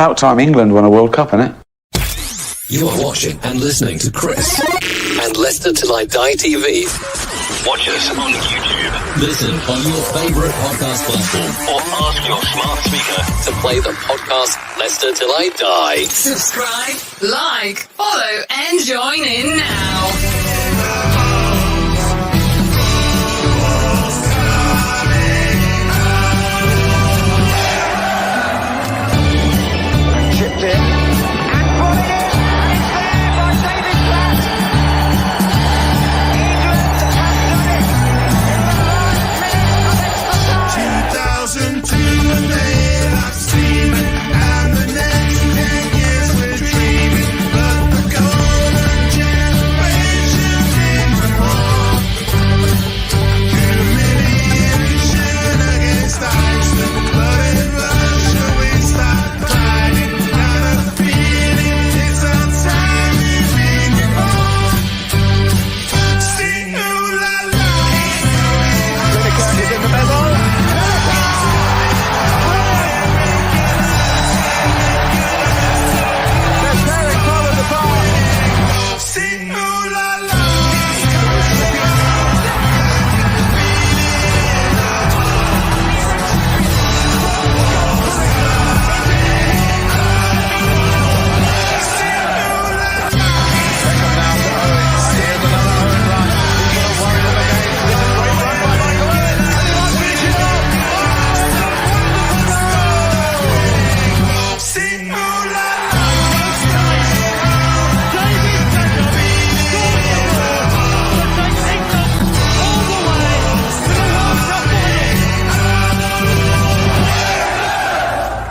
About time England won a World Cup, isn't it? You are watching and listening to Chris and Leicester Till I Die TV. Watch us on YouTube. Listen on your favourite podcast platform. Or ask your smart speaker To play the podcast Leicester Till I Die. Subscribe, like, follow, and join in now. Chipped in. And put it in. It's there by David Platt. England has done it. 2002 and they have seen it, and the next 10 years we're dreaming, but the golden generation in the hall. Humiliation against Iceland, but in Russia we start climbing. Now the feeling is our time is in the hall. Sing ooh la la. Lineker is in the middle. They're very far at the bar. Sing ooh la la. Sing ooh la la.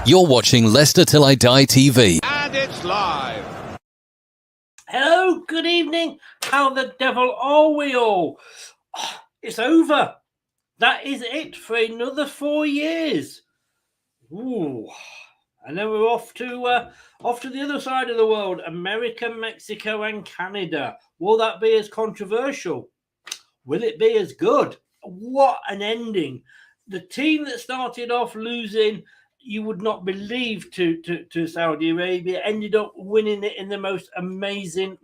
You're watching Leicester Till I Die TV. And it's live. Hello, good evening. How the devil are we all? It's over. That is it for another 4 years. Ooh. And then we're off to the other side of the world, America, Mexico, and Canada. Will that be as controversial? Will it be as good? What an ending. The team that started off losing, you would not believe, to Saudi Arabia, ended up winning it in the most amazing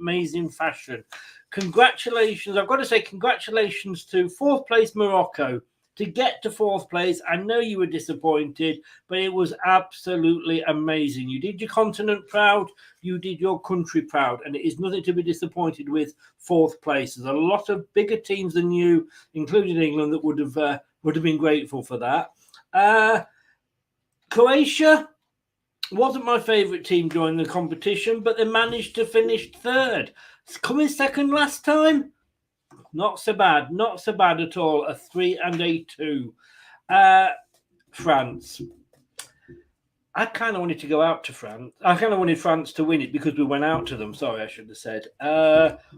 fashion. Congratulations. I've got to say congratulations to fourth place Morocco. To get to fourth place, I know you were disappointed, but it was absolutely amazing. You did your continent proud, you did your country proud, and it is nothing to be disappointed with fourth place. There's a lot of bigger teams than you, including England, that would have been grateful for that. Croatia wasn't my favourite team during the competition, but they managed to finish third. Coming second last time, not so bad at all. A 3 and a 2. France. I kind of wanted to go out to France. I kind of wanted France to win it because we went out to them. Sorry, I should have said.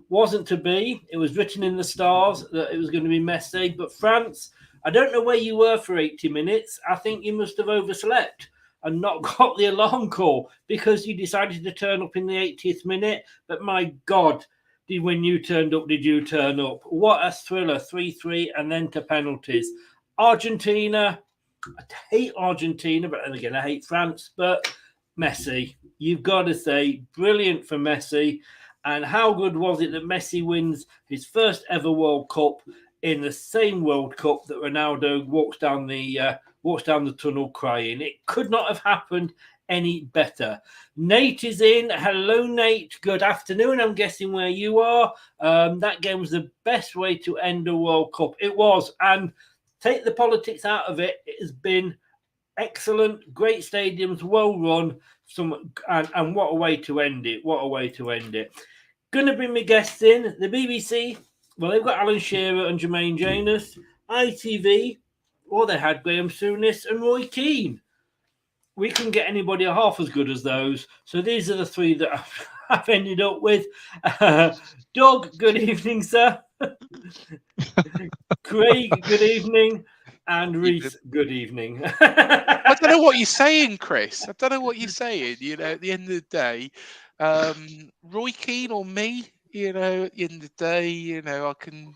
Wasn't to be. It was written in the stars that it was going to be Messi. But France, I don't know where you were for 80 minutes. I think you must have overslept and not got the alarm call because you decided to turn up in the 80th minute. But my God, when you turned up, did you turn up? What a thriller, 3-3 and then to penalties. Argentina, I hate Argentina, but then again, I hate France. But Messi, you've got to say, brilliant for Messi. And how good was it that Messi wins his first ever World Cup in the same World Cup that Ronaldo walks down the tunnel crying? It could not have happened any better. Nate is in. Hello, Nate. Good afternoon. I'm guessing where you are. That game was the best way to end a World Cup. It was. And take the politics out of it. It has been excellent. Great stadiums, well run. And what a way to end it. What a way to end it. Going to bring my guests in. The BBC. Well, they've got Alan Shearer and Jermaine Janus. ITV. Well, they had Graham Souness and Roy Keane. We couldn't get anybody half as good as those. So these are the three that I've ended up with. Doug, good evening, sir. Craig, good evening. And Reese, good evening. I don't know what you're saying, Chris. I don't know what you're saying. You know, at the end of the day, Roy Keane or me, you know, at the end of the day, you know, I can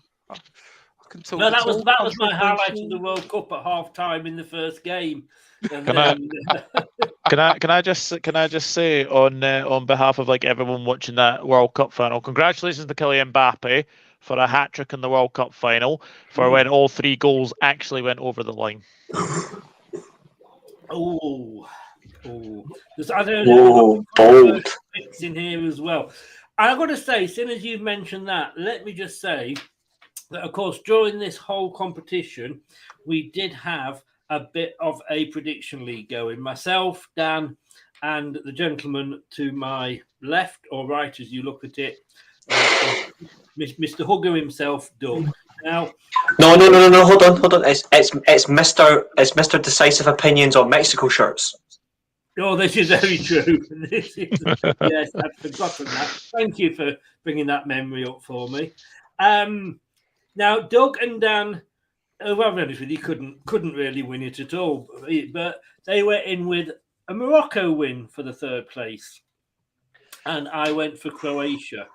Can talk No, the that was talk, my highlight of controversial. the World Cup at half time in the first game. And Can I- then, Can I just say on behalf of like everyone watching that World Cup final, congratulations to Kylian Mbappe for a hat trick in the World Cup final for when all 3 goals actually went over the line. oh, I don't know. Bold. Picks in here as well. I've got to say, seeing as you've mentioned that, let me just say that, of course, during this whole competition, we did have a bit of a prediction league going. Myself, Dan, and the gentleman to my left or right, as you look at it, Mr. Hugger himself, Doug. Now, No. Hold on. It's Mr. Decisive Opinions on Mexico shirts. oh, this is very true. Yes, I'd forgotten that. Thank you for bringing that memory up for me. Now, Doug and Dan, well, I'll be honest with you, couldn't really win it at all, but they were in with a Morocco win for the 3rd place, and I went for Croatia.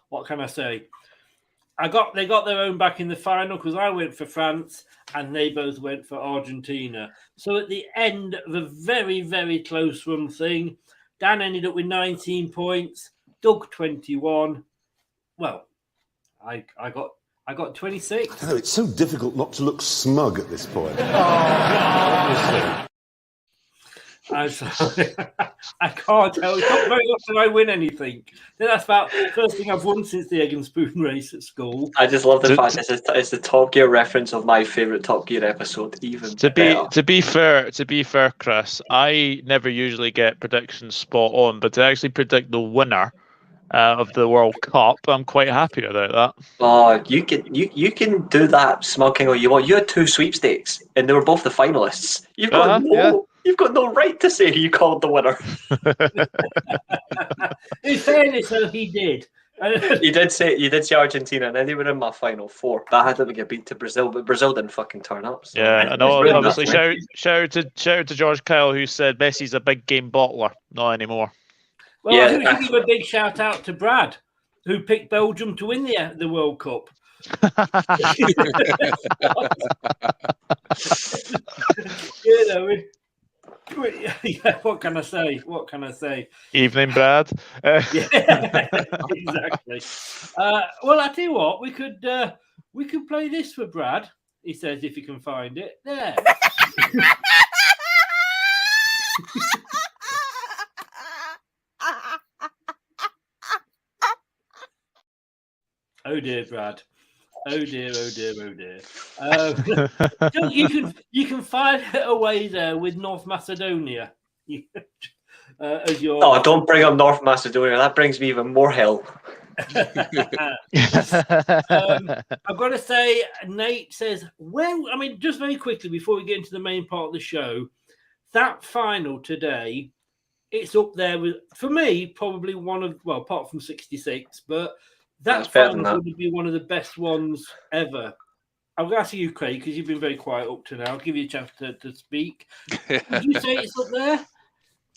What can I say? They got their own back in the final because I went for France and they both went for Argentina. So at the end of a very, very close run thing, Dan ended up with 19 points, Doug 21. Well, I got 26. I know, it's so difficult not to look smug at this point. I'm sorry. I can't tell. It's not very often I win anything. That's about the first thing I've won since the egg and spoon race at school. I just love the fact it's the Top Gear reference of my favourite Top Gear episode. Even To be fair, Chris, I never usually get predictions spot on, but to actually predict the winner of the World Cup, I'm quite happy about that. Oh, you can do that smoking all you want. You had 2 sweepstakes, and they were both the finalists. You've got no right to say who you called the winner. In fairness, though, he did. You did say Argentina, and then they were in my final 4. But I had them get beat to Brazil, but Brazil didn't fucking turn up. So Yeah, I know. Obviously, shout out to George Kyle, who said Messi's a big game bottler. Not anymore. Well, I think we should give a big shout out to Brad, who picked Belgium to win the World Cup. You know, yeah, what can I say? Evening, Brad. Yeah, exactly. Well, I tell you what, we could play this for Brad. He says if he can find it. There. Oh dear, Brad. Oh dear. You can file it away there with North Macedonia. As your Oh, don't bring up North Macedonia. That brings me even more hell. I've got to say, Nate says, well, I mean, just very quickly before we get into the main part of the show, that final today, it's up there with, for me, probably one of, well, apart from 66, but that final would be one of the best ones ever. I'm going to ask you, Craig, because you've been very quiet up to now. I'll give you a chance to speak. Would you say it's up there?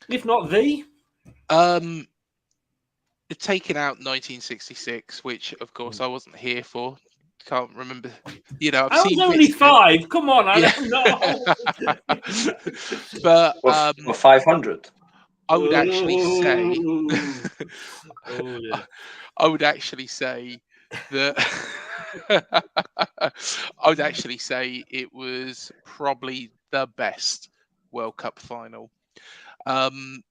If not the? Taking out 1966, which of course I wasn't here for. Can't remember. You know, I was only 5. Come on, I don't know. But 500. I would actually say. Oh, yeah. I would actually say that. I would actually say it was probably the best World Cup final. The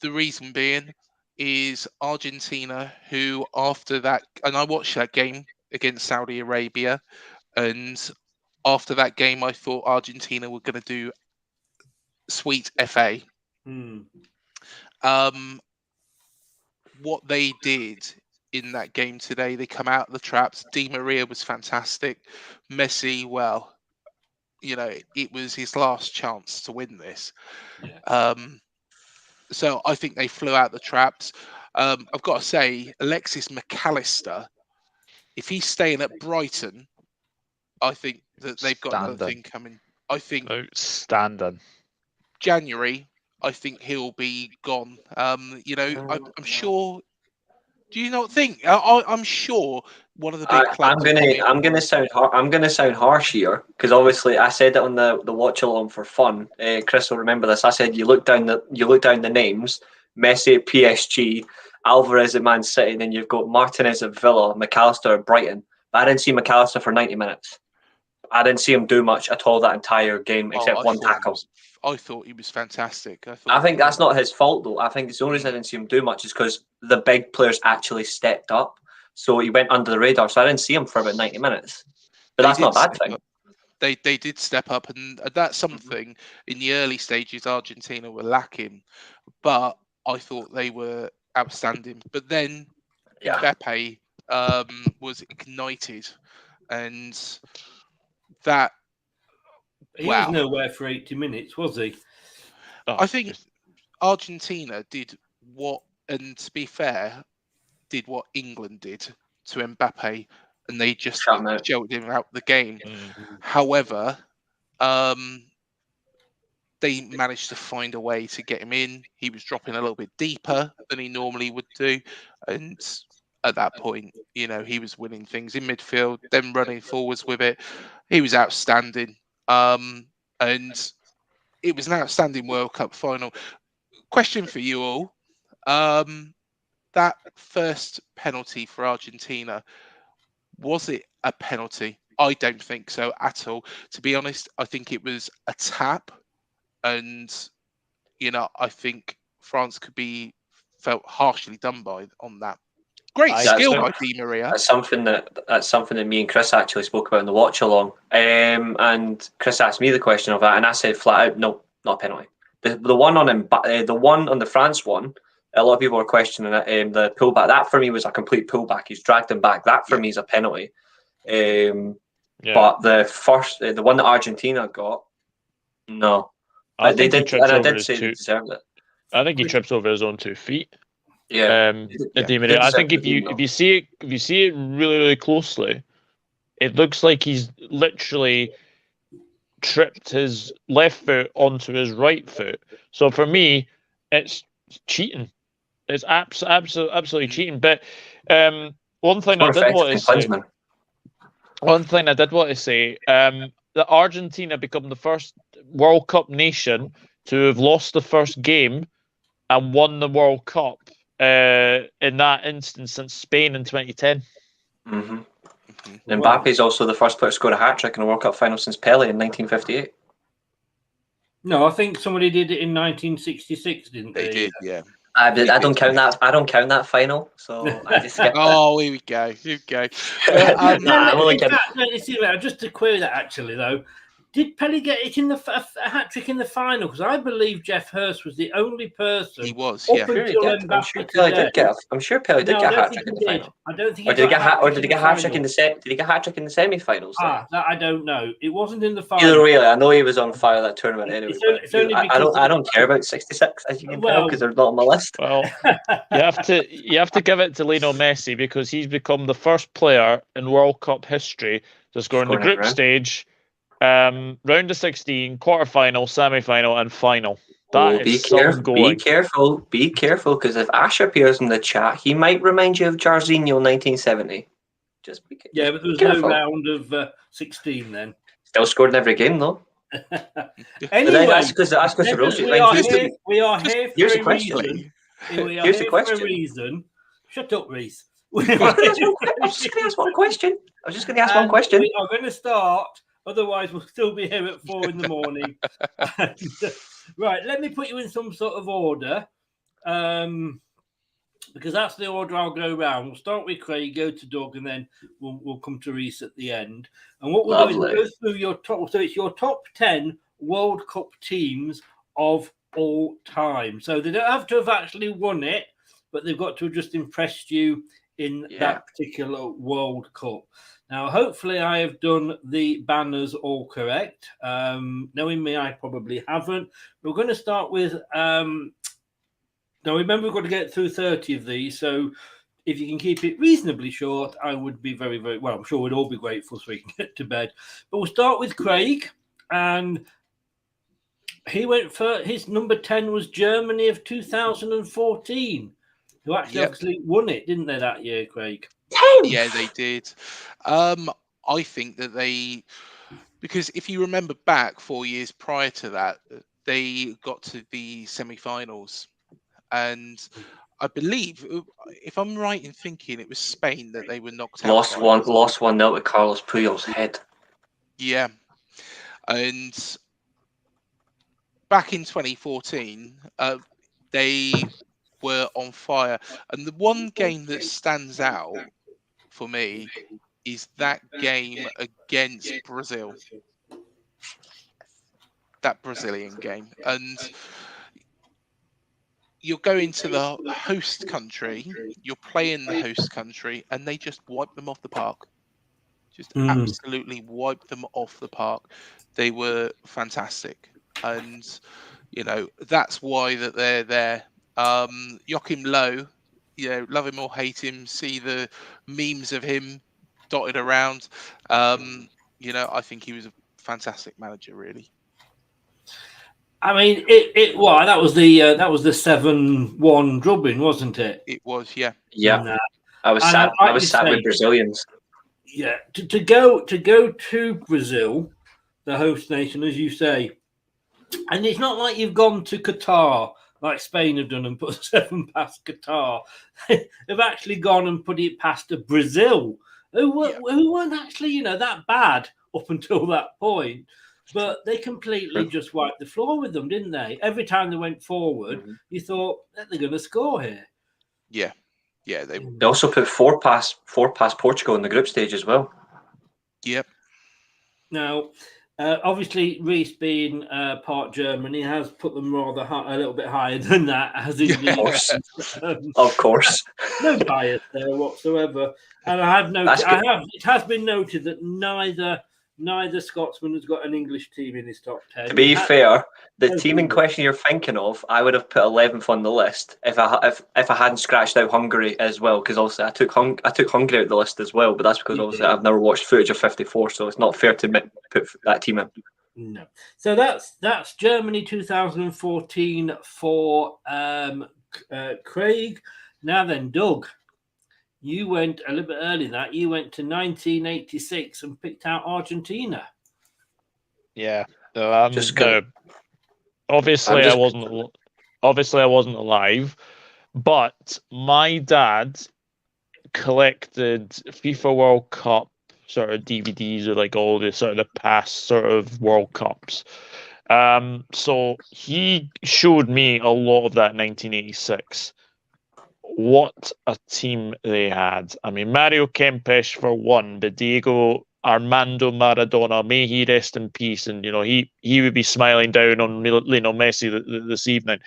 reason being is Argentina, who after that, and I watched that game against Saudi Arabia, and after that game, I thought Argentina were going to do sweet FA. What they did in that game today, they come out of the traps. Di Maria was fantastic. Messi, well, you know, it was his last chance to win this. Yeah. So I think they flew out the traps. I've got to say, Alexis McAllister, if he's staying at Brighton, I think that they've got another thing coming. I think outstanding. January, I think he'll be gone. You know, I'm sure. Do you not think? I'm sure one of the big clubs. I'm gonna sound harsh here because obviously I said it on the watch along for fun. Chris will remember this. I said you look down the names: Messi at PSG, Alvarez at Man City, and then you've got Martinez at Villa, McAllister at Brighton. But I didn't see McAllister for 90 minutes. I didn't see him do much at all that entire game except one tackle. I thought he was fantastic. I think that's not his fault though. I think the only reason I didn't see him do much is because the big players actually stepped up. So he went under the radar. So I didn't see him for about 90 minutes. But that's not a bad thing. They did step up, and that's something in the early stages Argentina were lacking. But I thought they were outstanding. But then Mbappe was ignited, and that he was nowhere for 80 minutes, was he? I think Argentina did what, and to be fair, did what England did to Mbappe, and they just jolted him out the game. However, they managed to find a way to get him in. He was dropping a little bit deeper than he normally would do, and at that point, he was winning things in midfield, then running forwards with it. He was outstanding, and it was an outstanding World Cup final. Question for you all: that first penalty for Argentina, was it a penalty? I don't think so at all. To be honest, I think it was a tap, and I think France could be felt harshly done by on that. Great skill by Di Maria. That's something that me and Chris actually spoke about in the watch along. And Chris asked me the question of that, and I said flat out, no, not a penalty. The one on the France one, a lot of people were questioning it. The pullback, that for me was a complete pullback. He's dragged him back. That for me is a penalty. But the one that Argentina got, no. I they think did, and I did say they deserved it. I think he trips over his own 2 feet. Yeah. Di Maria. I think if you see it really, really closely, it looks like he's literally tripped his left foot onto his right foot. So for me, it's cheating. It's absolutely cheating. But one thing I did want to say, that Argentina become the first World Cup nation to have lost the first game and won the World Cup in that instance since Spain in 2010. Mbappe is also the first player to score a hat-trick in a World Cup final since Pele in 1958. No, I think somebody did it in 1966, didn't they? They did, yeah. I don't count that. I don't count that final, so I just skip Oh, here we go. Just to query that, actually, though, did Pele get it in a hat trick in the final? Because I believe Jeff Hurst was the only person. He was, I'm sure Pele did get a hat trick in the final. I don't think. Or did he get a hat trick in the Did he get a hat trick in the semi-finals? That I don't know. It wasn't in the final. Either way, I know he was on fire that tournament anyway. It's only I don't care about 66, as you can tell, because they're not on my list. Well, you have to give it to Lionel Messi because he's become the first player in World Cup history to score in the group stage, round of 16, quarter-final, semi-final, and final. Be careful, because if Ash appears in the chat, he might remind you of Jarzinho 1970. Just be careful. Yeah, but there was no round of 16 then. Still scored in every game, though. Anyway, that's because the rules. We are here Here's for the a question. reason. Here's the question. For a reason. Shut up, Reese. I was just going to ask one question. We are going to start. Otherwise, we'll still be here at 4 in the morning. Right, let me put you in some sort of order, because that's the order I'll go round. We'll start with Craig, go to Doug, and then we'll come to Reese at the end. And what we'll do is go through your top. So it's your top 10 World Cup teams of all time. So they don't have to have actually won it, but they've got to have just impressed you in that particular World Cup. Now, hopefully I have done the banners all correct. Knowing me, I probably haven't. We're going to start with... now, remember, we've got to get through 30 of these, so if you can keep it reasonably short, I would be very, very... Well, I'm sure we'd all be grateful so we can get to bed. But we'll start with Craig, and he went for... His number 10 was Germany of 2014, who actually obviously won it, didn't they, that year, Craig? Yeah, they did. I think that because if you remember back 4 years prior to that, they got to the semi-finals, and I believe, if I'm right in thinking, it was Spain that they were knocked out Lost by. lost 1-0 to Carlos Puyol's head. Yeah, and back in 2014, they were on fire. And the one game that stands out for me is that game against Brazil, that Brazilian game. And you're going to the host country, you're playing the host country, and they just wipe them off the park. Just absolutely wiped them off the park. They were fantastic. And, that's why that they're there. Joachim Low, love him or hate him, see the memes of him dotted around. I think he was a fantastic manager, really. I mean, that was the 7-1 drubbing, wasn't it? It was, yeah. Yeah. I was sat with Brazilians. Yeah, to go to Brazil, the host nation, as you say, and it's not like you've gone to Qatar like Spain have done and put 7 past Qatar. They've actually gone and put it past Brazil, who weren't actually that bad up until that point. But they completely just wiped the floor with them, didn't they? Every time they went forward, you thought they're going to score here. Yeah. Yeah, they also put 4 past Portugal in the group stage as well. Yep. Now, obviously, Reece being part Germany has put them rather a little bit higher than that. As in of course, no bias there whatsoever. And I have noted, it has been noted that neither Scotsman has got an English team in his top 10. To be fair, the team in question you're thinking of, I would have put 11th on the list if I hadn't scratched out Hungary as well, because obviously I took Hungary out the list as well, but that's because obviously I've never watched footage of 54, so it's not fair to put that team in. No. So that's Germany 2014 for Craig. Now then, Doug. You went a little bit earlier than that. You went to 1986 and picked out Argentina. Yeah. Obviously, I wasn't alive, but my dad collected FIFA World Cup sort of DVDs of like all the sort of the past sort of World Cups. So he showed me a lot of that 1986. What a team they had. I mean, Mario Kempes for one, but Diego Armando Maradona, may he rest in peace. And, he would be smiling down on Lionel Messi this evening.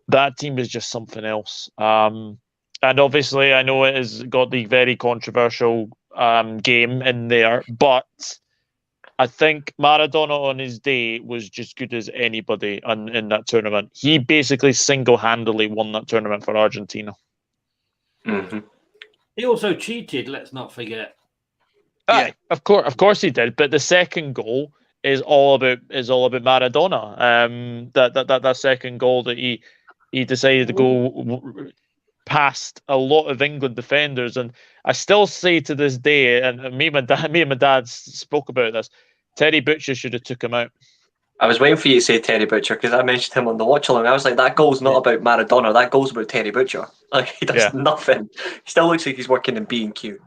That team was just something else. And obviously, I know it has got the very controversial game in there, but I think Maradona on his day was just good as anybody in that tournament. He basically single-handedly won that tournament for Argentina. Mm-hmm. He also cheated, let's not forget. Yeah, of course he did. But the second goal is all about Maradona. That second goal that he decided to go past a lot of England defenders, and I still say to this day, and me and my dad spoke about this, Terry Butcher should have took him out. I was waiting for you to say Terry Butcher because I mentioned him on the watch along. I was like, that goal's not about Maradona, that goal's about Terry Butcher. Like, he does nothing. He still looks like he's working in B&Q.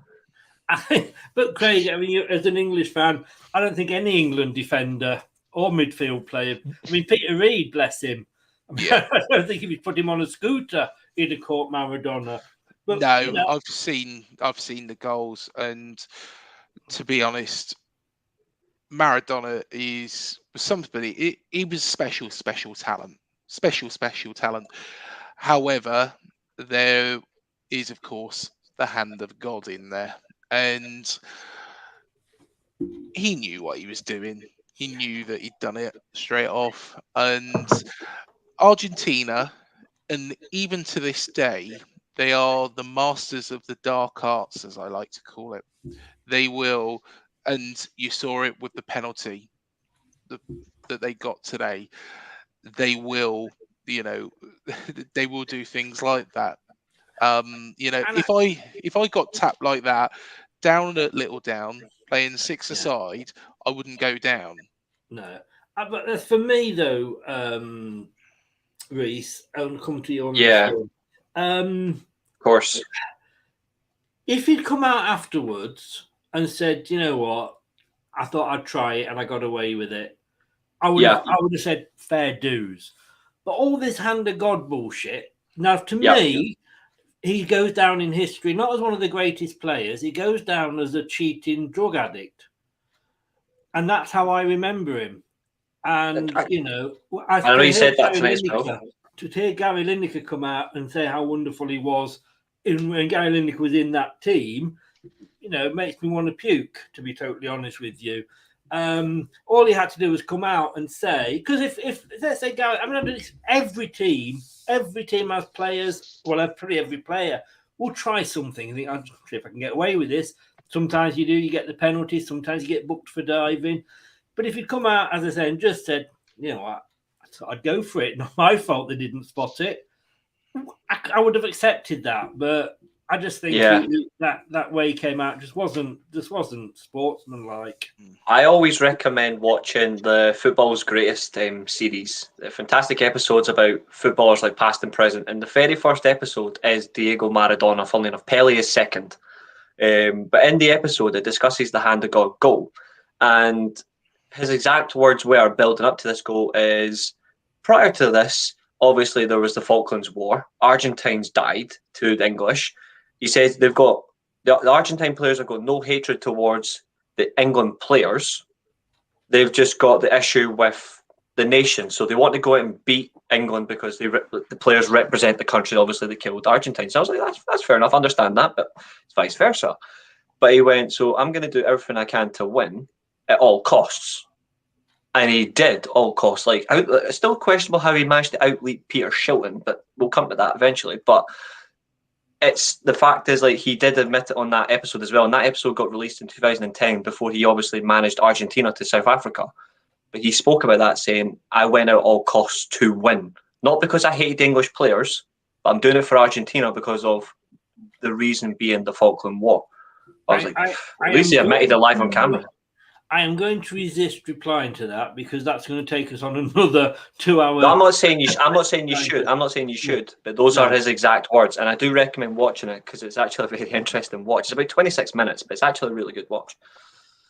But Craig, I mean, as an English fan, I don't think any England defender or midfield player, I mean, Peter Reid, bless him, I don't think if he'd put him on a scooter, he'd have caught Maradona. But, I've seen the goals, and to be honest, Maradona was somebody. He was special talent. However, there is, of course, the hand of God in there, and he knew what he was doing. He knew that he'd done it straight off, and Argentina, and even to this day, they are the masters of the dark arts, as I like to call it. They will, and you saw it with the penalty that they got today. They will, they will do things like that. You know, And if I got tapped like that, down at Little Down, playing six aside, I wouldn't go down. No. But for me, though, Reese, I'll come to you on this one. Of course. If he'd come out afterwards and said, you know what, I thought I'd try it and I got away with it, I would have said fair dues. But all this hand of God bullshit, now to me, he goes down in history not as one of the greatest players, he goes down as a cheating drug addict. And that's how I remember him. And, you know, I know you said that tonight as well. To hear Gary Lineker come out and say how wonderful he was when Gary Lineker was in that team, you know, it makes me want to puke, to be totally honest with you. All he had to do was come out and say, because if let's say Gary, I mean, every team has players, well, pretty every player will try something. I think, I'll see if I can get away with this. Sometimes you get the penalties, sometimes you get booked for diving. But if you'd come out, as I say, and just said, you know what, I'd go for it. Not my fault they didn't spot it. I would have accepted that, but I just think that way he came out just wasn't sportsmanlike. I always recommend watching the Football's Greatest series. They're fantastic episodes about footballers like past and present. And the very first episode is Diego Maradona. Funnily enough, Pele is second. But in the episode, it discusses the hand of God goal. And his exact words were, building up to this goal, is prior to this, obviously there was the Falklands War. Argentines died to the English. He says they've got the Argentine players have got no hatred towards the England players. They've just got the issue with the nation. So they want to go out and beat England because the players represent the country. Obviously, they killed Argentines. So I was like, that's fair enough. I understand that, but it's vice versa. But he went, so I'm going to do everything I can to win at all costs. And he did all costs. Like, it's still questionable how he managed to outleap Peter Shilton, but we'll come to that eventually. But it's the fact is, like, he did admit it on that episode as well. And that episode got released in 2010 before he obviously managed Argentina to South Africa. But he spoke about that, saying, I went out all costs to win. Not because I hated English players, but I'm doing it for Argentina because of the reason being the Falkland War. I was at least he admitted it live on camera. I am going to resist replying to that because that's going to take us on another 2 hours. No, I'm not saying you should. But those are his exact words, and I do recommend watching it because it's actually a very interesting watch. It's about 26 minutes, but it's actually a really good watch.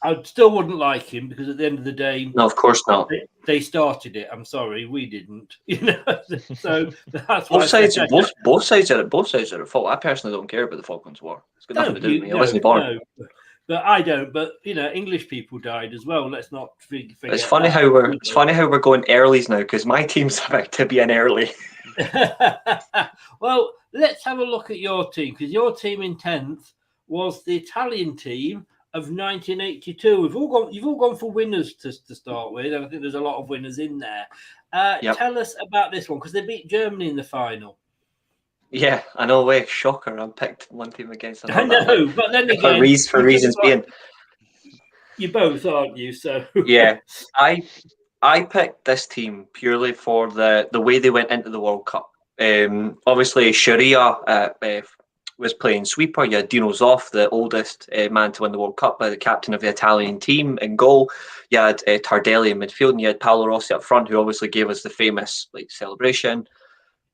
I still wouldn't like him because at the end of the day, no, of course not. They started it. I'm sorry, we didn't. You know, so that's both sides are at fault. I personally don't care about the Falklands War. It's got nothing to do with me. I wasn't born. But I don't. But you know, English people died as well. Let's not forget. It's funny how we're going earlys now because my team's about to be an early. Well, let's have a look at your team because your team in 10th was the Italian team of 1982. You've all gone for winners to start with, and I think there's a lot of winners in there. Tell us about this one because they beat Germany in the final. Yeah, I know. Way shocker! I picked one team against another. I know, but then again, for reasons being, you both, aren't you? So yeah, I picked this team purely for the way they went into the World Cup. Obviously, Sharia was playing sweeper. You had Dino Zoff, the oldest man to win the World Cup, by the captain of the Italian team in goal. You had Tardelli in midfield, and you had Paolo Rossi up front, who obviously gave us the famous celebration.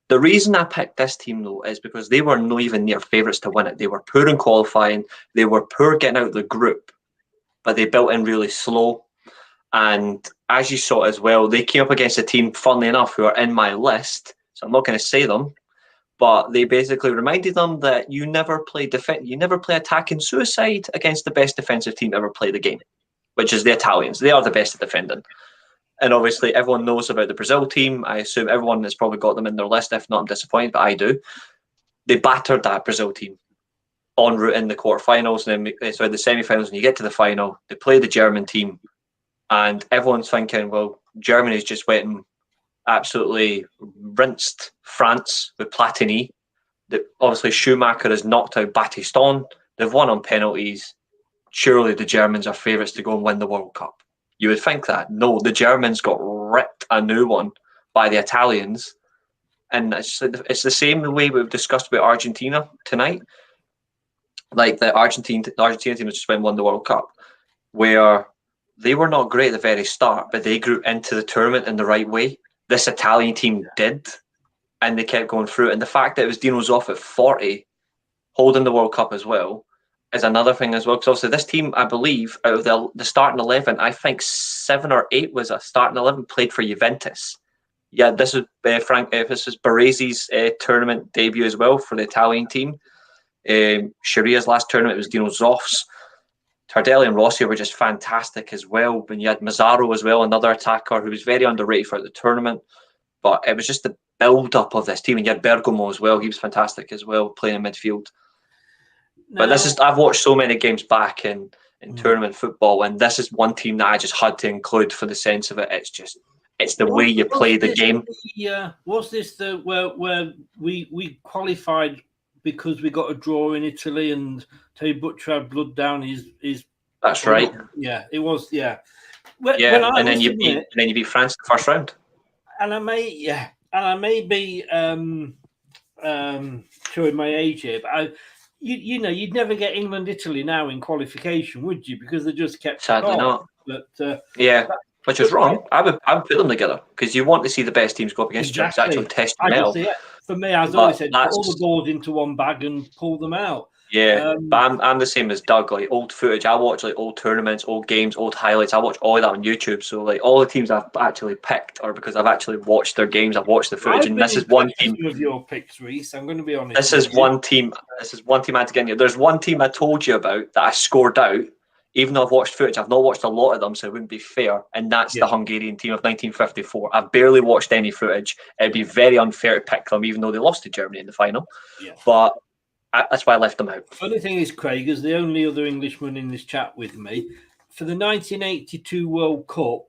The reason I picked this team, though, is because they were not even near favourites to win it. They were poor in qualifying. They were poor getting out of the group, but they built in really slow. And as you saw as well, they came up against a team, funnily enough, who are in my list. So I'm not going to say them, but they basically reminded them that you never play attacking suicide against the best defensive team ever played the game, which is the Italians. They are the best at defending. And obviously, everyone knows about the Brazil team. I assume everyone has probably got them in their list. If not, I'm disappointed, but I do. They battered that Brazil team en route in the quarterfinals, and then the semi-finals. When you get to the final, they play the German team, and everyone's thinking, well, Germany's just went and absolutely rinsed France with Platini. Obviously, Schumacher has knocked out Battiston. They've won on penalties. Surely the Germans are favourites to go and win the World Cup. You would think that. No, the Germans got ripped a new one by the Italians and it's the same way we've discussed about Argentina tonight. Like the Argentina team has just won the World Cup, where they were not great at the very start, but they grew into the tournament in the right way. This Italian team did, and they kept going through it. And the fact that it was Dino Zoff at 40 holding the World Cup as well is another thing as well. Because also this team, I believe, out of the starting 11, I think 7 or 8 was a starting 11 played for Juventus. Yeah, this is this is Baresi's tournament debut as well for the Italian team. Sharia's last tournament was Dino Zoff's. Tardelli and Rossi were just fantastic as well. And you had Mazzaro as well, another attacker who was very underrated for the tournament. But it was just the build-up of this team. And you had Bergamo as well. He was fantastic as well, playing in midfield. But I've watched so many games back in tournament football, and this is one team that I just had to include for the sense of it. It's the way you play the game. Yeah, was this where we qualified because we got a draw in Italy and Terry Butcher had blood down his. That's right. Yeah, it was. Yeah. And then you beat France in the first round. And I may be showing my age here, but you'd never get England Italy now in qualification, would you? Because they just kept. Sadly not. But which is wrong. I would put them together because you want to see the best teams go up against each other. Actually test your metal. For me, as I always said, put all the balls into one bag and pull them out. Yeah, but I'm the same as Doug. Like old footage, I watch like old tournaments, old games, old highlights. I watch all of that on YouTube. So like all the teams I've actually picked are because I've actually watched their games. I've watched the footage, and this is one team. Of your picks, Reese. I'm going to be honest. This is one team. This is one team I had to get in. There's one team I told you about that I scored out. Even though I've watched footage, I've not watched a lot of them, so it wouldn't be fair. And that's the Hungarian team of 1954. I've barely watched any footage. It'd be very unfair to pick them, even though they lost to Germany in the final. Yeah. But that's why I left them out. Funny thing is, Craig is the only other Englishman in this chat with me. For the 1982 World Cup,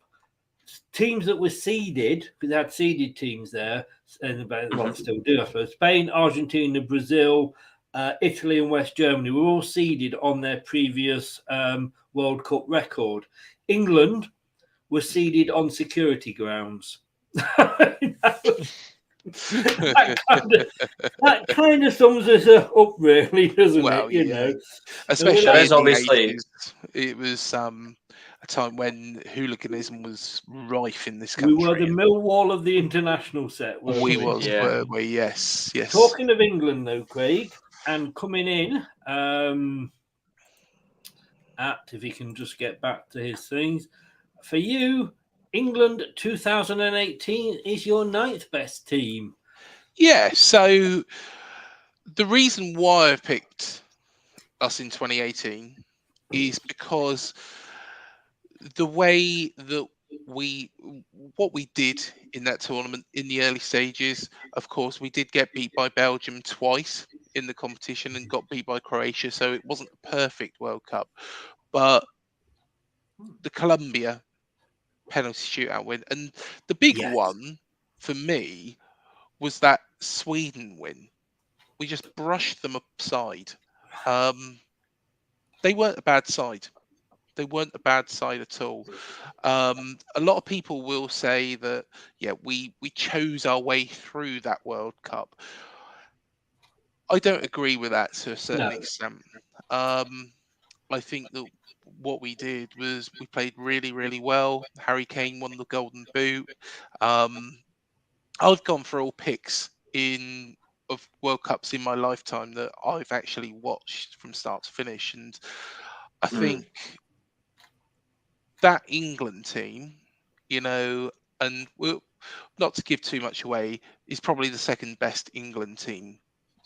teams that were seeded, because they had seeded teams there, and still do, I suppose, Spain, Argentina, Brazil, Italy and West Germany were all seeded on their previous World Cup record. England were seeded on security grounds. That kind of sums us up, really, doesn't it? You know, especially obviously it was a time when hooliganism was rife in this country. We were the Millwall of the international set. Were we? Yes. Talking of England, though, Craig. And coming in if he can just get back to his things. For you, England 2018 is your 9th best team. Yeah, so the reason why I picked us in 2018 is because the way that what we did in that tournament in the early stages, of course, we did get beat by Belgium twice in the competition and got beat by Croatia, so it wasn't a perfect World Cup. But the Colombia penalty shootout win, and the big one for me was that Sweden win. We just brushed them aside. They weren't a bad side. They weren't a bad side at all. A lot of people will say that, we chose our way through that World Cup. I don't agree with that to a certain extent. I think that what we did was we played really, really well. Harry Kane won the Golden Boot. I've gone for all picks of World Cups in my lifetime that I've actually watched from start to finish, and I think that England team, and not to give too much away, is probably the second best England team,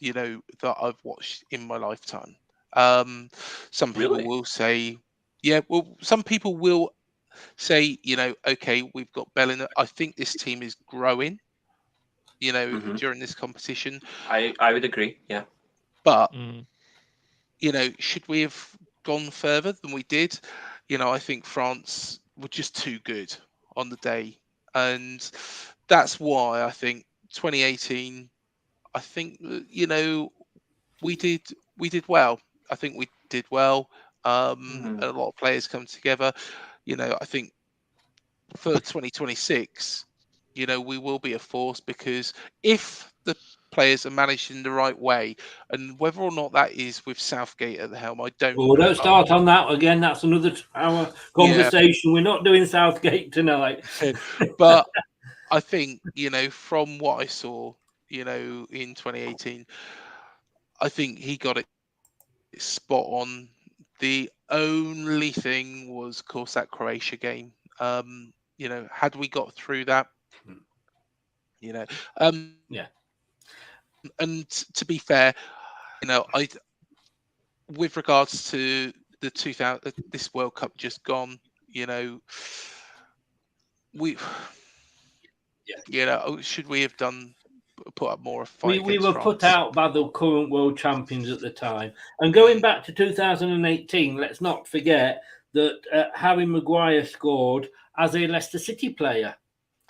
that I've watched in my lifetime. Some people will say, some people will say, okay, we've got Bellingham. I think this team is growing, during this competition. I would agree, yeah. But, should we have gone further than we did? I think France were just too good on the day. And that's why I think 2018, I think, we did well. I think we did well. A lot of players come together. I think for 2026, you know, we will be a force, because if the players are managed in the right way, and whether or not that is with Southgate at the helm, I don't Well, know. don't start on that again. That's another hour conversation. We're not doing Southgate tonight. But I think, you know, from what I saw, you know, in 2018, I think he got it spot on. The only thing was, of course, that Croatia game. You know, had we got through that, you know, yeah. And to be fair, you know, with regards to the 2000, this World Cup just gone, you know, you know, should we have put up more of a fight? We were France? put out by the current world champions at the time. And going back to 2018, let's not forget that Harry Maguire scored as a Leicester City player.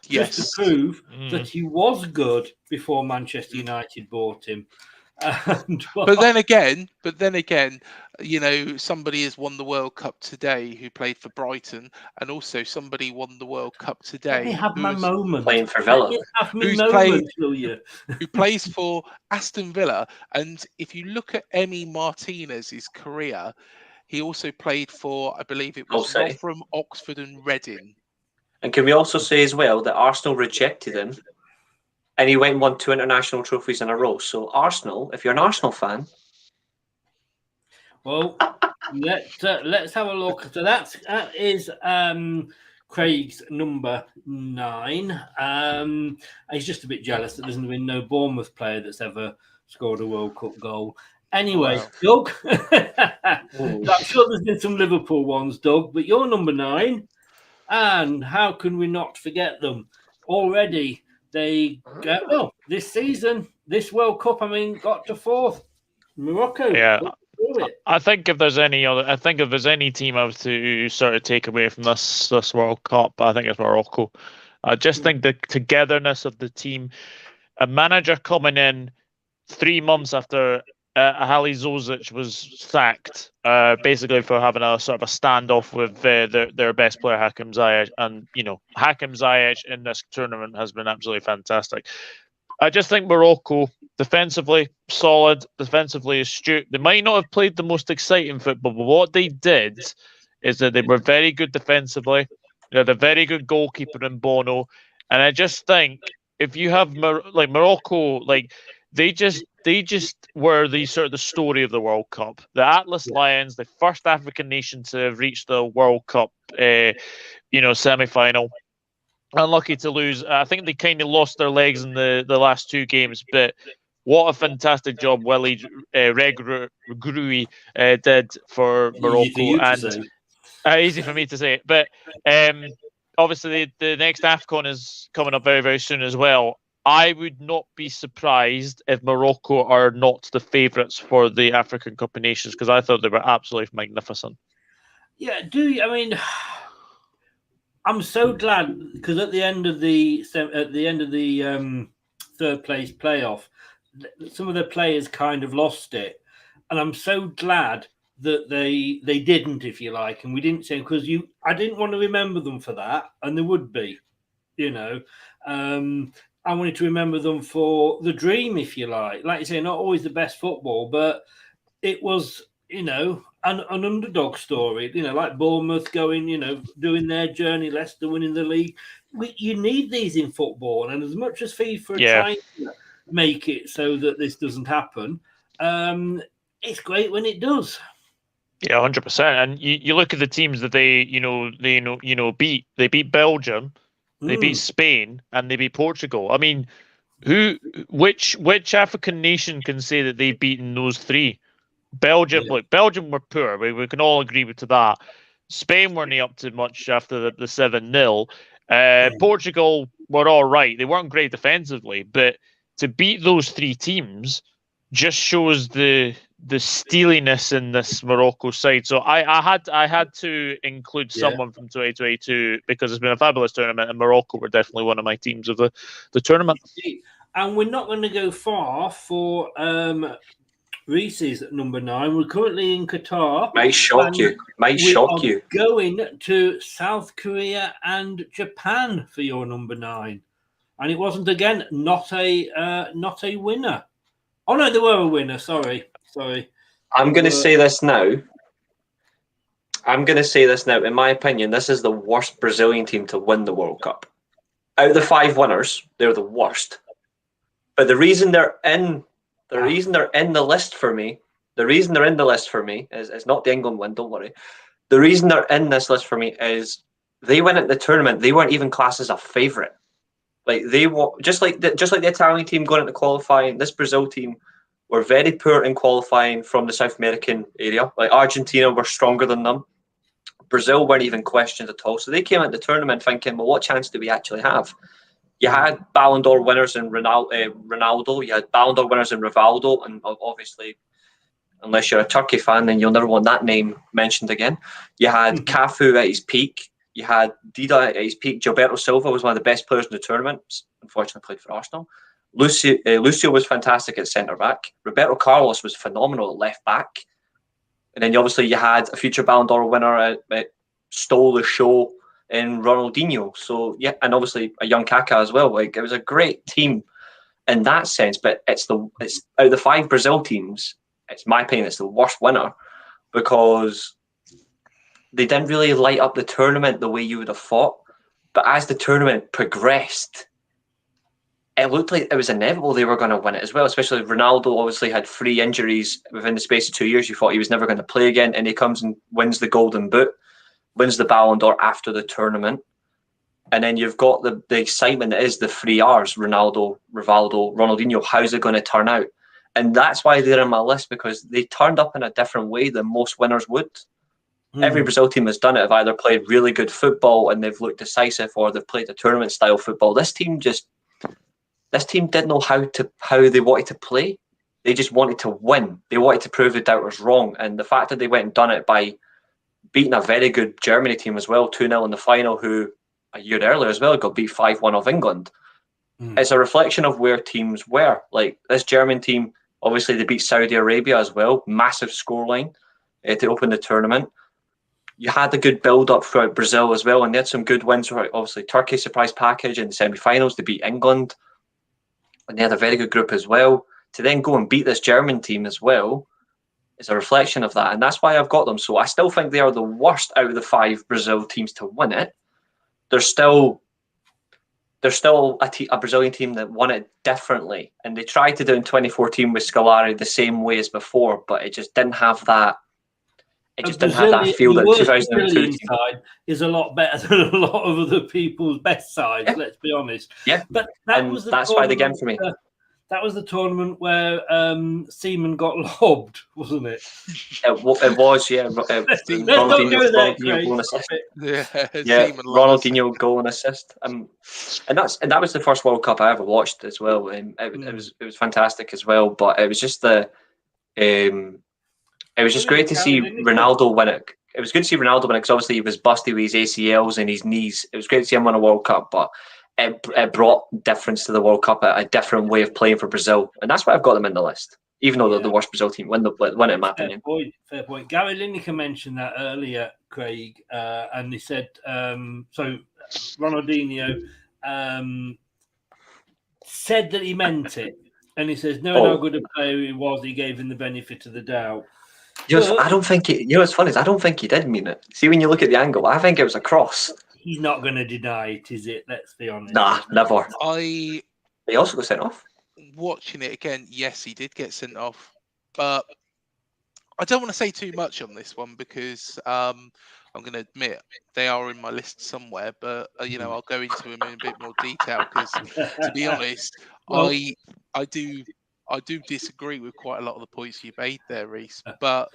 Yes. Just to prove that he was good before Manchester United bought him. But then again, you know, somebody has won the World Cup today who played for Brighton, and also somebody won the World Cup today. Let me have my moment. Playing for Villa. Who plays for Aston Villa. And if you look at Emi Martinez's career, he also played for, I believe it was Rotherham, Oxford and Reading. And can we also say as well that Arsenal rejected him, and he went and won 2 international trophies in a row. So Arsenal, if you're an Arsenal fan, well, let's have a look. So that is Craig's number 9. He's just a bit jealous that there's been no Bournemouth player that's ever scored a World Cup goal. Anyway, Doug, I'm sure there's been some Liverpool ones, Doug, but you're number 9. And how can we not forget them? Already, they get, well, this season, this World Cup, I mean, got to 4th. Morocco. Yeah. I think if there's any team I was to sort of take away from this World Cup, I think it's Morocco. I just think the togetherness of the team, a manager coming in 3 months after Ali Zozic was sacked, basically for having a sort of a standoff with their best player Hakim Ziyech, and you know, Hakim Ziyech in this tournament has been absolutely fantastic. I just think Morocco, defensively solid, defensively astute. They might not have played the most exciting football, but what they did is that they were very good defensively. They had a very good goalkeeper in Bono, and I just think if you have Morocco, like they just were the sort of the story of the World Cup. The Atlas Lions, the first African nation to have reached the World Cup, semi-final. Unlucky to lose. I think they kind of lost their legs in the last 2 games, but what a fantastic job Willie Regragui did for Morocco. Easy for me to say. But obviously the next AFCON is coming up very, very soon as well. I would not be surprised if Morocco are not the favourites for the African Cup of Nations, because I thought they were absolutely magnificent. Yeah, I mean, I'm so glad, because at the end of the third place playoff, some of the players kind of lost it, and I'm so glad that they didn't, if you like, and we didn't say, because I didn't want to remember them for that, and there would be, you know. I wanted to remember them for the dream, if you like. Like you say, not always the best football, but it was, you know, an underdog story. You know, like Bournemouth going, you know, doing their journey, Leicester winning the league. You need these in football, and as much as FIFA are trying to make it so that this doesn't happen, it's great when it does. Yeah, 100%. And you look at the teams that they beat. They beat Belgium. They beat Spain and they beat Portugal. I mean, which African nation can say that they've beaten those 3? Belgium, look, Belgium were poor. We can all agree to that. Spain weren't up to much after the 7-0. Portugal were all right. They weren't great defensively, but to beat those 3 teams just shows the steeliness in this Morocco side. So I had to include someone from 2022 because it's been a fabulous tournament, and Morocco were definitely one of my teams of the tournament. And we're not going to go far for Reese's at number 9. We're currently in Qatar. Might shock you. Going to South Korea and Japan for your number 9. and it wasn't again not a winner. Oh no, they were a winner. Sorry. I'm going to say this now. In my opinion, this is the worst Brazilian team to win the World Cup. Out of the 5 winners, they're the worst. But the reason they're in the list for me, is not the England win. Don't worry. The reason they're in this list for me is they went at the tournament. They weren't even classed as a favourite. Like they were just like the Italian team going into qualifying. This Brazil team were very poor in qualifying from the South American area. Like Argentina were stronger than them. Brazil weren't even questioned at all. So they came at the tournament thinking, well, what chance do we actually have? You had Ballon d'Or winners in Ronaldo. You had Ballon d'Or winners in Rivaldo. And obviously, unless you're a Turkey fan, then you'll never want that name mentioned again. You had Cafu at his peak. You had Dida at his peak. Gilberto Silva was one of the best players in the tournament. Unfortunately, played for Arsenal. Lucio was fantastic at centre-back. Roberto Carlos was phenomenal at left-back. And then obviously you had a future Ballon d'Or winner that stole the show in Ronaldinho. So, yeah, and obviously a young Kaká as well. Like, it was a great team in that sense, but it's out of the 5 Brazil teams, it's my opinion, it's the worst winner because they didn't really light up the tournament the way you would have thought. But as the tournament progressed, it looked like it was inevitable they were going to win it as well, especially Ronaldo obviously had 3 injuries within the space of 2 years. You thought he was never going to play again, and he comes and wins the Golden Boot, wins the Ballon d'Or after the tournament. And then you've got the excitement that is the 3 Rs, Ronaldo, Rivaldo, Ronaldinho. How's it going to turn out? And that's why they're on my list, because they turned up in a different way than most winners would. Every Brazil team has done it. Have either played really good football and they've looked decisive, or they've played a tournament style football. This team didn't know how they wanted to play. They just wanted to win. They wanted to prove the doubters wrong. And the fact that they went and done it by beating a very good Germany team as well, 2-0 in the final, who a year earlier as well got beat 5-1 of England. It's a reflection of where teams were. Like this German team, obviously they beat Saudi Arabia as well, massive scoreline to open the tournament. You had a good build-up throughout Brazil as well, and they had some good wins. Obviously, Turkey surprise package in the semi-finals to beat England, and they had a very good group as well. To then go and beat this German team as well is a reflection of that, and that's why I've got them. So I still think they are the worst out of the 5 Brazil teams to win it. They're still a Brazilian team that won it differently, and they tried to do in 2014 with Scolari the same way as before, but it just didn't have that. It just didn't have that feel that 2002 side is a lot better than a lot of other people's best sides. Yeah. Let's be honest. Yeah, but that's why the game for me. That was the tournament where Seaman got lobbed, wasn't it? It was, yeah. Ronaldinho goal and assist. Ronaldinho goal and assist. And that was the first World Cup I ever watched as well. It was fantastic as well. But it was just it was just great to see Ronaldo win it. It was good to see Ronaldo win it because obviously he was busted with his ACLs and his knees. It was great to see him win a World Cup, but it brought difference to the World Cup, a different way of playing for Brazil, and that's why I've got them in the list. Even though they're the worst Brazil team, win it in my opinion. Fair point. Gary Lineker mentioned that earlier, Craig, and he said so. Ronaldinho said that he meant it, and he says, knowing how good a player he was, he gave him the benefit of the doubt. I don't think it. You know what's funny is I don't think he did mean it. See, when you look at the angle, I think it was a cross. He's not going to deny it, is it? Let's be honest. Nah, never. He also got sent off. Watching it again, yes, he did get sent off, but I don't want to say too much on this one because I'm going to admit they are in my list somewhere. But I'll go into them in a bit more detail because, to be honest, I do disagree with quite a lot of the points you made there, Reese. But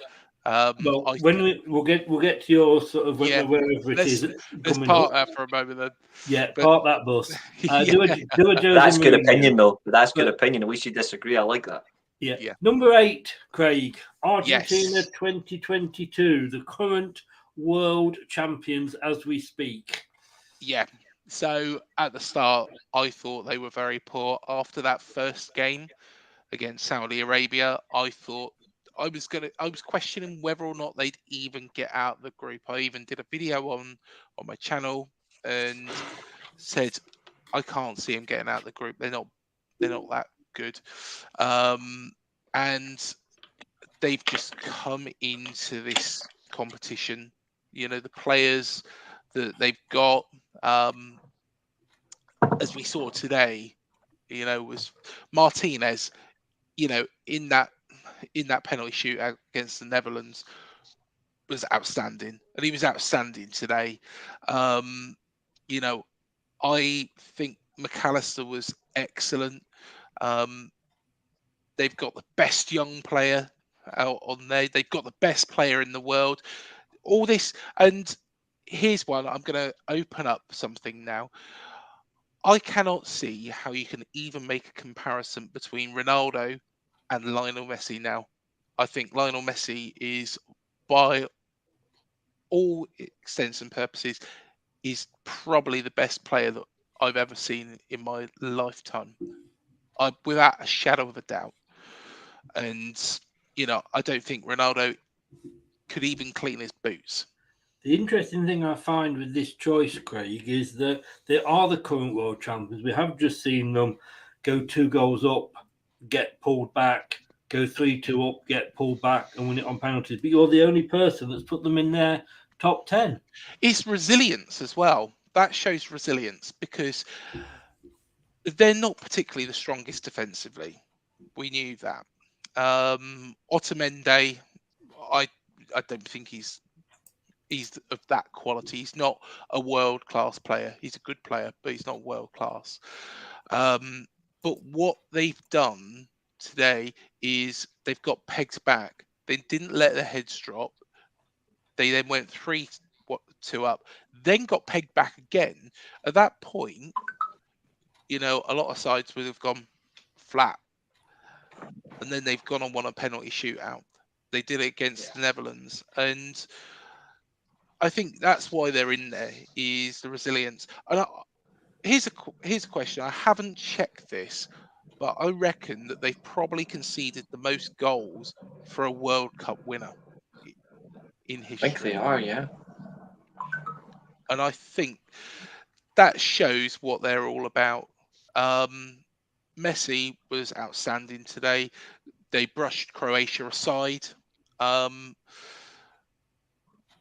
we'll get to your sort of wherever it is. Let's park that for a moment then. Yeah, park that bus. Do a Jose That's good Mourinho. opinion, though. That's good opinion. We should disagree. I like that. Yeah. Number 8, Craig. Argentina 2022, the current world champions as we speak. Yeah. So at the start, I thought they were very poor. After that first game against Saudi Arabia, I thought I was questioning whether or not they'd even get out of the group. I even did a video on my channel and said I can't see them getting out of the group. They're not that good, and they've just come into this competition. You know, the players that they've got, as we saw today, you know, was Martinez. You know, in that penalty shootout against the Netherlands, was outstanding, and he was outstanding today. You know, I think McAllister was excellent. They've got the best young player out on there. They've got the best player in the world. All this, and here's one. I'm going to open up something now. I cannot see how you can even make a comparison between Ronaldo and Lionel Messi now. I think Lionel Messi is, by all extents and purposes, is probably the best player that I've ever seen in my lifetime, without a shadow of a doubt. And, you know, I don't think Ronaldo could even clean his boots. The interesting thing I find with this choice, Craig, is that they are the current world champions. We have just seen them go 2 goals up, get pulled back, go 3-2 up, get pulled back, and win it on penalties. But you're the only person that's put them in their top 10. It's resilience as well. That shows resilience, because they're not particularly the strongest defensively. We knew that. Otamendi, I don't think he's of that quality. He's not a world-class player. He's a good player, but he's not world-class. But what they've done today is they've got pegs back. They didn't let their heads drop. They then went 3-2 up, then got pegged back again. At that point, you know, a lot of sides would have gone flat. And then they've gone and won a penalty shootout. They did it against the Netherlands. And I think that's why they're in there, is the resilience. And here's a question. I haven't checked this, but I reckon that they've probably conceded the most goals for a World Cup winner in history. I think they are, yeah. And I think that shows what they're all about. Messi was outstanding today. They brushed Croatia aside.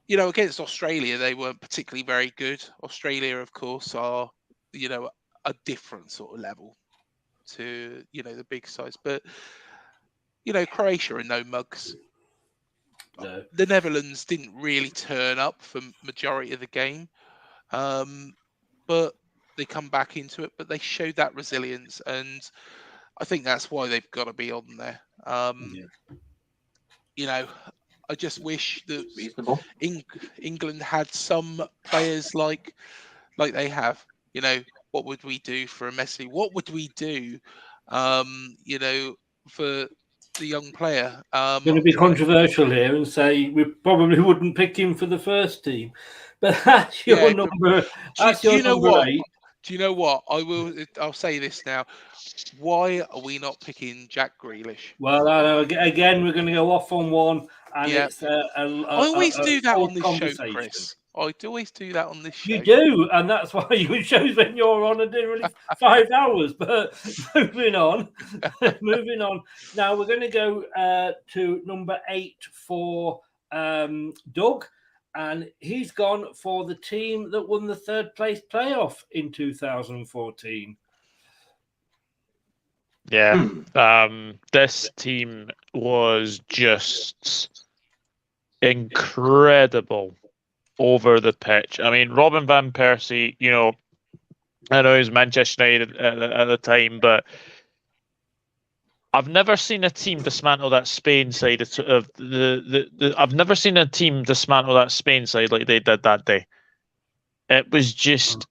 You know, against Australia, they weren't particularly very good. Australia, of course, are, you know, a different sort of level to, you know, the big sides. But, you know, Croatia are no mugs. No. The Netherlands didn't really turn up for majority of the game, but they come back into it. But they showed that resilience, and I think that's why they've got to be on there. You know, I just wish that England had some players like they have. You know, what would we do for a Messi? What would we do, you know, for the young player? I'm going to be controversial here and say we probably wouldn't pick him for the first team, but that's your number. That's your number 8. Do you know what? I'll say this now. Why are we not picking Jack Grealish? Well, I know, again, we're going to go off on one, and it's I always do that on this show, Chris. I always do that on this show. You do, and that's why you shows when you're on a really 5 hours. But moving on. Now we're going to go to number 8 for Doug, and he's gone for the team that won the 3rd place playoff in 2014. Yeah, this team was just incredible over the pitch. I mean, Robin van Persie, you know, I know he was Manchester United at the time, but I've never seen a team dismantle that Spain side of I've never seen a team dismantle that Spain side like they did that day. It was just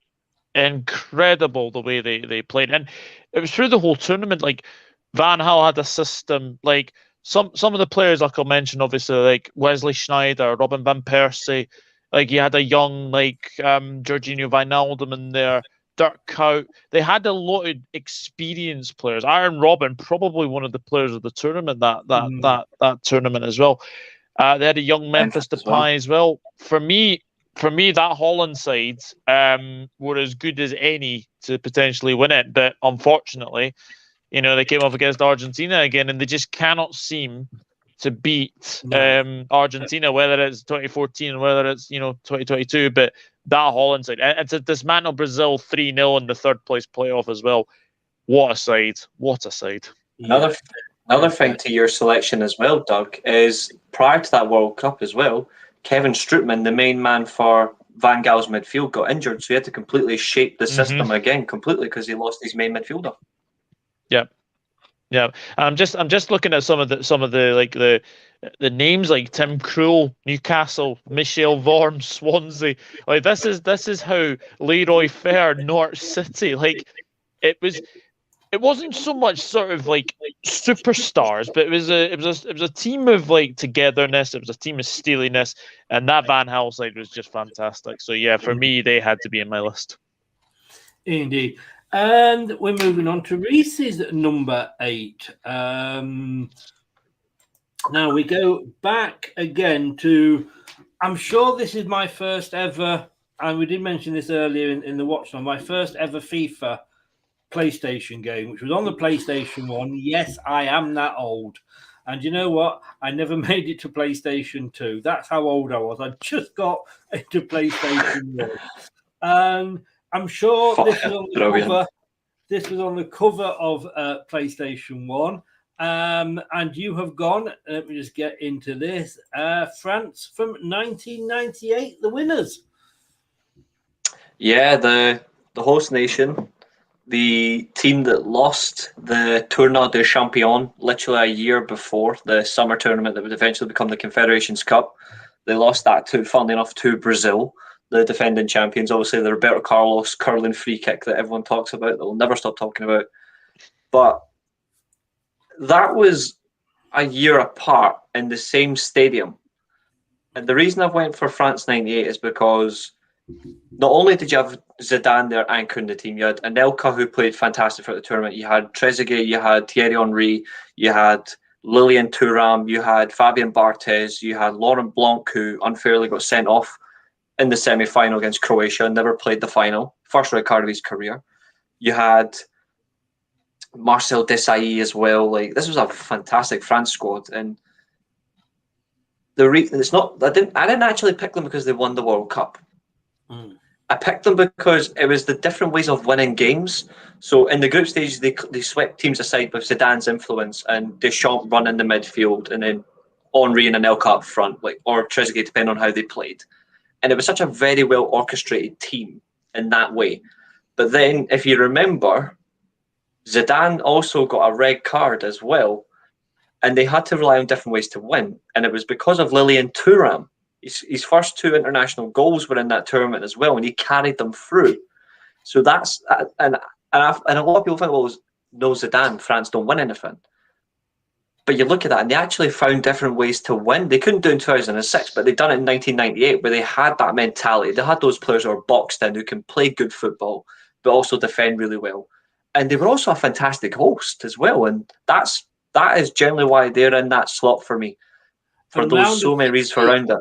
incredible the way they played, and it was through the whole tournament. Like Van Gaal had a system. Like some of the players, like I'll mention, obviously, like Wesley Sneijder, Robin van Persie. Like he had a young Jorginho Wijnaldum in there, Dirk Kuyt. They had a lot of experienced players. Aaron Robben, probably one of the players of the tournament that tournament as well. They had a young Memphis Depay as well. For me, for me, that Holland side were as good as any to potentially win it. But unfortunately, they came up against Argentina again, and they just cannot seem to beat Argentina, whether it's 2014, whether it's 2022. But that Holland side, and to dismantle Brazil 3-0 in the third place playoff as well. What a side! What a side! Another thing to your selection as well, Doug, is prior to that World Cup as well, Kevin Strootman, the main man for Van Gaal's midfield, got injured, so he had to completely shape the system again completely because he lost his main midfielder. Yeah. I'm just looking at some of the names like Tim Krul, Newcastle, Michel Vorm, Swansea. Like this is how Leroy Fer, Norwich City. Like it wasn't so much sort of like superstars, but it was a team of like togetherness. It was a team of steeliness, and that Van Gaal side was just fantastic. So yeah, for me, they had to be in my list. Indeed. And we're moving on to Reese's number 8. Now we go back again to, I'm sure this is my first ever, and we did mention this earlier in the watch on, my first ever FIFA PlayStation game, which was on the PlayStation 1. Yes, I am that old. And you know what? I never made it to PlayStation 2. That's how old I was. I just got into PlayStation 1. And I'm sure this was on the cover. This was on the cover of PlayStation 1. And you have gone, let me just get into this, France from 1998, the winners. Yeah, the host nation, the team that lost the Tournoi des Champions literally a year before the summer tournament that would eventually become the Confederations Cup. They lost that, funnily enough, to Brazil, the defending champions. Obviously, the Roberto Carlos curling free kick that everyone talks about, that we'll never stop talking about. But that was a year apart in the same stadium. And the reason I went for France 98 is because not only did you have Zidane there anchoring the team, you had Anelka, who played fantastic for the tournament, you had Trezeguet, you had Thierry Henry, you had Lilian Thuram, you had Fabien Barthez, you had Laurent Blanc, who unfairly got sent off in the semi-final against Croatia, never played the final, first red card of his career. You had Marcel Desailly as well. Like, this was a fantastic France squad, and I didn't actually pick them because they won the World Cup. I picked them because it was the different ways of winning games. So in the group stage, they swept teams aside with Zidane's influence and Deschamps running the midfield, and then Henry and Anelka up front, or Trezeguet, depending on how they played. And it was such a very well orchestrated team in that way. But then, if you remember, Zidane also got a red card as well, and they had to rely on different ways to win. And it was because of Lilian Thuram. His first 2 international goals were in that tournament as well, and he carried them through. So that's and a lot of people think, well, no Zidane, France don't win anything. But you look at that, and they actually found different ways to win. They couldn't do it in 2006, but they'd done it in 1998, where they had that mentality. They had those players who are boxed in, who can play good football, but also defend really well. And they were also a fantastic host as well. And that is generally why they're in that slot for me. For those so many reasons around it.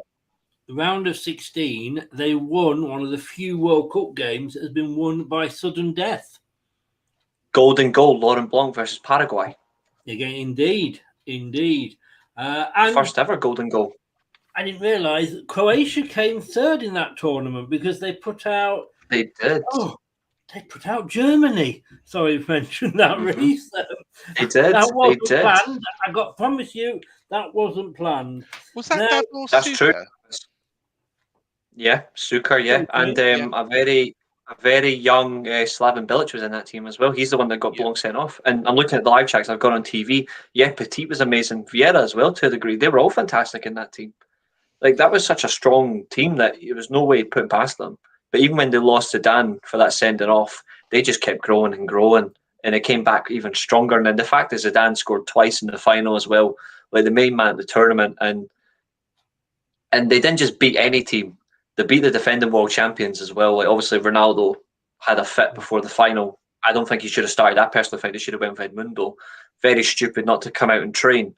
The round of 16, they won one of the few World Cup games that has been won by sudden death. Golden goal, Laurent Blanc versus Paraguay. Again, indeed. And first ever golden goal. I didn't realise that Croatia came third in that tournament because they put out... They did. Oh, they put out Germany. Sorry to mention that, Reece. They did. That wasn't planned. I promise you, that wasn't planned. Was that Daniel That's Suker? true. Yeah, Suker, yeah. And a very young Slaven Bilic was in that team as well. He's the one that got Blanc sent off. And I'm looking at the live checks I've got on TV. Yeah, Petit was amazing. Vieira as well, to a degree. They were all fantastic in that team. Like, that was such a strong team that there was no way putting past them. But even when they lost Zidane for that sending off, they just kept growing and growing. And it came back even stronger. And then the fact that Zidane scored twice in the final as well, like the main man at the tournament. And they didn't just beat any team. They beat the defending world champions as well. Like, obviously, Ronaldo had a fit before the final. I don't think he should have started. I personally think they should have went with Edmundo. Very stupid not to come out and train.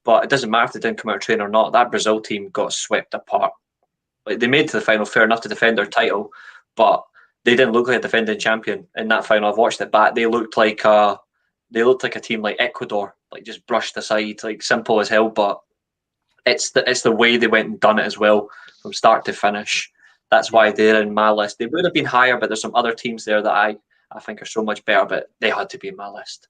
But it doesn't matter if they didn't come out and train or not. That Brazil team got swept apart. Like they made it to the final, fair enough to defend their title, but they didn't look like a defending champion in that final. I've watched it back. They looked like a team like Ecuador, like just brushed aside, like simple as hell. But it's the way they went and done it as well from start to finish. That's why they're in my list. They would have been higher, but there's some other teams there that I think are so much better, but they had to be in my list.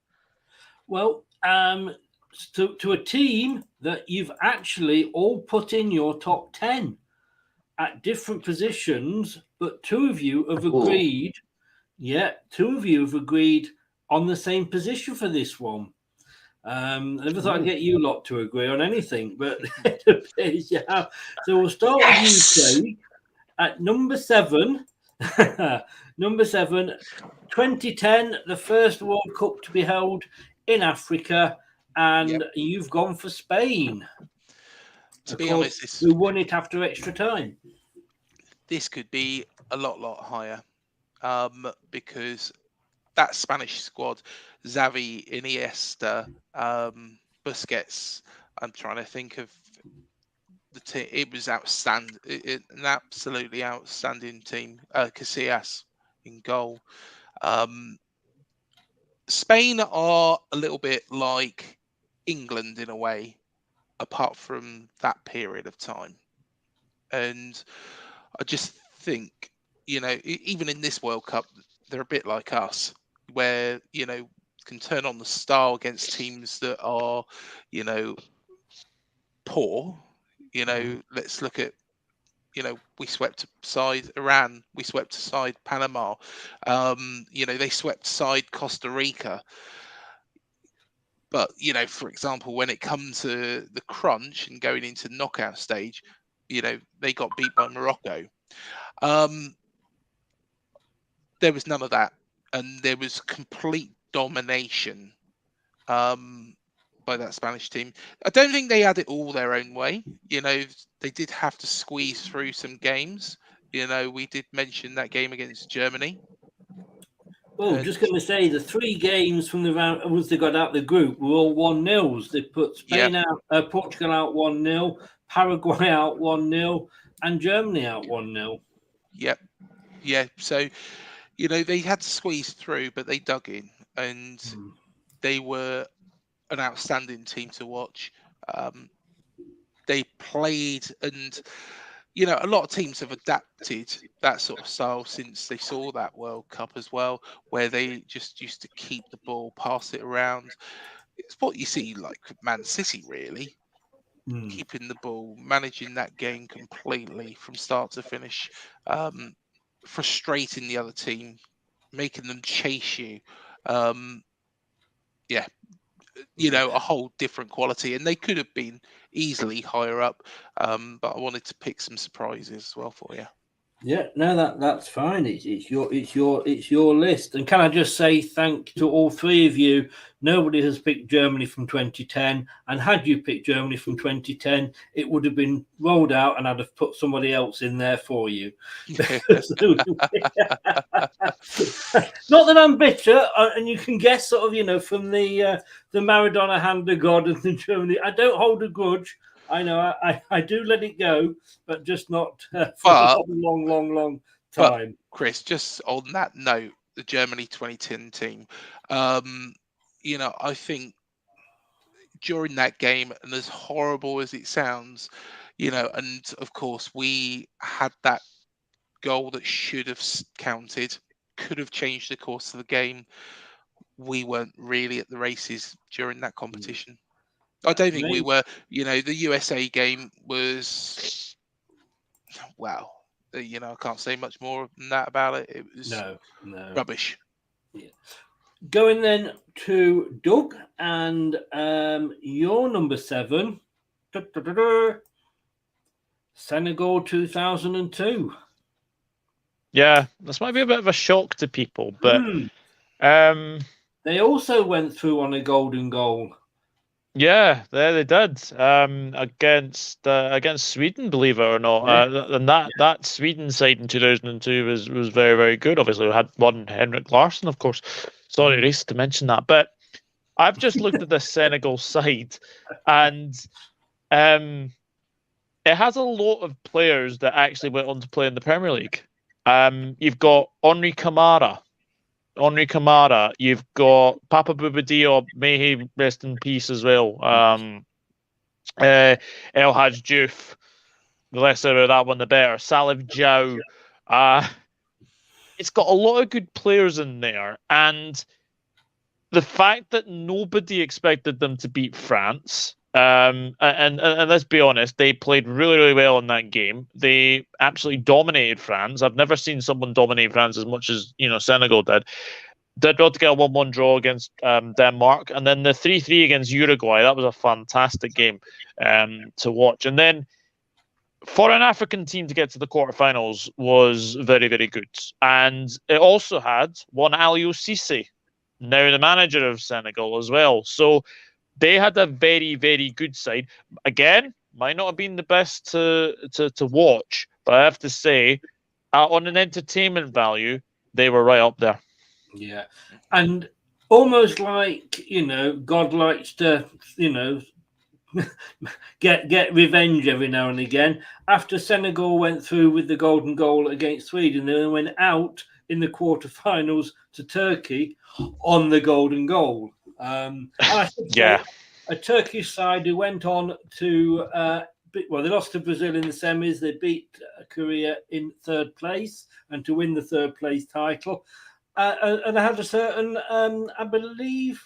Well, to a team that you've actually all put in your top 10 at different positions, but two of you have agreed. Yeah, two of you have agreed on the same position for this one. I never thought I'd get you lot to agree on anything, but it appears you have. So we'll start with you, Craig, at number 7. Number 7, 2010, the first World Cup to be held in Africa, and you've gone for Spain. To be honest, who won it after extra time? This could be a lot higher, because that Spanish squad, Xavi, Iniesta, Busquets. I'm trying to think of the team. It was outstanding, an absolutely outstanding team. Casillas in goal. Spain are a little bit like England in a way, apart from that period of time. And I just think, even in this World Cup, they're a bit like us, where, can turn on the style against teams that are, poor. Let's look at, we swept aside Iran, we swept aside Panama, they swept aside Costa Rica. But, for example, when it comes to the crunch and going into the knockout stage, they got beat by Morocco. There was none of that. And there was complete domination by that Spanish team. I don't think they had it all their own way. They did have to squeeze through some games. We did mention that game against Germany. Well, just going to say the 3 games from the round once they got out the group were all 1-0s. They put Spain out, Portugal out 1-0, Paraguay out 1-0, and Germany out 1-0. Yep. Yeah. So, they had to squeeze through, but they dug in, and they were an outstanding team to watch. They played, and a lot of teams have adapted that sort of style since they saw that World Cup as well, where they just used to keep the ball, pass it around. It's what you see like Man City, really. Keeping the ball, managing that game completely from start to finish, frustrating the other team, making them chase you. A whole different quality, and they could have been easily higher up, but I wanted to pick some surprises as well for you. Yeah, no, that's fine. It's your list. And can I just say thank to all 3 of you? Nobody has picked Germany from 2010, and had you picked Germany from 2010, it would have been rolled out, and I'd have put somebody else in there for you. Not that I'm bitter, and you can guess sort of, from the Maradona hand of God and the Germany. I don't hold a grudge. I know I do let it go, but just not for a long time. But Chris, just on that note, the Germany 2010 team, I think during that game, and as horrible as it sounds, and of course we had that goal that should have counted, could have changed the course of the game. We weren't really at the races during that competition. I don't think we were. The USA game was, well, I can't say much more than that about it. It was rubbish. Yeah. Going then to Doug, and your number 7, Senegal 2002. Yeah, this might be a bit of a shock to people, but they also went through on a golden goal. Yeah, they did against Sweden, believe it or not. And that Sweden side in 2002 was very, very good. Obviously, we had one Henrik Larsson, of course. Sorry, Reece, to mention that. But I've just looked at the Senegal side, and it has a lot of players that actually went on to play in the Premier League. You've got Henri Camara. You've got Papa Bouba Diop, may he rest in peace as well. El Hadj Diouf, the less out of that one, the better. Salif Diao. It's got a lot of good players in there, and the fact that nobody expected them to beat France, and let's be honest, they played really, really well in that game. They absolutely dominated France. I've never seen someone dominate France as much as Senegal did. Did well to get a 1-1 draw against Denmark, and then the 3-3 against Uruguay. That was a fantastic game to watch. And then for an African team to get to the quarterfinals was very, very good. And it also had one Aliou Cissé, now the manager of Senegal as well. So they had a very, very good side. Again, might not have been the best to watch, but I have to say, on an entertainment value, they were right up there. Yeah. And almost like, God likes to, get revenge every now and again. After Senegal went through with the golden goal against Sweden, they went out in the quarterfinals to Turkey on the golden goal. Yeah. A Turkish side who went on to, they lost to Brazil in the semis. They beat Korea in third place and to win the third place title. And they had a certain, I believe.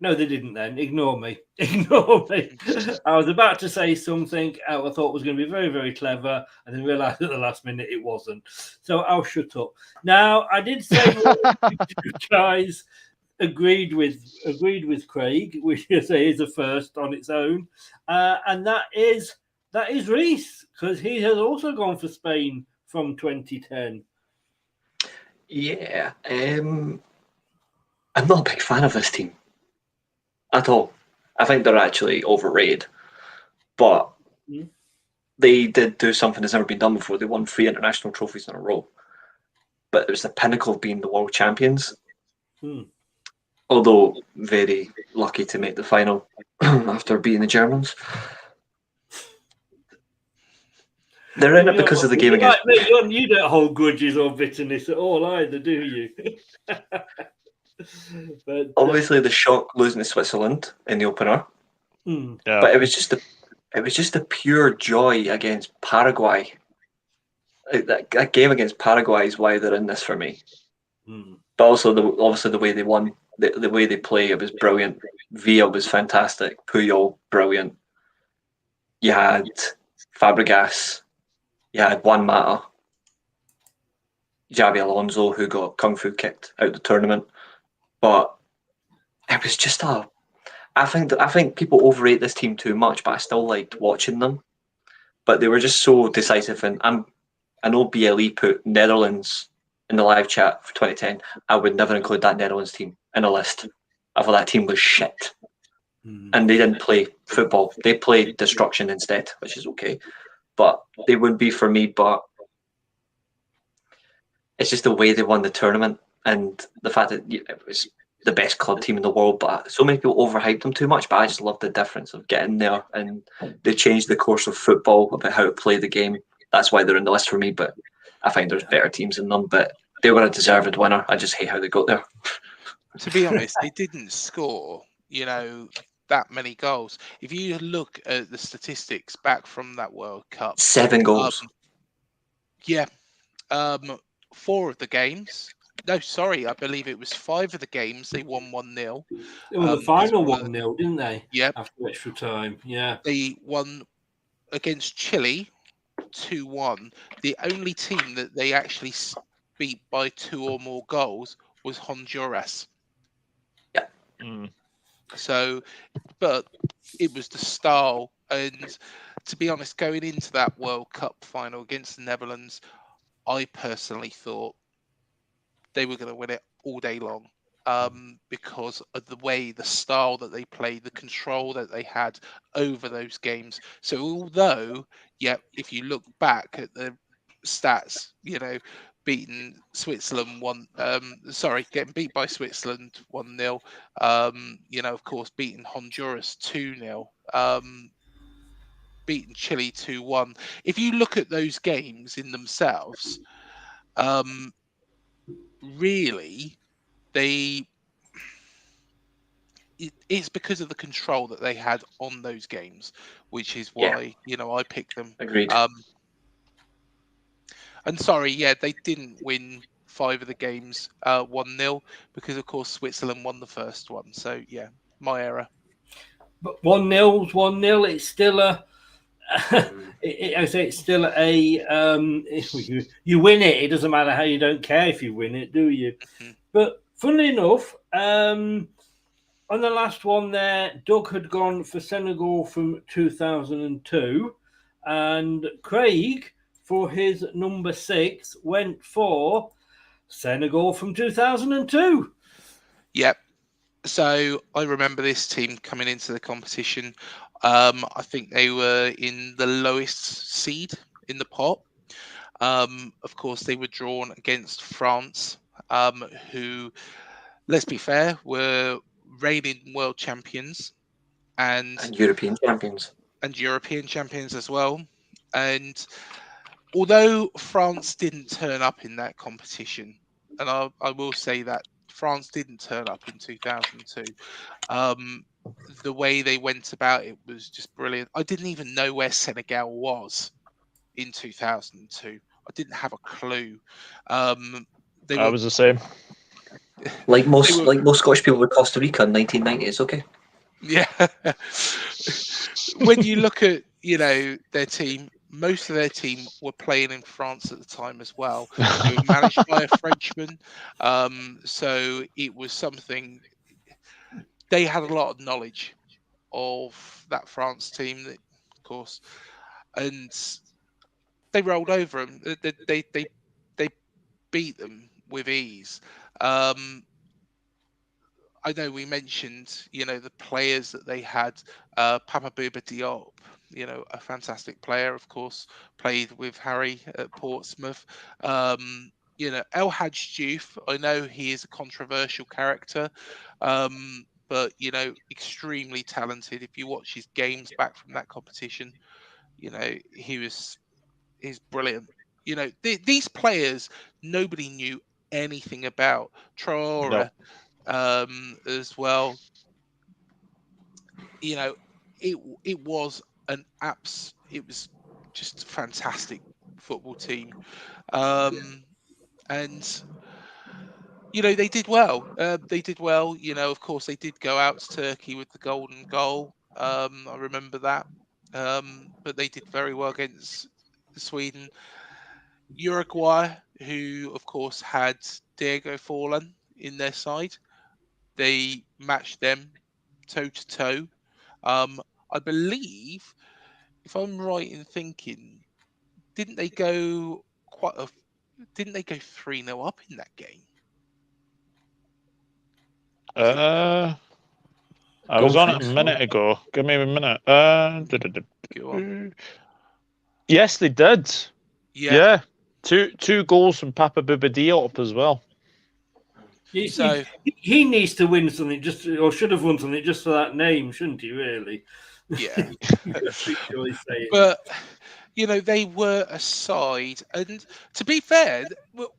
No, they didn't then. Ignore me. I was about to say something I thought was going to be very, very clever, and then realised at the last minute it wasn't. So I'll shut up. Now, I did say you guys agreed with Craig, which I say is a first on its own, and that is Reece, because he has also gone for Spain from 2010. Yeah, I'm not a big fan of this team at all. I think they're actually overrated, but they did do something that's never been done before. They won 3 international trophies in a row, but it was the pinnacle of being the world champions. Although very lucky to make the final after beating the Germans. They're in it because of the game against. You don't hold grudges or bitterness at all either, do you? But, obviously, the shock losing to Switzerland in the opener, but it was just a pure joy against Paraguay. That game against Paraguay is why they're in this for me. But also, the way they won, the way they play, it was brilliant. Villa was fantastic. Puyol, brilliant. You had Fabregas. You had Juan Mata, Xabi Alonso, who got kung fu kicked out of the tournament. But it was just I think people overrate this team too much, but I still liked watching them. But they were just so decisive. And I know BLE put Netherlands in the live chat for 2010. I would never include that Netherlands team in a list. I thought that team was shit. And they didn't play football. They played destruction instead, which is okay. But they would be for me. But it's just the way they won the tournament and the fact that it was the best club team in the world. But so many people overhyped them too much. But I just love the difference of getting there, and they changed the course of football about how to play the game. That's why they're in the list for me. But I find there's better teams than them. But they were a deserved winner. I just hate how they got there. To be honest, they didn't score, that many goals. If you look at the statistics back from that World Cup, 7 goals. 4 of the games. No, sorry, I believe it was 5 of the games they won 1-0. It was the final 1-0, didn't they? Yep. After extra time, yeah. They won against Chile 2-1. The only team that they actually beat by 2 or more goals was Honduras. Yeah. So, but it was the style. And to be honest, going into that World Cup final against the Netherlands, I personally thought they were going to win it all day long because of the style that they played, the control that they had over those games. So although, if you look back at the stats, beating Switzerland getting beat by Switzerland 1-0, of course, beating Honduras 2-0. beaten Chile 2-1. If you look at those games in themselves, really, it's because of the control that they had on those games, which is why I picked them. Agreed. And sorry, they didn't win 5 of the games 1-0 because, of course, Switzerland won the first one. So my error. But 1-0's 1-0. It's still a. I say it's still a. You win it. It doesn't matter how you don't care if you win it, do you? But funnily enough, on the last one there, Doug had gone for Senegal from 2002, and Craig, for his number 6, went for Senegal from 2002. Yep. So I remember this team coming into the competition. I think they were in the lowest seed in the pot. Of course, they were drawn against France, who, let's be fair, were reigning world champions and European champions. And European champions as well. And although France didn't turn up in that competition, and I will say that France didn't turn up in 2002, the way they went about it was just brilliant. I didn't even know where Senegal was in 2002. I didn't have a clue. I was the same. Like most Scottish people with Costa Rica in 1990, it's okay. Yeah. When you look at their team, most of their team were playing in France at the time as well. They were managed by a Frenchman, so it was something. They had a lot of knowledge of that France team, of course, and they rolled over them. They beat them with ease. I know we mentioned, the players that they had. Papa Bouba Diop, a fantastic player, of course, played with Harry at Portsmouth. El Hadj Diouf, I know he is a controversial character, but extremely talented. If you watch his games back from that competition, he's brilliant. These players nobody knew anything about. Traore. As well, it was it was just a fantastic football team, and they did well. Of course, they did go out to Turkey with the golden goal. I remember that, but they did very well against Sweden. Uruguay, who of course had Diego Forlan in their side. They matched them toe to toe. I believe, if I'm right in thinking, didn't they go 3-0 up in that game? I was on it a minute ago. Give me a minute. Go on. Yes, they did. Yeah. Two goals from Papa Bouba Diop as well. He needs to win something, or should have won something just for that name, shouldn't he? Really? Yeah. But they were a side, and to be fair,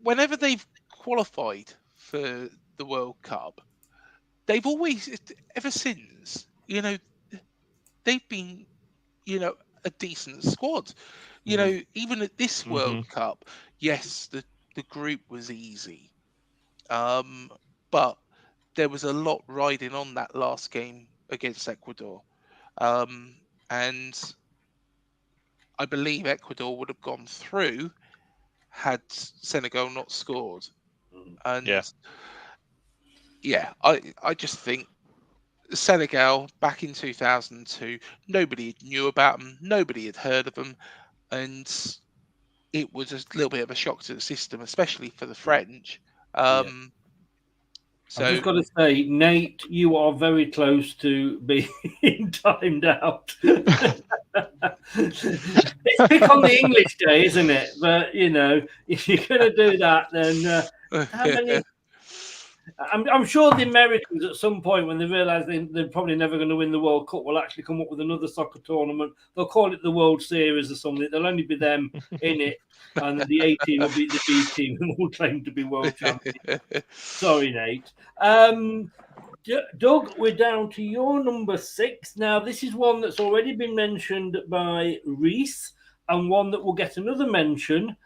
whenever they've qualified for the World Cup, they've always, ever since, they've been, a decent squad. Even at this World Cup, yes, the group was easy. But there was a lot riding on that last game against Ecuador. And I believe Ecuador would have gone through had Senegal not scored. And I just think Senegal back in 2002, nobody knew about them, nobody had heard of them, and it was a little bit of a shock to the system, especially for the French. So I've just got to say, Nate, you are very close to being timed out. It's pick on the English day, isn't it? But if you're going to do that, then how many? I'm sure the Americans at some point, when they realise they're probably never going to win the World Cup, will actually come up with another soccer tournament. They'll call it the World Series or something. There'll only be them in it, and the A team will beat the B team and will claim to be world champions. Sorry, Nate. Doug, we're down to your number 6. Now, this is one that's already been mentioned by Reese, and one that will get another mention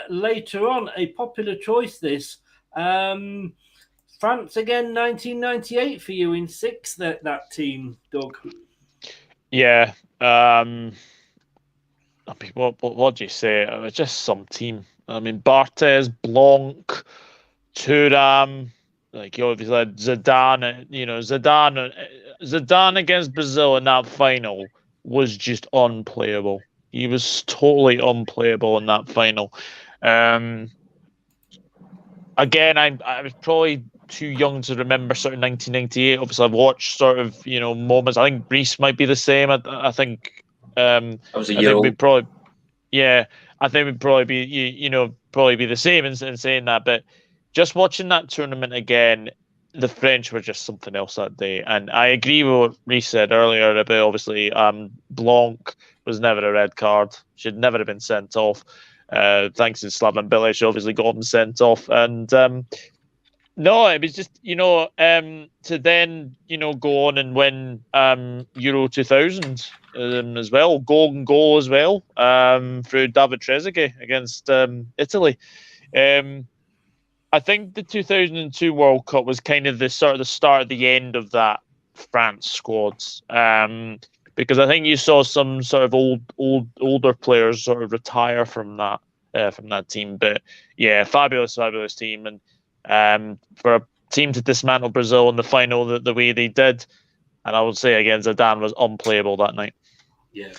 later on. A popular choice, this. France again, 1998 for you in 6, that team, Doug. Yeah. I mean, what do you say? It was just some team. I mean, Barthez, Blanc, Thuram, like you obviously had Zidane. Zidane against Brazil in that final was just unplayable. He was totally unplayable in that final. Again, I was probably too young to remember sort of 1998. Obviously, I've watched sort of moments. I think Reese might be the same. I think I was a year old. I think we'd probably be probably be the same in saying that. But just watching that tournament again, the French were just something else that day. And I agree with what Reese said earlier about obviously Blanc was never a red card. Should never have been sent off. Thanks to Slaven Bilic, obviously got him sent off. And no, it was just, to then, go on and win Euro 2000 as well, golden goal as well, through David Trezeguet against Italy. I think the 2002 World Cup was kind of the start of the end of that France squads. Because I think you saw some sort of older players sort of retire from that team. But yeah, fabulous team, and for a team to dismantle Brazil in the final the way they did, and I would say again Zidane was unplayable that night. Yeah.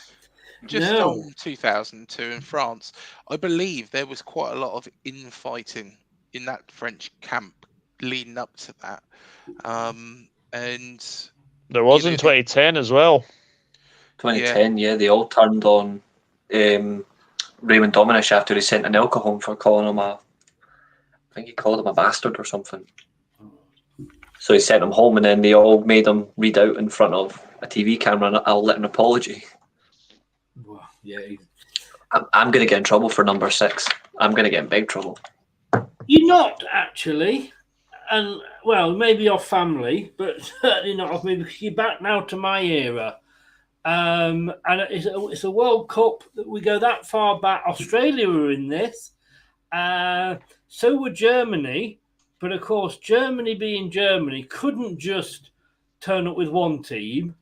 Just on 2002 in France, I believe there was quite a lot of infighting in that French camp leading up to that, and there was in 2010 as well. 2010, yeah, they all turned on Raymond Domenech after he sent Anelka home for calling him I think he called him a bastard or something. So he sent him home, and then they all made him read out in front of a TV camera a written apology. Well, yeah. I'm going to get in trouble for number 6. I'm going to get in big trouble. You're not, actually. And, well, maybe your family, but certainly not of me, because you're back now to my era. And it's a World Cup that we go that far back. Australia were in this. So were Germany. But, of course, Germany being Germany couldn't just turn up with one team.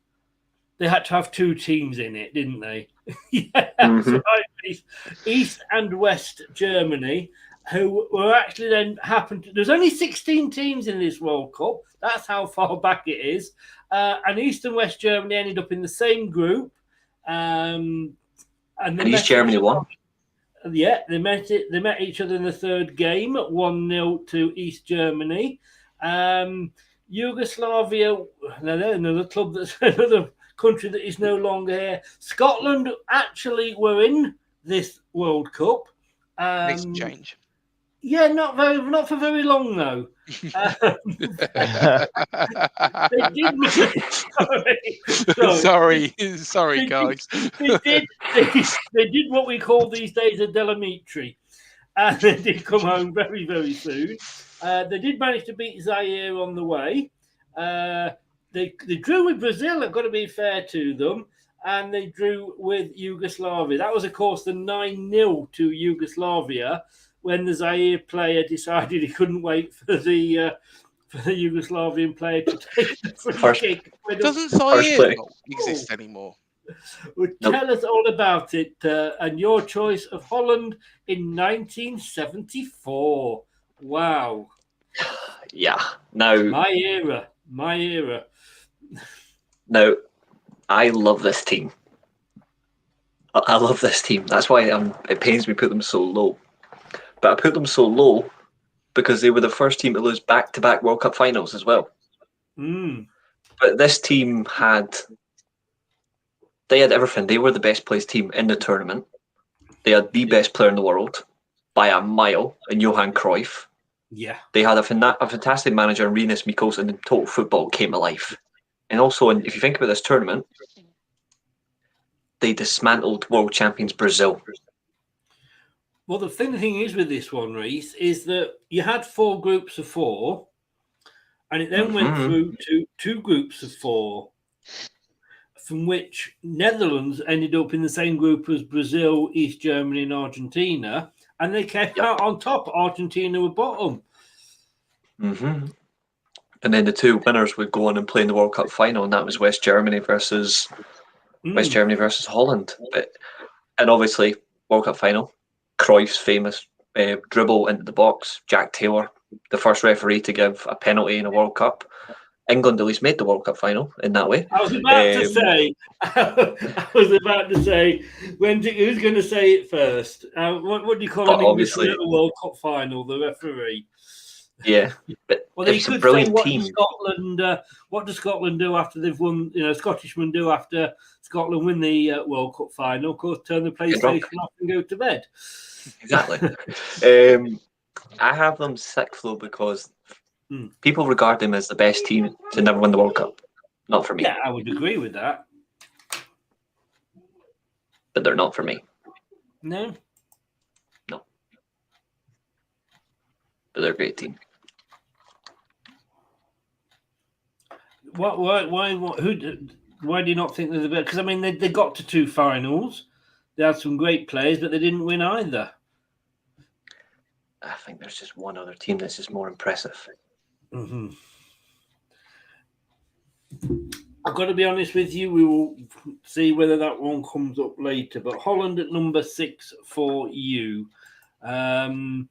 They had to have 2 teams in it, didn't they? Yeah, Mm-hmm. East and West Germany, who were actually then happened to... There's only 16 teams in this World Cup. That's how far back it is. And East and West Germany ended up in the same group. And East Germany won. Yeah, they met each other in the third game, 1-0 to East Germany. Yugoslavia, another club that's another country that is no longer here. Scotland actually were in this World Cup. Makes a change. Yeah, not for very long though. They did. Sorry, guys. They did what we call these days a Delamitri, and they did come home very, very soon. They did manage to beat Zaire on the way. They drew with Brazil. I've got to be fair to them, and they drew with Yugoslavia. That was, of course, the 9-0 to Yugoslavia, when the Zaire player decided he couldn't wait for the Yugoslavian player to take the free kick. Doesn't Zaire not exist anymore? Well, tell us all about it and your choice of Holland in 1974. Wow. Yeah. Now, my era. Now, I love this team. I love this team. That's why it pains me to put them so low. But I put them so low because they were the first team to lose back-to-back World Cup finals as well. But this team had everything. They were the best placed team in the tournament. They had the best player in the world by a mile in Johan Cruyff. Yeah. They had a fantastic manager, Rinus Mikkelsson, and total football came alive. And also, if you think about this tournament, they dismantled world champions Brazil. Well, the thing is with this one, Reese, is that you had 4 groups of 4, and it then went through to 2 groups of 4, from which Netherlands ended up in the same group as Brazil, East Germany, and Argentina, and they came out on top. Argentina were bottom. And then the 2 winners would go on and play in the World Cup final, and that was West Germany versus Holland. And obviously, World Cup final, Cruyff's famous dribble into the box, Jack Taylor, the first referee to give a penalty in a World Cup. England at least made the World Cup final in that way. I was about to say, who's going to say it first? What do you call an English World Cup final? The referee. Yeah, but well, it's a brilliant team. What does Scotland do after they've won? Scottishmen do after Scotland win the World Cup final? Of course, turn the PlayStation off and go to bed. Exactly. I have them 6th though because people regard them as the best team to never win the World Cup. Not for me. Yeah, I would agree with that. But they're not for me. No. But they're a great team. Why do you not think they're the best? Because I mean, they got to 2 finals. They had some great players, but they didn't win either. I think there's just one other team that's just more impressive. I've got to be honest with you. We will see whether that one comes up later. But Holland at number 6 for you. And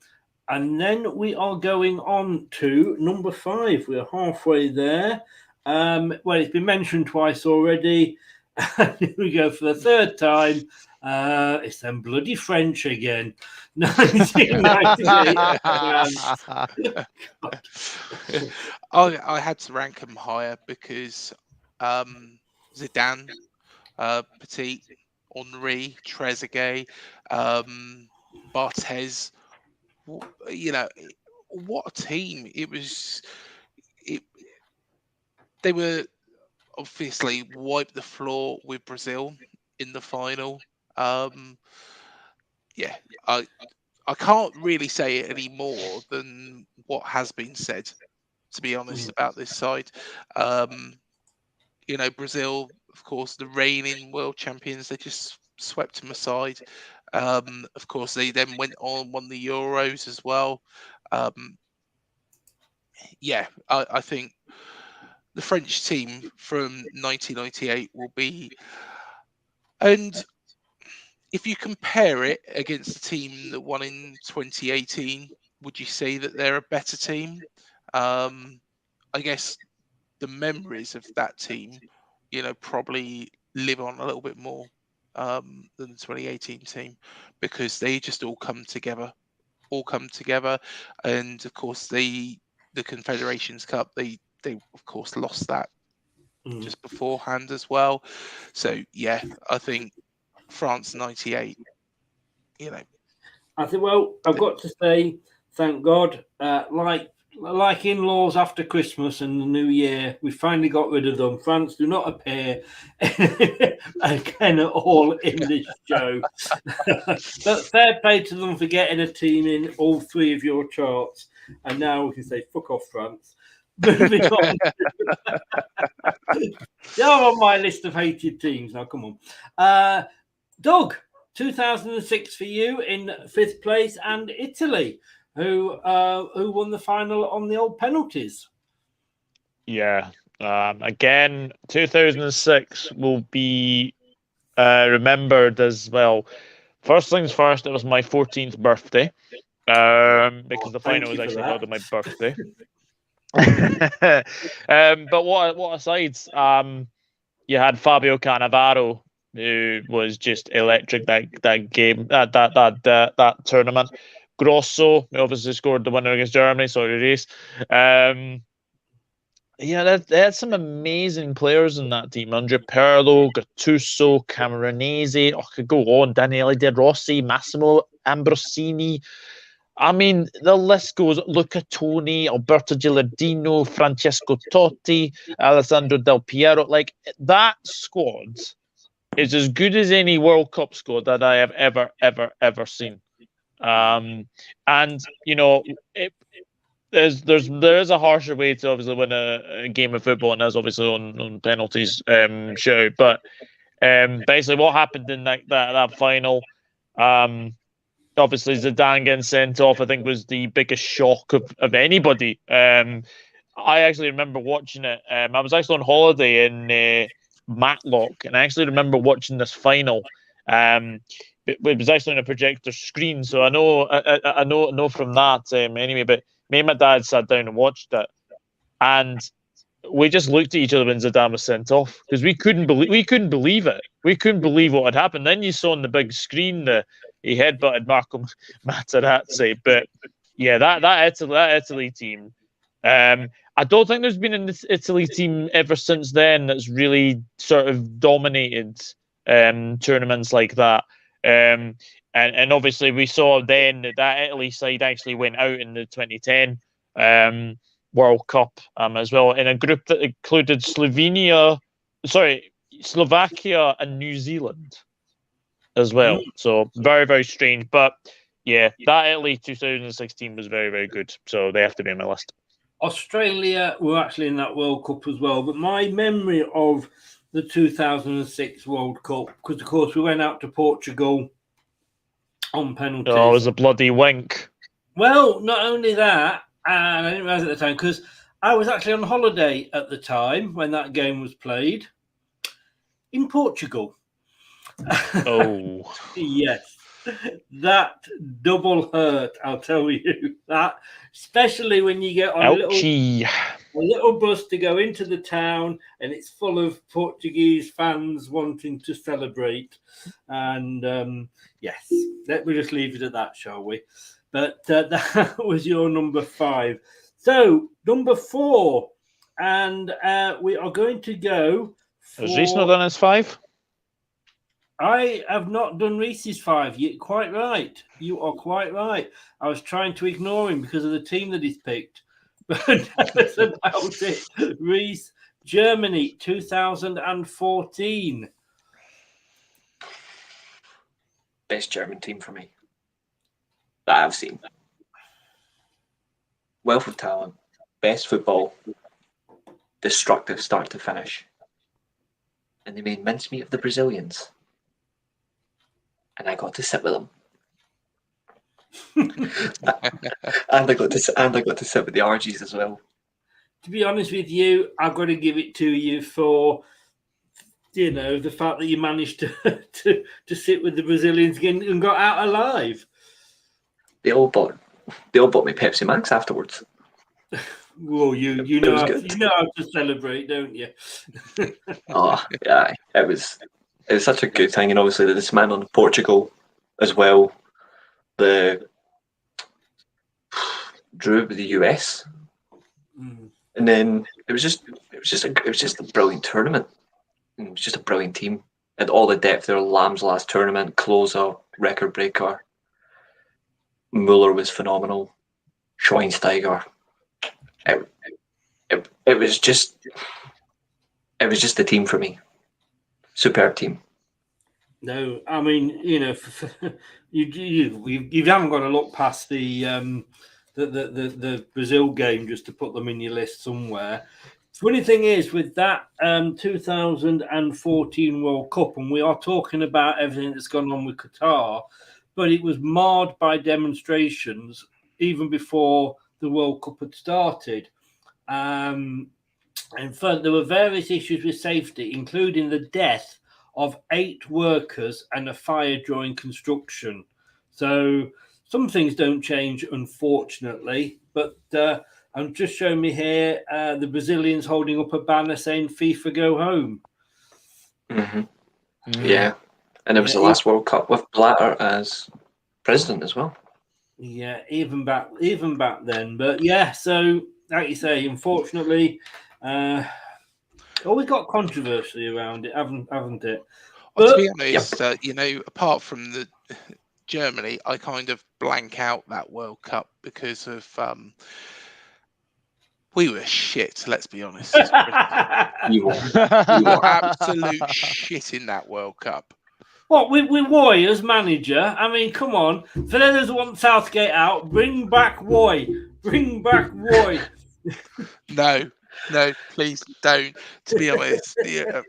then we are going on to number 5. We're halfway there. Well, it's been mentioned twice already. Here we go for the 3rd time. It's them bloody French again. 1998. I had to rank them higher because Zidane, Petit, Henry, Trezeguet, Barthez. What a team! It was. They were obviously wiped the floor with Brazil in the final. I can't really say it any more than what has been said, to be honest, about this side. Brazil, of course, the reigning world champions, they just swept them aside. Of course, they then went on, won the Euros as well. I think the French team from 1998 will be, and if you compare it against the team that won in 2018, would you say that they're a better team? I guess the memories of that team, probably live on a little bit more than the 2018 team because they just all come together. And of course, the Confederations Cup, they of course lost that just beforehand as well. So yeah, I think France 98. I think. Well, I've got to say, thank God. Like in-laws after Christmas and the New Year, we finally got rid of them. France do not appear again at all in this show. But fair play to them for getting a team in all 3 of your charts. And now we can say, fuck off, France. Moving on. You're on my list of hated teams. Now, come on. Doug, 2006 for you in 5th place, and Italy, who won the final on the old penalties. Yeah. Again, 2006 will be remembered as well. First things first, it was my 14th birthday because the final was actually held on my birthday. But what asides, you had Fabio Cannavaro, who was just electric that game, that tournament. Grosso, who obviously scored the winner against Germany. Sorry, Reece. They had some amazing players in that team. Andrea Pirlo, Gattuso, Camoranesi. I could go on. Daniele De Rossi, Massimo Ambrosini. I mean, the list goes: Luca Toni, Alberto Gilardino, Francesco Totti, Alessandro Del Piero. Like, that squad is as good as any World Cup squad that I have ever seen. And you know, there is a harsher way to obviously win a game of football, and that's obviously on penalties shootout. But basically, what happened in that final, obviously Zidane getting sent off, I think, was the biggest shock of anybody. I actually remember watching it. I was actually on holiday in Matlock, and I actually remember watching this final. It was actually on a projector screen, so I know from that anyway. But me and my dad sat down and watched it, and we just looked at each other when Zidane was sent off because we couldn't believe it. We couldn't believe what had happened. Then you saw on the big screen that he headbutted Marco Materazzi. But yeah, that Italy team. I don't think there's been an Italy team ever since then that's really sort of dominated tournaments like that. And obviously we saw then that Italy side actually went out in the 2010 World Cup as well, in a group that included Slovakia and New Zealand as well. So very, very strange. But yeah, that Italy 2016 was very, very good. So they have to be on my list. Australia were actually in that World Cup as well. But my memory of the 2006 World Cup, because of course we went out to Portugal on penalties. Oh, it was a bloody wink. Well, not only that, and I didn't realise at the time, because I was actually on holiday at the time when that game was played in Portugal. Oh. Yes. That double hurt, I'll tell you. That, especially when you get on a little bus to go into the town and it's full of Portuguese fans wanting to celebrate. And yes, let me just leave it at that, shall we? But that was your number 5. So, number 4. And we are going to go for... Has Reece not done his 5? I have not done Reece's 5. You're quite right. You are quite right. I was trying to ignore him because of the team that he's picked. But that's about it. Reece, Germany, 2014. Best German team for me that I've seen. Wealth of talent, best football, destructive start to finish. And they made mincemeat of the Brazilians. And I got to sit with them. and I got to sit with the RGs as well. To be honest with you, I've got to give it to you for, you know, the fact that you managed to sit with the Brazilians again and got out alive. They all bought me Pepsi Max afterwards. Well, you know how to celebrate, don't you? Oh yeah, it was such a good thing, and obviously this man on Portugal as well. The drew with the US, and then it was just a brilliant tournament. It was just a brilliant team, and all the depth there. Lamb's last tournament, Klose, record breaker. Muller was phenomenal. Schweinsteiger. It was just the team for me. Superb team. No, I mean, you know, you haven't got to look past the Brazil game just to put them in your list somewhere. Funny thing is, with that 2014 World Cup, and we are talking about everything that's gone on with Qatar, but it was marred by demonstrations even before the World Cup had started. In fact, there were various issues with safety, including the death of 8 workers and a fire during construction. So some things don't change, unfortunately. But I'm just showing me here the Brazilians holding up a banner saying FIFA go home. Yeah. And it was the last World Cup with Blatter as president as well. Yeah, even back then. But yeah, so like you say, unfortunately, always got controversy around it, haven't it? Well, to be honest, you know, apart from Germany, I kind of blank out that World Cup because of we were shit. Let's be honest. You We were absolute shit in that World Cup. What, with Roy as manager? I mean, come on. For those who want Southgate out, bring back Roy. Bring back Roy. No, please don't. To be honest, yeah.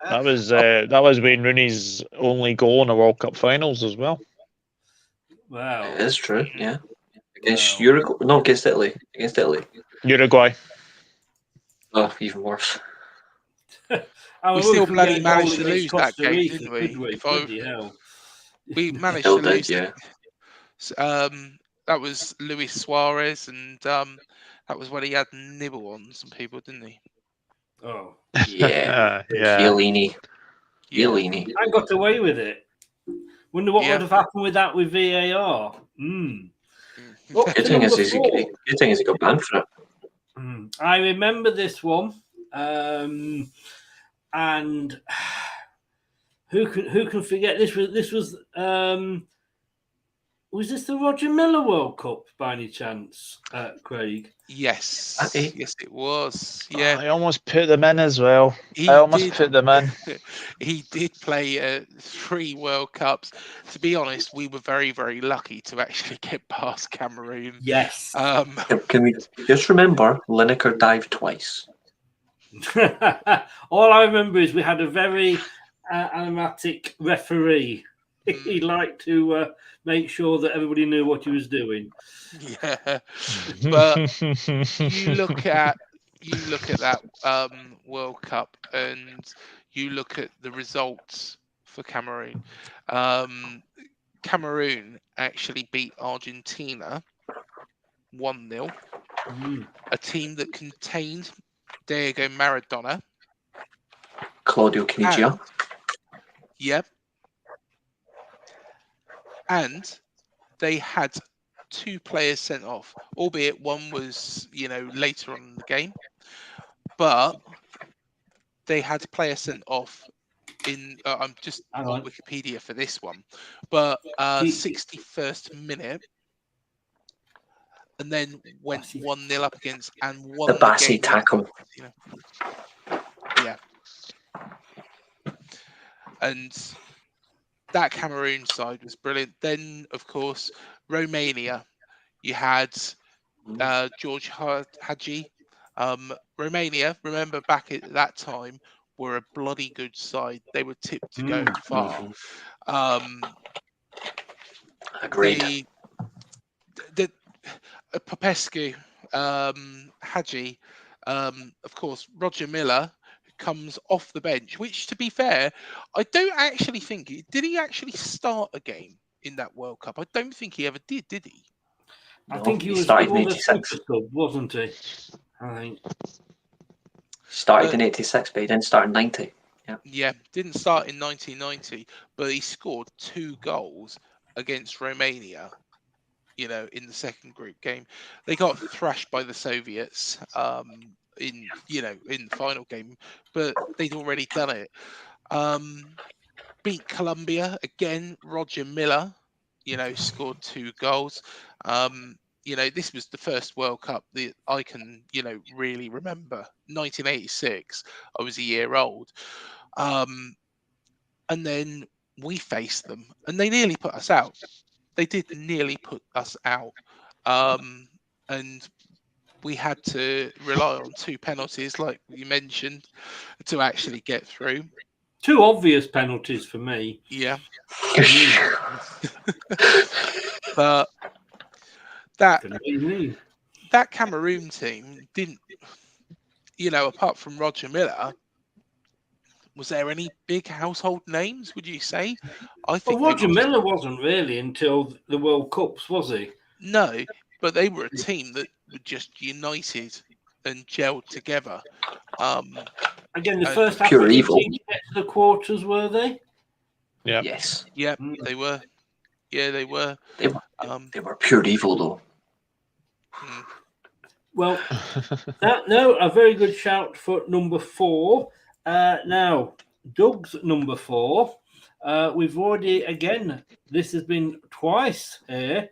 That was Wayne Rooney's only goal in the World Cup finals as well. Wow. It is true, yeah. Against Uruguay, no, against Italy. Against Italy. Uruguay. Oh, even worse. We still bloody managed to lose that game, didn't we? We managed to lose. Yeah. That was Luis Suarez, and that was when he had nibble on some people, didn't he? Oh, yeah. Chiellini. I got away with it. Wonder what would have happened with that with VAR. Good thing is he got banned for it. I remember this one, and who can forget this? Was this the Roger Miller World Cup by any chance, Craig? Yes, yes, it was. Yeah, I almost put them in as well. He did play 3 World Cups. To be honest, we were very, very lucky to actually get past Cameroon. Yes. Can we just remember Lineker dived twice? All I remember is we had a very animatic referee. He liked to make sure that everybody knew what he was doing. Yeah, but you look at that World Cup and you look at the results for Cameroon. Cameroon actually beat Argentina 1-0. A team that contained Diego Maradona, Claudio Caniggia. Yep. And they had 2 players sent off, albeit one was, later on in the game. But they had players sent off in, I'm just on Wikipedia for this one, but 61st minute, and then went 1-0 up against and won the Bassi tackle. Yeah. And that Cameroon side was brilliant. Then, of course, Romania. You had George Hagi. Romania, remember back at that time, were a bloody good side. They were tipped to go far. Agreed. The Popescu, Hagi, of course, Roger Miller comes off the bench, which, to be fair, I don't actually think did he actually start a game in that World Cup? I don't think he ever did he? I think he was started in the 86, super sub, wasn't he? I think started in 86, but he didn't start in 90. Yeah, didn't start in 1990, but he scored 2 goals against Romania. In the second group game, they got thrashed by the Soviets. In the final game, but they'd already done it. Beat Colombia again. Roger Miller, scored 2 goals. This was the first World Cup that I can, really remember. 1986. I was a year old, and then we faced them, and they nearly put us out. They did nearly put us out, and we had to rely on 2 penalties, like you mentioned, to actually get through. 2 obvious penalties for me. Yeah. But that Cameroon team didn't, apart from Roger Miller, was there any big household names, would you say? I think Roger Miller wasn't really until the World Cups, was he? No, but they were a team that were just united and gelled together. Again, the first half pure of the evil. team to get to the quarters, were they? Yeah. Yes. Yeah, they were. Yeah, they were. They were pure evil, though. Well, a very good shout for number 4. Now, Doug's number 4. We've already, again, this has been twice here.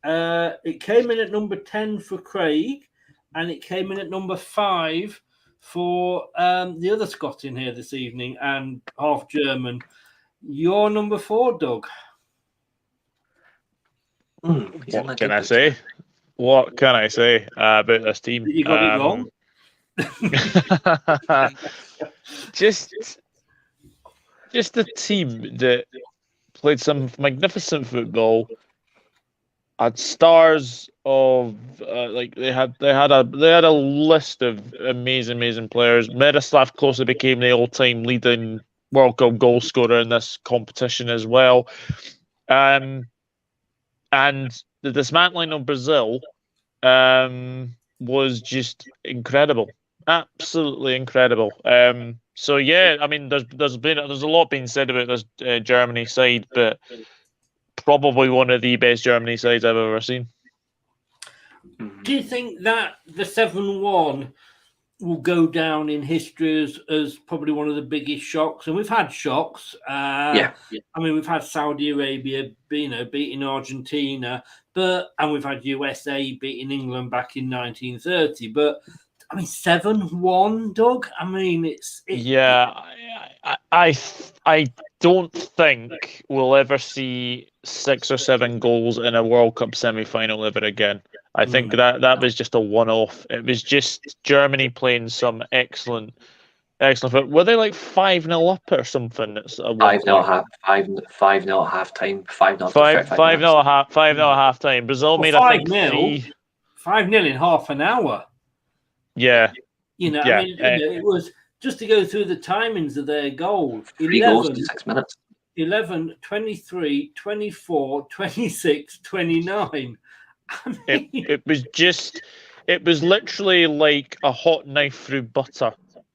It came in at number 10 for Craig, and it came in at number 5 for the other Scot in here this evening, and half German. You're number 4, Doug. What can I say? What can I say about this team? You got it wrong. just a team that played some magnificent football. Had stars of they had a list of amazing players. Miroslav Klose became the all-time leading World Cup goal scorer in this competition as well. And the dismantling of Brazil was just incredible, absolutely incredible. So yeah, I mean, there's a lot being said about this Germany side, but probably one of the best Germany sides I've ever seen. Do you think that the 7-1 will go down in history as probably one of the biggest shocks? And we've had shocks. I mean, we've had Saudi Arabia, beating Argentina, and we've had USA beating England back in 1930. But I mean, 7-1, Doug. I mean, I don't think we'll ever see 6 or 7 goals in a World Cup semi-final ever again. I think that was just a one-off. It was just Germany playing some excellent. Were they like 5-0 up or something? It's 5-0 at half time. 5-0 at half time. Brazil made, I think, 5-0 in half an hour. Yeah. I mean, it was just to go through the timings of their goals. 3 goals in 6 minutes. 11, 23, 24, 26, 29. I mean, it was literally like a hot knife through butter.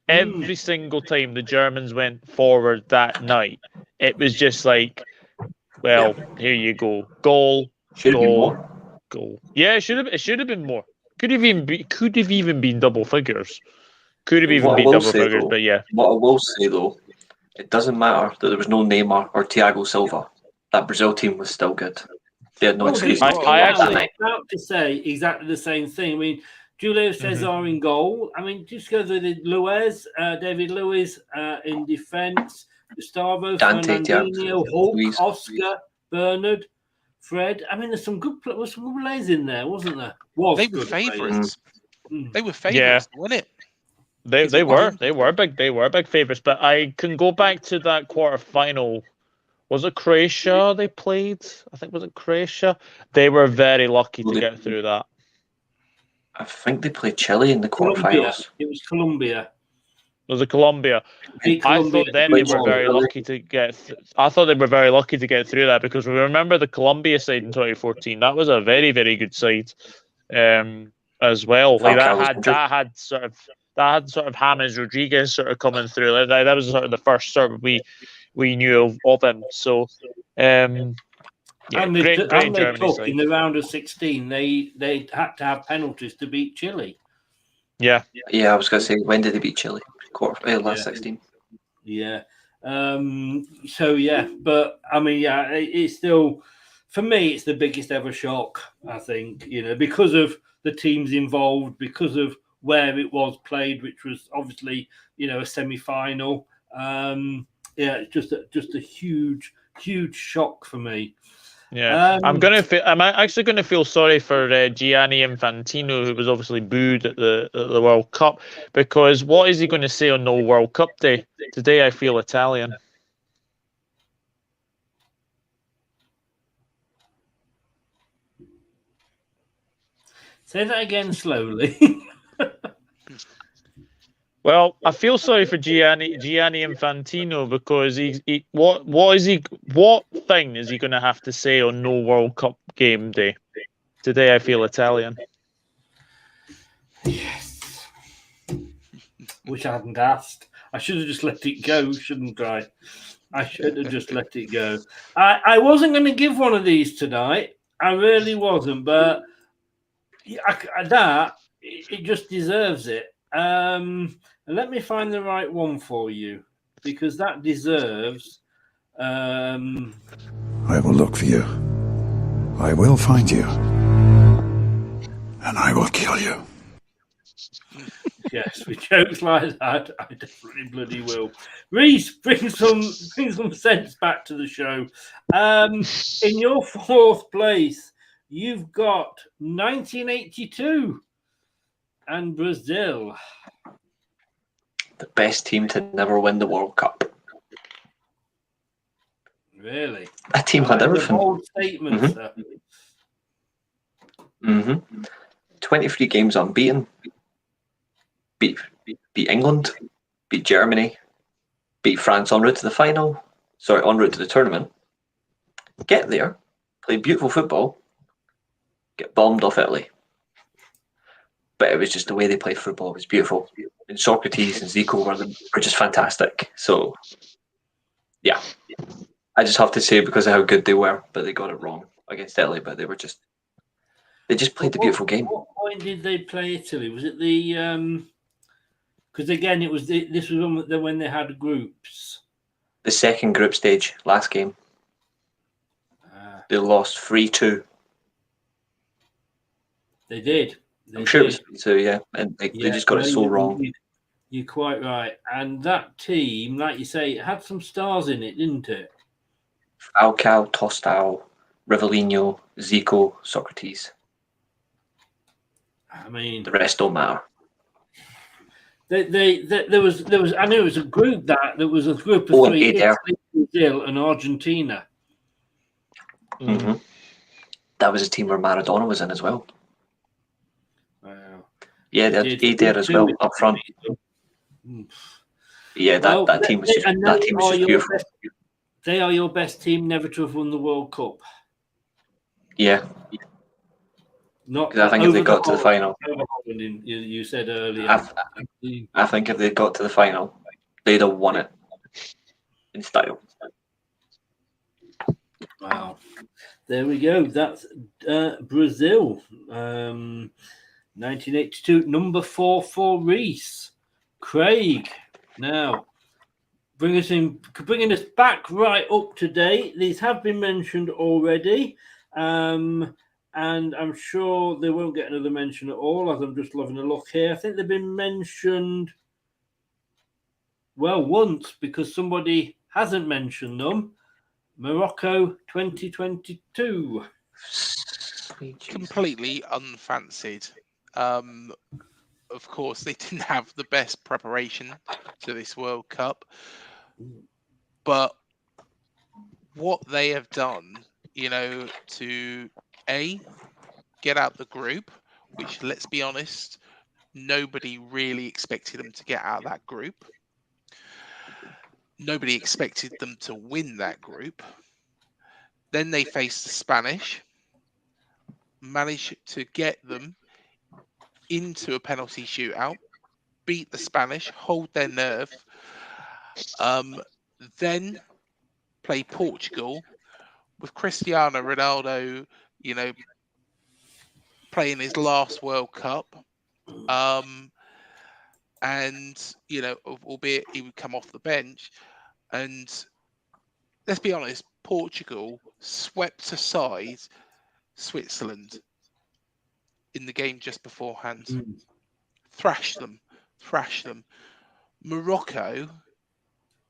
Every single time the Germans went forward that night, it was just like, well, here you go, goal. Yeah, it should have been more. Could have even been double figures. Could have even been double figures, but yeah. What I will say though, it doesn't matter that there was no Neymar or Thiago Silva. That Brazil team was still good. They had no excuse. I was about to say exactly the same thing. I mean, Julio Cesar in goal. I mean, just go through the David Luiz in defence, Gustavo, Fernandinho, Hulk, Oscar, Bernard, Fred. I mean, there's some good players in there, wasn't there? They were favourites. They were favourites to win it. They were big favourites. But I can go back to that quarter final. Was it Croatia they played? I think was it Croatia. They were very lucky to get through that. I think they played Chile in the quarterfinals. It was Colombia. Was it Colombia? I thought they were very lucky to get. I thought they were very lucky to get through that because we remember the Colombia side in 2014. That was a very, very good side, as well. Like that had sort of James Rodriguez sort of coming through. That was sort of the first sort of we knew of him. So, and they great took Germany in the round of 16. They had to have penalties to beat Chile. Yeah. I was going to say, when did they beat Chile? Last 16. Yeah. So yeah, but I mean, it's still, for me, it's the biggest ever shock. I think because of the teams involved, because of where it was played, which was obviously a semi-final. Just a huge shock for me. Yeah, I'm actually going to feel sorry for Gianni Infantino, who was obviously booed at the World Cup, because what is he going to say on No World Cup Day? Today I feel Italian. Say that again slowly. Well, I feel sorry for Gianni Infantino because what thing is he going to have to say on No World Cup game day? Today I feel Italian. Yes. Wish I hadn't asked. I should have just let it go, shouldn't I? I should have just let it go. I wasn't going to give one of these tonight. I really wasn't, but it just deserves it. Let me find the right one for you, because that deserves I will look for you. I will find you. And I will kill you. Yes, with jokes like that, I definitely bloody will. Reese, bring some sense back to the show. In your fourth place, you've got 1982 and Brazil. The best team to never win the World Cup. Really? That team had everything. Bold statement, sir. 23 games unbeaten. Beat England. Beat Germany. Beat France en route to the final. Sorry, en route to the tournament. Get there. Play beautiful football. Get bombed off Italy. But it was just the way they played football was beautiful. And Socrates and Zico were just fantastic. So, yeah. I just have to say because of how good they were, but they got it wrong against Italy. But they just played the beautiful game. What point did they play Italy? Was it the because again this was when they had groups. The second group stage, last game. They lost 3-2. They did. I'm sure it was 3-2, yeah. And they just got it so wrong. You're quite right. And that team, like you say, it had some stars in it, didn't it? Falcao, Tostao, Rivellino, Zico, Socrates. I mean, the rest don't matter. There was. I knew it was a group there was a group of three: Italy, Brazil, and Argentina. Mm-hmm. That was a team where Maradona was in as well. Wow. Yeah, they had Eder as well up front. Yeah, that team was just beautiful. They are your best team never to have won the World Cup. Yeah. Not I think if they got to the final, you said earlier. I think if they got to the final, they'd have won it in style. Wow. There we go. That's Brazil. 1982, number 4 for Reese. Craig. Now, bringing us back right up to date. These have been mentioned already. And I'm sure they won't get another mention at all, as I'm just loving a look here. I think they've been mentioned, well, once, because somebody hasn't mentioned them. Morocco 2022. Completely unfancied. Of course, they didn't have the best preparation to this World Cup. But what they have done, to get out the group, which, let's be honest, nobody really expected them to get out of that group. Nobody expected them to win that group. Then they faced the Spanish, managed to get them into a penalty shootout, beat the Spanish, hold their nerve, then play Portugal with Cristiano Ronaldo, playing his last World Cup. And, albeit he would come off the bench. And let's be honest, Portugal swept aside Switzerland in the game just beforehand. Thrashed them. Morocco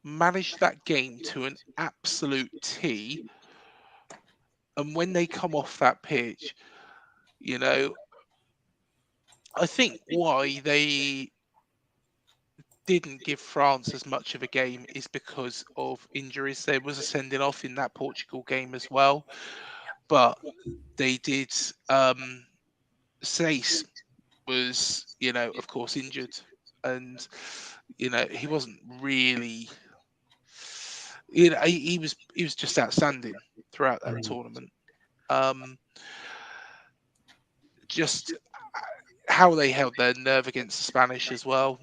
managed that game to an absolute T. And when they come off that pitch, I think why they didn't give France as much of a game is because of injuries. There was a sending off in that Portugal game as well, but they did. Sace was, of course, injured, and he wasn't really. He was just outstanding throughout that tournament. Just how they held their nerve against the Spanish as well.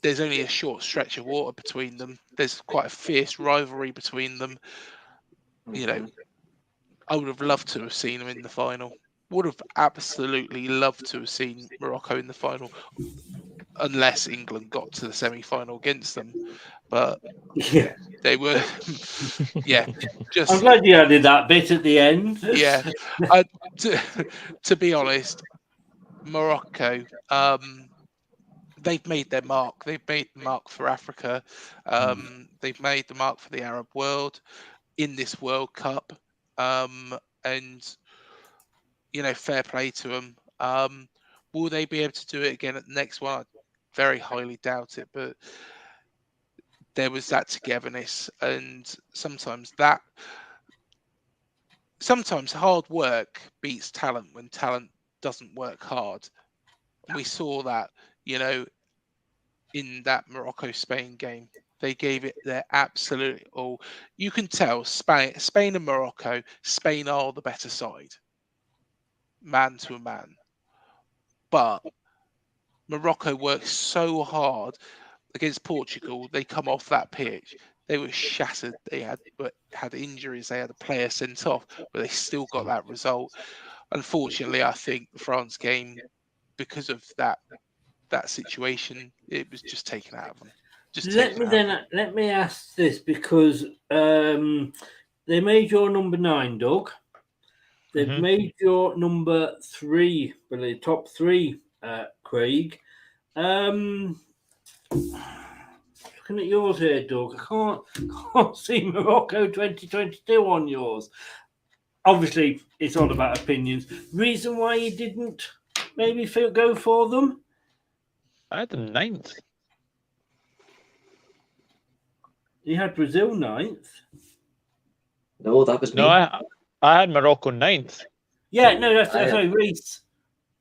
There's only a short stretch of water between them. There's quite a fierce rivalry between them. I would have loved to have seen them in the final. Would have absolutely loved to have seen Morocco in the final, unless England got to the semi-final against them. But They were, yeah, just. I'm glad you added that bit at the end. Yeah, to be honest, Morocco, they've made their mark. They've made the mark for Africa. They've made the mark for the Arab world in this World Cup, and fair play to them. Will they be able to do it again at the next one? I very highly doubt it, but there was that togetherness, and sometimes hard work beats talent when talent doesn't work hard. And we saw that, in that Morocco-Spain game. They gave it their absolute all. You can tell Spain and Morocco, Spain are the better side, man to a man. But Morocco worked so hard against Portugal. They come off that pitch. They were shattered. They had injuries. They had a player sent off, but they still got that result. Unfortunately, I think the France game, because of that situation, it was just taken out of them. Let me ask this, because they made your number 9, Doug. They've made your number 3, really top 3, Craig. Looking at yours here, Doug, I can't see Morocco 2022 on yours. Obviously, it's all about opinions. Reason why you didn't maybe go for them? I had them 9th. You had Brazil 9th. No, that was me. No, I had Morocco 9th. Yeah, no, that's sorry, Reese.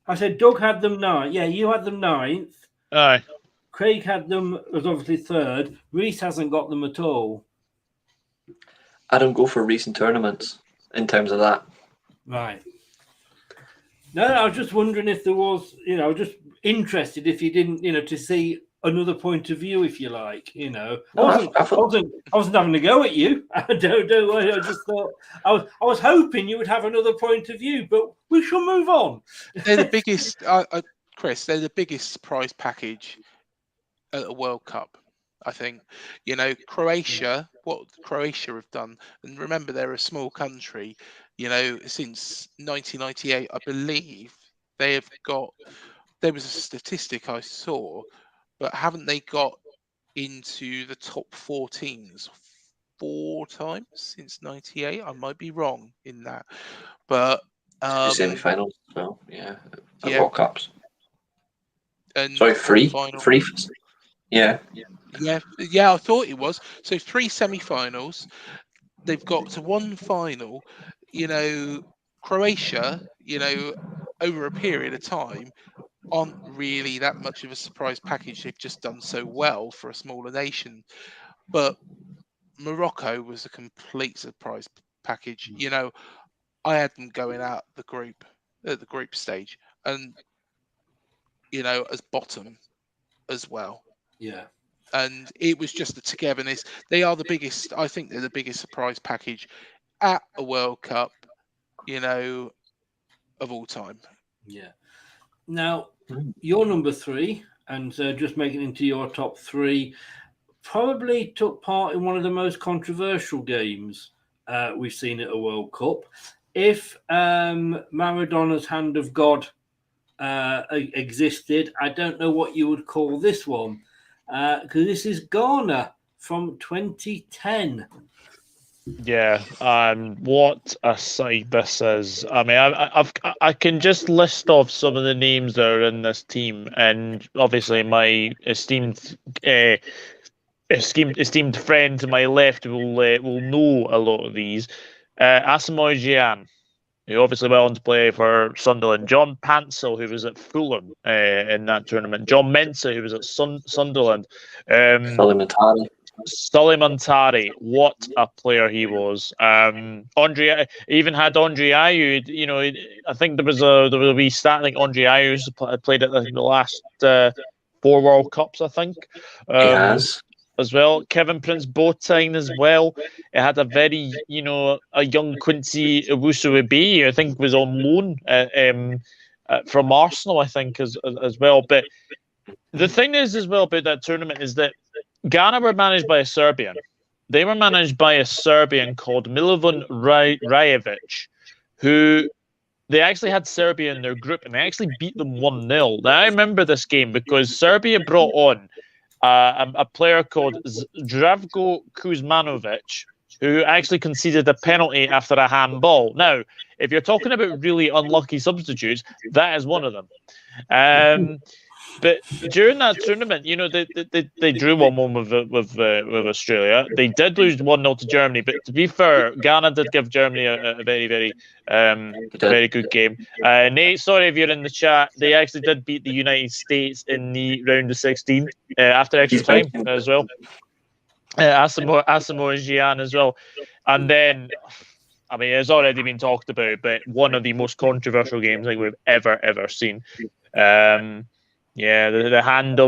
I said Doug had them 9th. Yeah, you had them 9th. Aye. Craig had them as obviously 3rd. Reese hasn't got them at all. I don't go for recent tournaments in terms of that. Right. No, I was just wondering if there was, just interested if you didn't, to see another point of view, if you like, I wasn't having a go at you. I don't know. I just thought I was hoping you would have another point of view, but we shall move on. They're the biggest, Chris. They're the biggest prize package at a World Cup. I think, Croatia. What Croatia have done, and remember they're a small country. Since 1998, I believe they have got. There was a statistic I saw, but haven't they got into the top 4 teams 4 times since 98? I might be wrong in that, but semi-finals. Well, yeah, World Cups. And sorry, 3. Yeah. I thought it was. So 3 semi-finals. They've got to 1 final. Croatia, over a period of time, aren't really that much of a surprise package. They've just done so well for a smaller nation. But Morocco was a complete surprise package. I had them going out the group at the group stage, and as bottom as well. Yeah. And it was just the togetherness. They are the biggest. I think they're the biggest surprise package at a World Cup, of all time. Yeah. Now, your number 3, and just making it into your top 3, probably took part in one of the most controversial games we've seen at a World Cup. If Maradona's Hand of God existed, I don't know what you would call this one, because this is Ghana from 2010. Yeah, what a sight this is. I mean, I can just list off some of the names that are in this team, and obviously my esteemed friend to my left will know a lot of these. Asamoah Gyan, who obviously went on to play for Sunderland. John Pansel, who was at Fulham in that tournament. John Mensah, who was at Sunderland. Sully Montari, what a player he was. Andre even had Andre Ayew. I think there was a wee stat. I think Andre Ayew had played at the last 4 World Cups. I think he has as well. Kevin Prince Boateng as well. It had a very a young Quincy Owusu-Ebi, I think was on loan from Arsenal. I think as well. But the thing is as well about that tournament is that Ghana were managed by a Serbian. They were managed by a Serbian called Milovan Rajevic, who they actually had Serbia in their group, and they actually beat them 1-0. Now, I remember this game because Serbia brought on a player called Zdravko Kuzmanovic, who actually conceded a penalty after a handball. Now, if you're talking about really unlucky substitutes, that is one of them. But during that tournament, you know, they drew 1-1 with Australia. They did lose 1-0 to Germany, but to be fair, Ghana did give Germany a very good game. Nate, sorry if you're in the chat. They actually did beat the United States in the round of 16 after extra time as well. Asamoah Gyan as well. And then, I mean, it's already been talked about, but one of the most controversial games I think we've ever seen. Yeah, the hand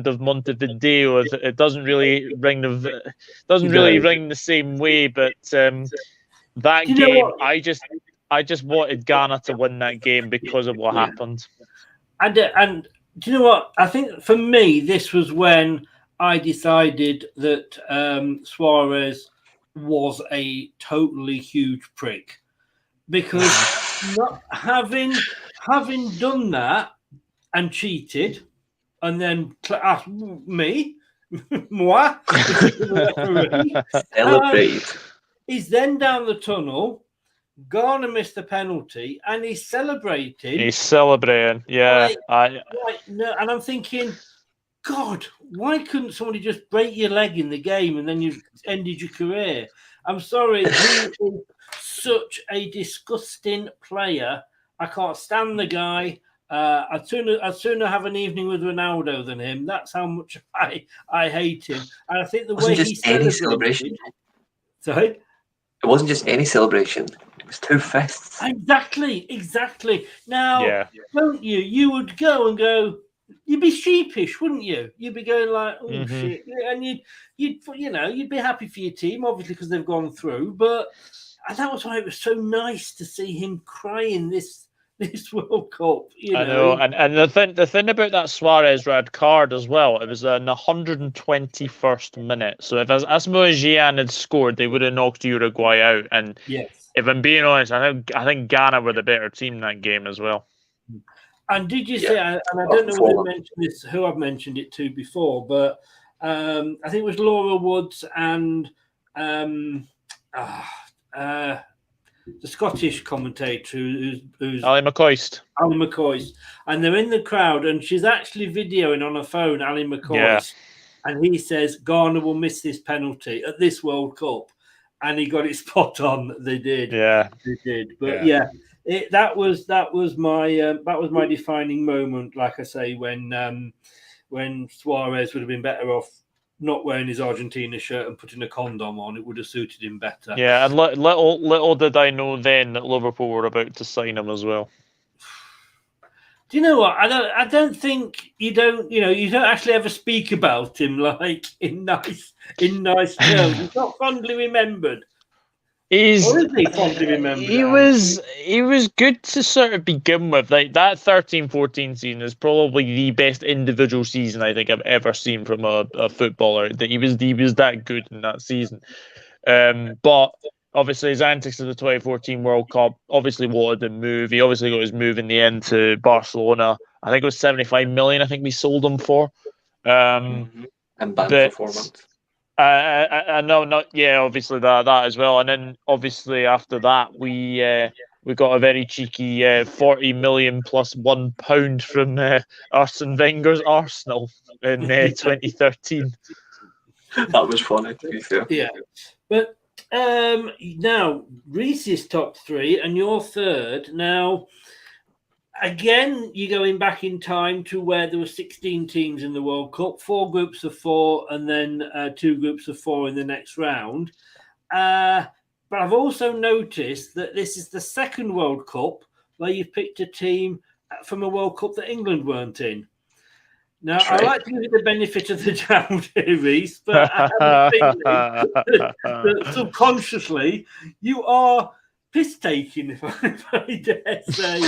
of Montevideo. It doesn't really ring the same way, but that game, I just wanted Ghana to win that game because of what happened. And do you know what? I think for me, this was when I decided that Suarez was a totally huge prick, because not having done that and cheated, and then asked me, moi, celebrate. He's then down the tunnel. Ghana missed the penalty, and he's celebrating. He's celebrating, yeah. No, and I'm thinking, God, why couldn't somebody just break your leg in the game and then you ended your career? I'm sorry, he is such a disgusting player. I can't stand the guy. I'd sooner have an evening with Ronaldo than him. That's how much I hate him. And I think the way he any celebration. Sorry? It wasn't just any celebration. It was 2 fists. Exactly. Now, don't you? You would go. You'd be sheepish, wouldn't you? You'd be going like, "Oh shit," and you'd be happy for your team, obviously, because they've gone through. But that was why it was so nice to see him crying this World Cup. I know, and the thing about that Suarez red card as well, it was in the 121st minute. So if Asamoah Gyan had scored, they would have knocked Uruguay out. And if I'm being honest, I think Ghana were the better team in that game as well. And did you say? And I don't know whether mentioned this, who I've mentioned it to before, but I think it was Laura Woods and the Scottish commentator who's Ali McCoist. And they're in the crowd, and she's actually videoing on her phone Ali McCoist, and he says Ghana will miss this penalty at this World Cup, and he got it spot on. They did, they did. But that was my defining moment. Like I say, when Suarez would have been better off not wearing his Argentina shirt and putting a condom on. It would have suited him better. Yeah, and little did I know then that Liverpool were about to sign him as well. Do you know what? I don't think you don't actually ever speak about him like in nice terms. He's not fondly remembered. He was good to sort of begin with. Like that 13-14 season is probably the best individual season I think I've ever seen from a footballer. That he was that good in that season. But obviously his antics of the 2014 World Cup obviously wanted to move. He obviously got his move in the end to Barcelona. I think it was 75 million. I think we sold him for. And banned for 4 months. Obviously that as well, and then obviously after that we got a very cheeky 40 million plus £1 from Arsene Wenger's Arsenal in 2013. That was funny, to be fair. Yeah, but now Reese's top 3 and your third. Now, again, you're going back in time to where there were 16 teams in the World Cup, 4 groups of 4, and then 2 groups of 4 in the next round. But I've also noticed that this is the second World Cup where you've picked a team from a World Cup that England weren't in. Now, I like to give you the benefit of the doubt here, Reese, but I have a feeling that subconsciously you are piss-taking, if I dare say.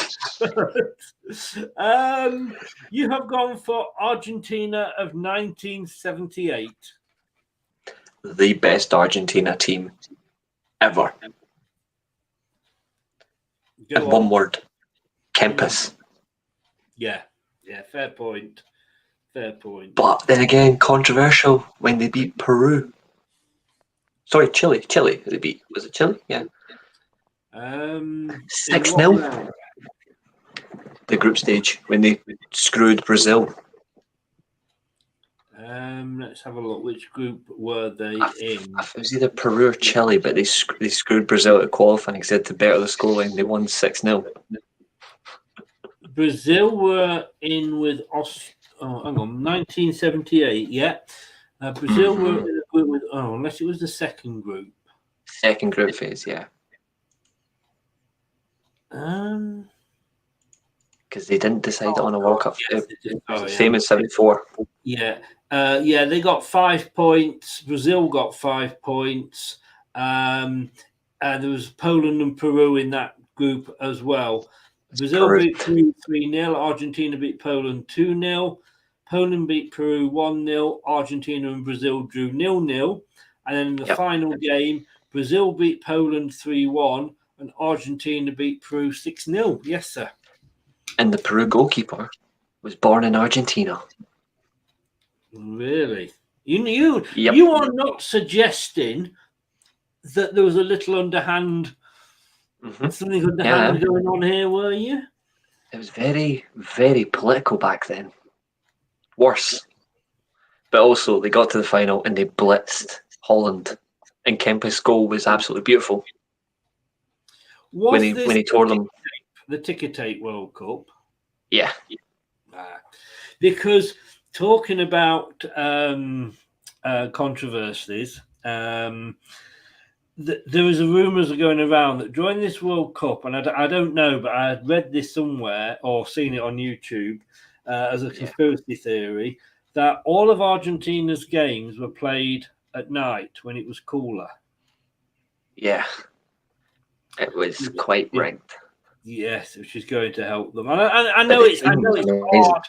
You have gone for Argentina of 1978. the best Argentina team ever. Go And on. one word, Kempis. Yeah, fair point. Fair point. But then again, controversial when they beat Peru. Sorry, Chile. Chile they beat. Was it Chile? Yeah. 6-0. The group stage when they screwed Brazil. Let's have a look. Which group were they in? It was either Peru or Chile, but they screwed Brazil at qualifying because they had to better the scoreline. They won 6-0. Brazil were in with hang on, 1978. Yeah, Brazil were in a group with. Oh, unless it was the second group. Second group phase, yeah. Because they didn't decide on a World Cup. Same as 74. Yeah. They got 5 points. Brazil got 5 points. There was Poland and Peru in that group as well. Brazil beat Peru 3-0. Argentina beat Poland 2-0. Poland beat Peru 1-0. Argentina and Brazil drew 0-0. And then in the final game, Brazil beat Poland 3-1 and Argentina beat Peru 6-0. Yes, sir. And the Peru goalkeeper was born in Argentina. Really? You are not suggesting that there was a little underhand, something underhand going on here, were you? It was very, very political back then. Worse. But also, they got to the final and they blitzed Holland. And Kempis' goal was absolutely beautiful. When he tore them. The ticker tape World Cup? Yeah. Because talking about controversies, there was rumours going around that during this World Cup, and I don't know, but I had read this somewhere or seen it on YouTube as a conspiracy theory, that all of Argentina's games were played at night when it was cooler. Yeah. It was quite ranked. Yes, which is going to help them. I know it's hard.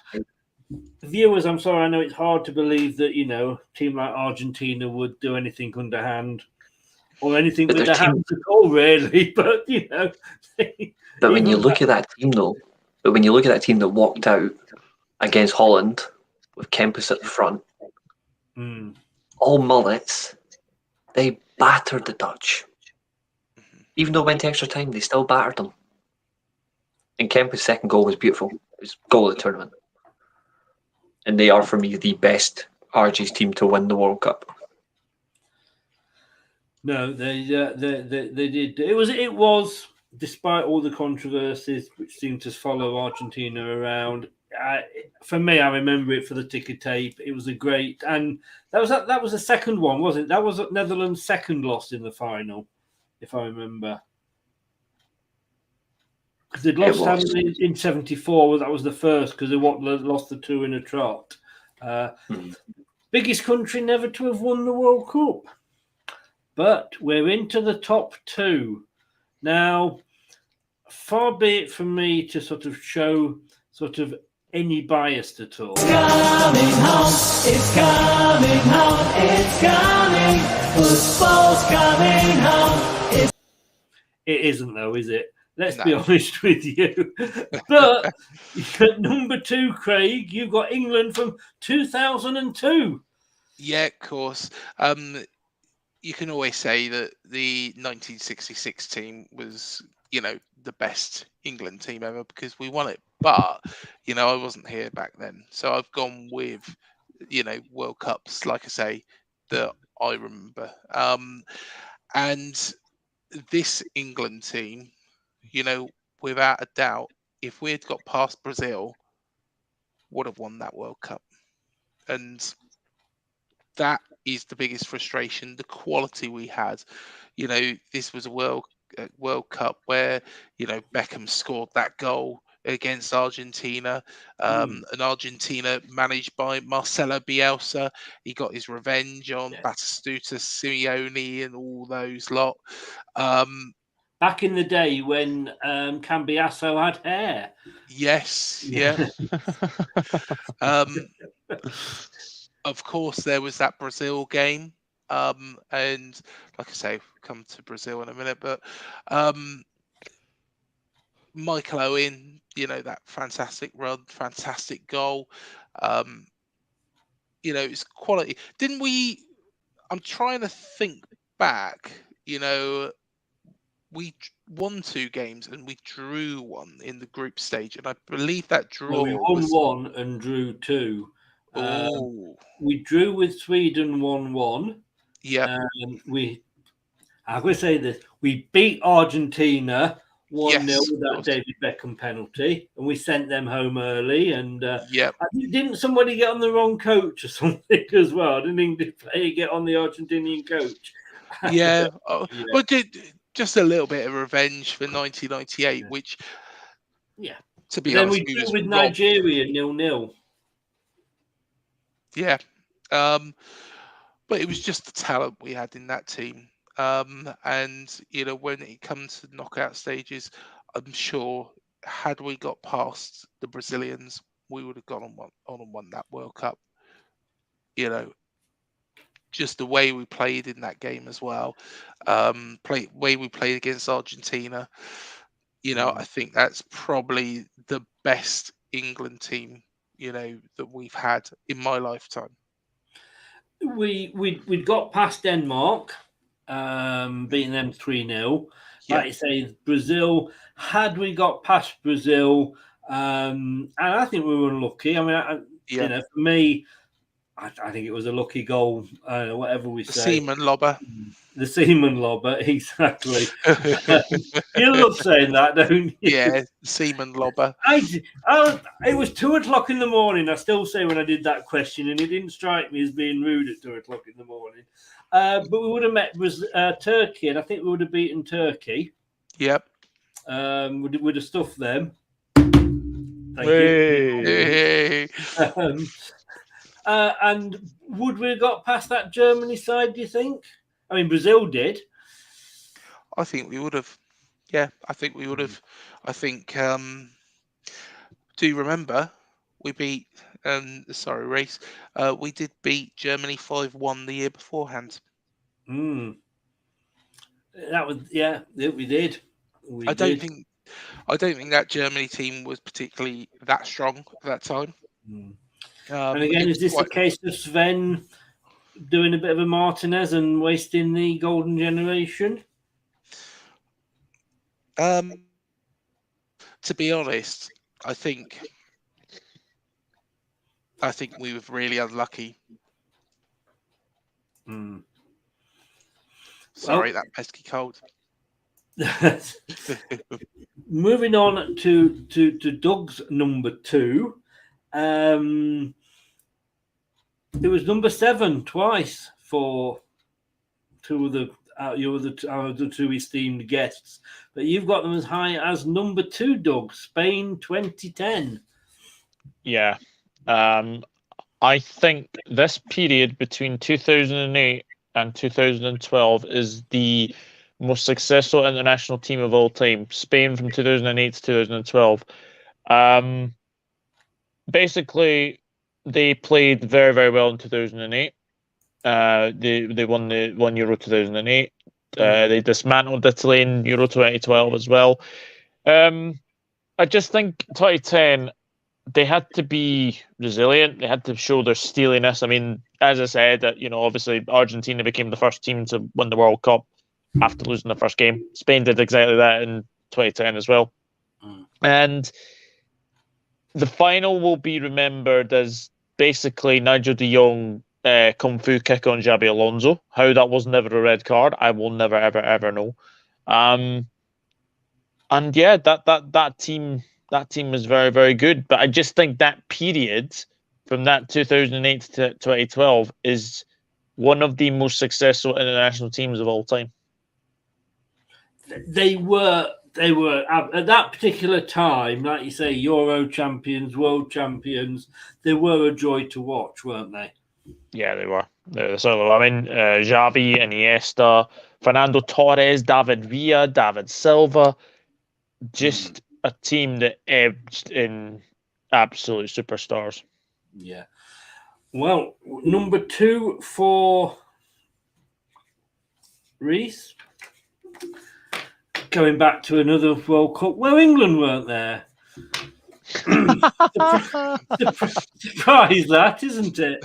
Viewers, I'm sorry, I know it's hard to believe that, a team like Argentina would do anything underhand or anything with their hands at all, really. But, But when you look at that team, though, that walked out against Holland with Kempis at the front, all mullets, they battered the Dutch. Even though it went to extra time, they still battered them. And Kempis' second goal was beautiful. It was goal of the tournament. And they are, for me, the best RG's team to win the World Cup. No, they did. It was, despite all the controversies which seemed to follow Argentina around. For me, I remember it for the ticker tape. It was a great, and that was the second one, wasn't it? That was Netherlands' second loss in the final, if I remember. Because they'd lost in 74. That was the first, because they lost the two in a trot. Biggest country never to have won the World Cup. But we're into the top two. Now, far be it from me to sort of show any bias at all. It's coming home, it's coming home, it's coming. Football's coming home. It isn't, though, is it? Let's be honest with you. But at number 2, Craig, you've got England from 2002. Yeah, of course. You can always say that the 1966 team was, the best England team ever because we won it. But, I wasn't here back then. So I've gone with, World Cups, like I say, that I remember. And this England team, without a doubt, if we had got past Brazil, would have won that World Cup. And that is the biggest frustration, the quality we had. This was a World Cup where, Beckham scored that goal against Argentina, and Argentina managed by Marcelo Bielsa. He got his revenge on Batistuta, Simeone and all those lot. Back in the day when Cambiasso had hair. Yes, yeah. Of course, there was that Brazil game And like I say, we'll come to Brazil in a minute, but Michael Owen, that fantastic run, fantastic goal. It's quality. Didn't we? I'm trying to think back. We won 2 games and we drew 1 in the group stage, and I believe that No, we draw won was. 1 and drew 2. Oh, We drew with Sweden 1-1. yeah. How can I say this? We beat Argentina 1-0 Yes, with of that course. David Beckham penalty, and we sent them home early. And Yep. I think, didn't somebody get on the wrong coach or something as well? Didn't English player get on the Argentinian coach? Yeah. Yeah. Well, just a little bit of revenge for 1998, which, to be Then honest, we we drew was with robbed. Nigeria 0-0. Yeah. But it was just the talent we had in that team. And when it comes to knockout stages, I'm sure had we got past the Brazilians, we would have gone on and won that World Cup. Just the way we played in that game as well. Way we played against Argentina. I think that's probably the best England team, that we've had in my lifetime. We got past Denmark, beating them 3-0. Like you say, Brazil, had we got past Brazil, and I think we were lucky. I mean, for me, I think it was a lucky goal, whatever we say. Seaman lobber. The Seaman lobber, exactly. You love saying that, don't you? Yeah, Seaman lobber. It was 2:00 in the morning. I still say when I did that question, and it didn't strike me as being rude at 2:00 in the morning. But we would have met Turkey, and I think we would have beaten Turkey. Yep. Would have stuffed them. Thank you. And would we have got past that Germany side, do you think? I mean, Brazil did. I think we would have. Yeah, I think we would have. I think, do you remember we beat, Reece, we did beat Germany 5-1 the year beforehand. That was, we did. I don't think that Germany team was particularly that strong at that time. And again, is this a case of Sven doing a bit of a Martinez and wasting the golden generation? To be honest, I think we were really unlucky. Sorry, that pesky cold. Moving on to Doug's number 2. It was number 7 twice for two of the two esteemed guests, but you've got them as high as number 2, Doug. Spain 2010. Yeah, I think this period between 2008 and 2012 is the most successful international team of all time. Spain from 2008 to 2012. Basically, they played very, very well in 2008. They won Euro 2008. They dismantled Italy in Euro 2012 as well. I just think 2010, they had to be resilient. They had to show their steeliness. I mean, as I said, that obviously Argentina became the first team to win the World Cup after losing the first game. Spain did exactly that in 2010 as well. And the final will be remembered as basically Nigel de Jong kung fu kick on Xabi Alonso. How that was never a red card, I will never, ever, ever know. And yeah, that team was very, very good. But I just think that period from that 2008 to 2012 is one of the most successful international teams of all time. They were at that particular time, like you say, Euro champions, world champions. They were a joy to watch, weren't they? Yeah, they were. So I mean, Xavi, Iniesta, Fernando Torres, David Villa, David Silva, just a team that ebbed in absolute superstars. Yeah. Well, number 2 for Reese, going back to another World Cup where England weren't there. Surprise that, isn't it?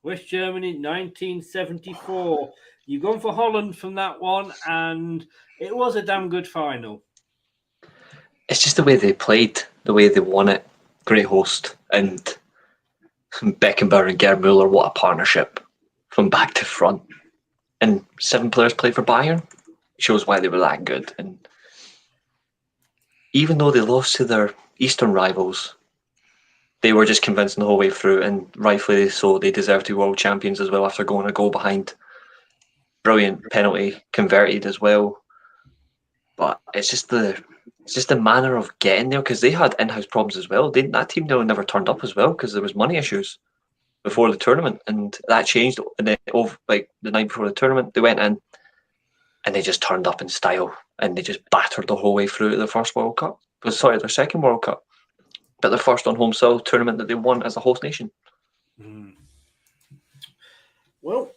West Germany, 1974. You've gone for Holland from that one, and it was a damn good final. It's just the way they played, the way they won it. Great host. And Beckenbauer and Gerd Müller, what a partnership from back to front. And 7 players played for Bayern. Shows why they were that good. And even though they lost to their Eastern rivals, they were just convincing the whole way through, and rightfully so. They deserve to be world champions as well after going a goal behind. Brilliant penalty converted as well. But it's just the manner of getting there, because they had in-house problems as well. That team never turned up as well because there was money issues before the tournament, and that changed. And then, the night before the tournament, they went in and they just turned up in style, and they just battered the whole way through their first World Cup. Sorry, their second World Cup, but their first on home soil tournament that they won as a host nation. Well,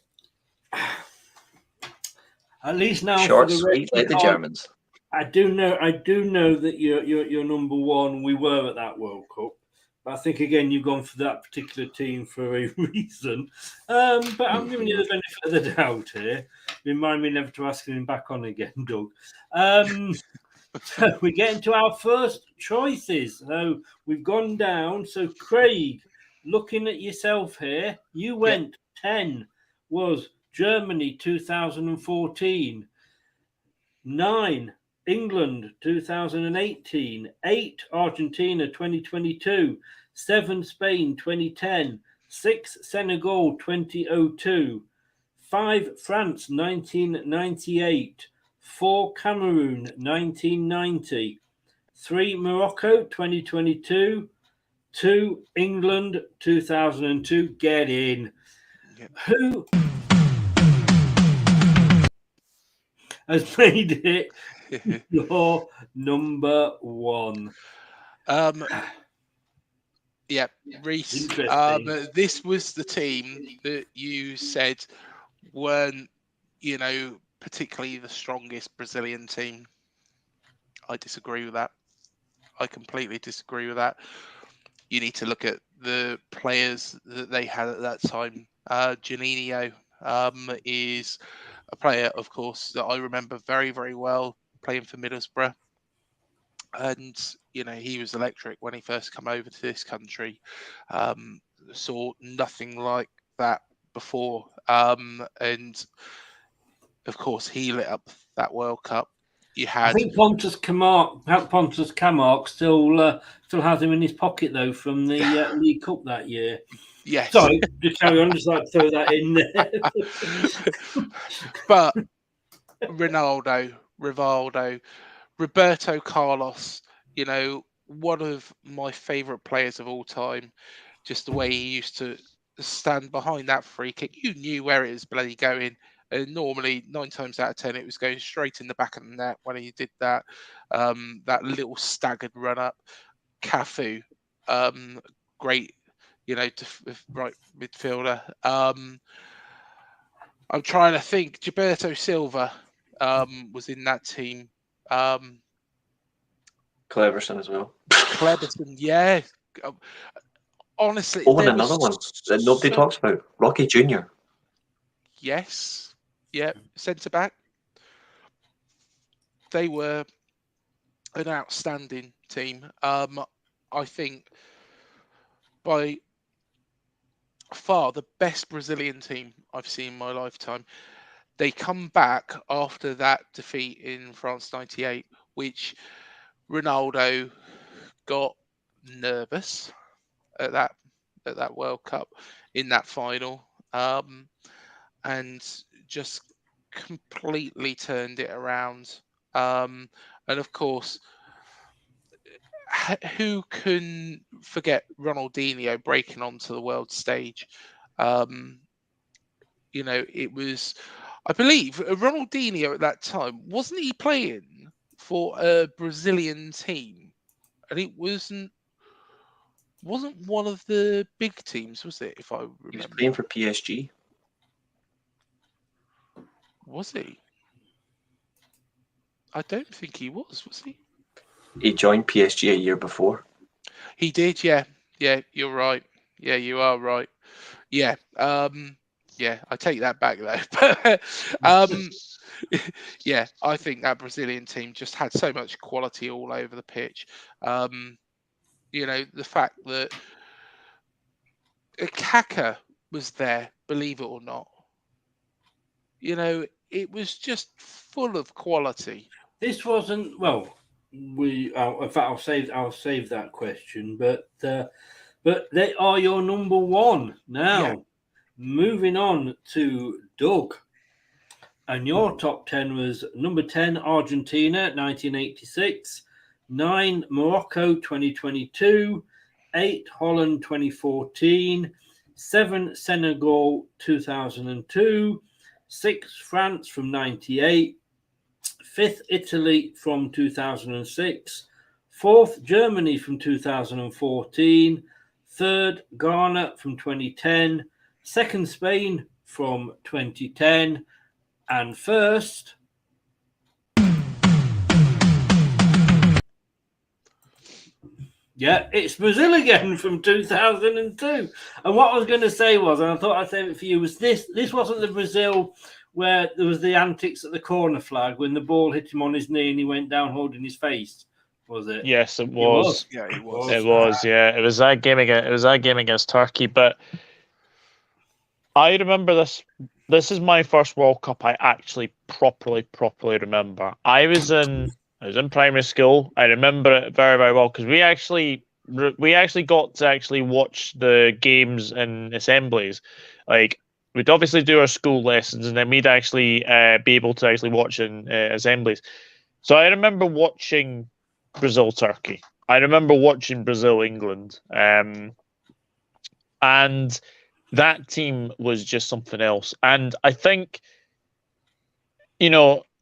at least now short, for the sweet, like the Germans. I do know that you're number one. We were at that World Cup. But I think again you've gone for that particular team for a reason. But I'm giving you the benefit of the doubt here. Remind me never to ask him back on again, Doug. So we get into our first choices. So we've gone down. So Craig, looking at yourself here, you went 10 was Germany 2014, 9 England 2018, 8 Argentina 2022, 7 Spain 2010, 6 Senegal 2002, 5 France 1998, 4 Cameroon 1990, 3 Morocco 2022, 2 England 2002. Get in. Who has made it your number one? Reese. This was the team that you said weren't, particularly the strongest Brazilian team. I disagree with that. I completely disagree with that. You need to look at the players that they had at that time. Juninho is a player, of course, that I remember very, very well playing for Middlesbrough. And, he was electric when he first came over to this country. Saw nothing like that before. And, of course, he lit up that World Cup. I think Pontus Kamark still has him in his pocket, though, from the League Cup that year. Yes. Sorry, just carry on. Just like to throw that in there. But Ronaldo, Rivaldo, Roberto Carlos, one of my favourite players of all time. Just the way he used to stand behind that free kick. You knew where it was bloody going. And normally, 9 times out of 10, it was going straight in the back of the net when he did that. That little staggered run up. Cafu, great, right midfielder. I'm trying to think. Gilberto Silva was in that team. Cleverson as well. Cleverson, yeah. Honestly, and another one that nobody talks about, Rocky Jr. Yes. Yeah, centre back. They were an outstanding team. I think by far the best Brazilian team I've seen in my lifetime. They come back after that defeat in France '98, which Ronaldo got nervous at that World Cup in that final, and just completely turned it around. And of course, who can forget Ronaldinho breaking onto the world stage? It was, I believe, Ronaldinho at that time, wasn't he playing for a Brazilian team? And it wasn't one of the big teams, was it? If I remember, he was playing for PSG. Was he? I don't think he was he? He joined PSG a year before. He did, yeah. Yeah, you're right. Yeah, you are right. Yeah. Yeah, I take that back though. Yeah, I think that Brazilian team just had so much quality all over the pitch. The fact that Kaka was there, believe it or not. It was just full of quality. This wasn't well. In fact, I'll save that question. But they are your number one now. Yeah. Moving on to Doug, and your top 10 was number 10 Argentina 1986, 9 Morocco 2022, 8 Holland 2014, 7 Senegal 2002, 6 France from 98. 5th Italy from 2006, 4th Germany from 2014, 3rd Ghana from 2010, 2nd Spain from 2010, and 1st it's Brazil again from 2002. And what I was going to say was, and I thought I'd save it for you, was this wasn't the Brazil where there was the antics at the corner flag when the ball hit him on his knee and he went down holding his face, was it? Yes, it was. Yeah, it was. It was. Yeah, it was that game against Turkey. But I remember this. This is my first World Cup I actually properly remember. I was in primary school. I remember it very, very well because we actually got to actually watch the games in assemblies. Like, we'd obviously do our school lessons, and then we'd actually be able to actually watch in assemblies. So I remember watching Brazil-Turkey. I remember watching Brazil-England. And that team was just something else. And I think, a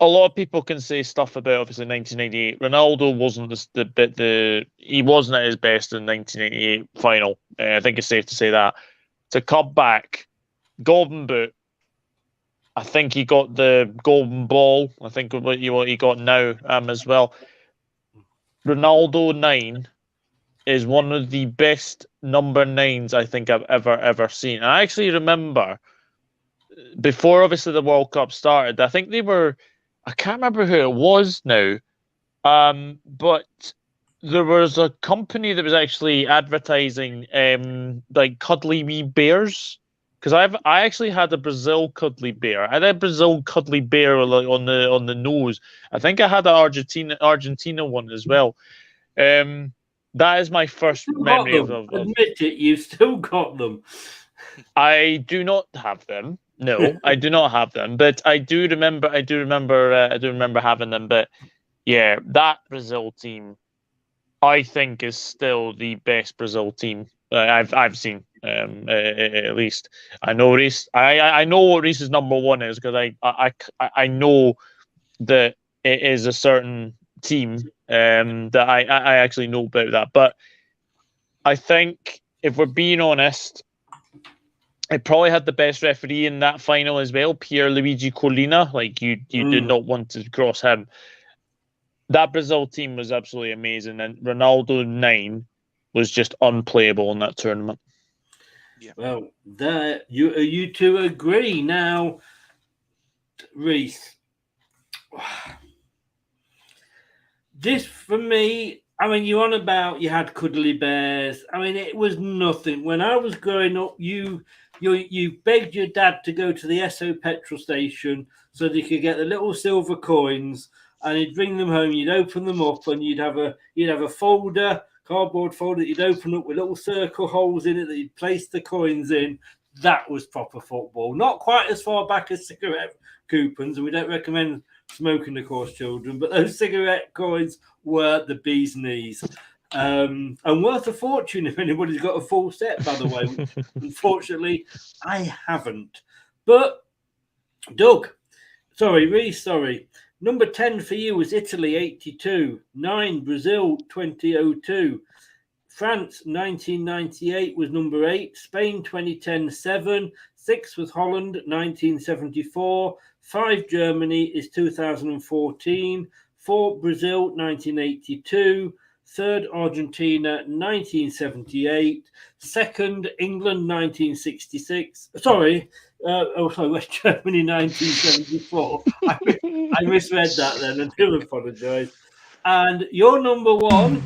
lot of people can say stuff about, obviously, 1998. Ronaldo wasn't he wasn't at his best in the 1988 final. I think it's safe to say that. To come back, Golden Boot. I think he got the golden ball. I think what he got now as well. Ronaldo 9 is one of the best number 9s I think I've ever seen. And I actually remember before obviously the World Cup started, I think I can't remember who it was now, but there was a company that was actually advertising like cuddly wee bears. Because I actually had a Brazil cuddly bear. I had a Brazil cuddly bear on the nose. I think I had an Argentina one as well. That is my first memory of. Admit it, you've still got them. I do not have them. No, I do not have them. But I do remember. I do remember having them. But yeah, that Brazil team, I think, is still the best Brazil team I've seen. At least I know Reece. I know what Reece's number one is because I know that it is a certain team that I actually know about that. But I think if we're being honest, it probably had the best referee in that final as well, Pierluigi Collina. Like you did not want to cross him. That Brazil team was absolutely amazing, and Ronaldo 9 was just unplayable in that tournament. Yeah. Well, there you two agree now, Reece. This for me, I mean, you had cuddly bears. I mean, it was nothing. When I was growing up, you begged your dad to go to the Esso petrol station so that you could get the little silver coins, and he'd bring them home. You'd open them up, and you'd have a folder. Cardboard folder that you'd open up with little circle holes in it that you'd place the coins in. That was proper football. Not quite as far back as cigarette coupons, and we don't recommend smoking, of course, children, but those cigarette coins were the bee's knees. And worth a fortune if anybody's got a full set, by the way. Unfortunately, I haven't. But, Reece. Number 10 for you was Italy 82, 9 Brazil 2002, France 1998 was number 8. Spain 2010 7. 6 was Holland 1974. 5 Germany is 2014. 4 Brazil 1982. 3rd Argentina 1978. 2nd England 1966. Sorry, West Germany 1974. I misread that then. I do apologise. And your number 1.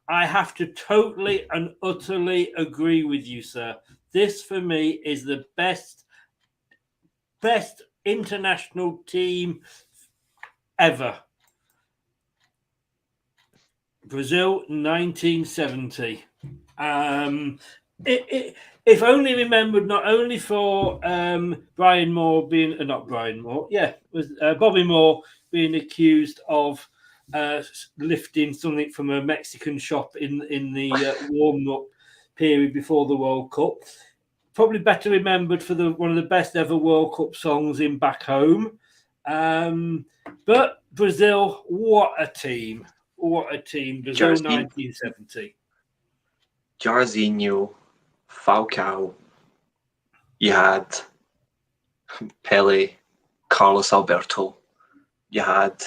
I have to totally and utterly agree with you, sir. This, for me, is the best international team ever. Brazil, 1970. If only remembered, not only for Bobby Moore being being accused of lifting something from a Mexican shop in the warm-up period before the World Cup. Probably better remembered for one of the best ever World Cup songs in Back Home. But Brazil, what a team. What a team. Brazil, 1970. Jairzinho, Falcao. You had Pele, Carlos Alberto. You had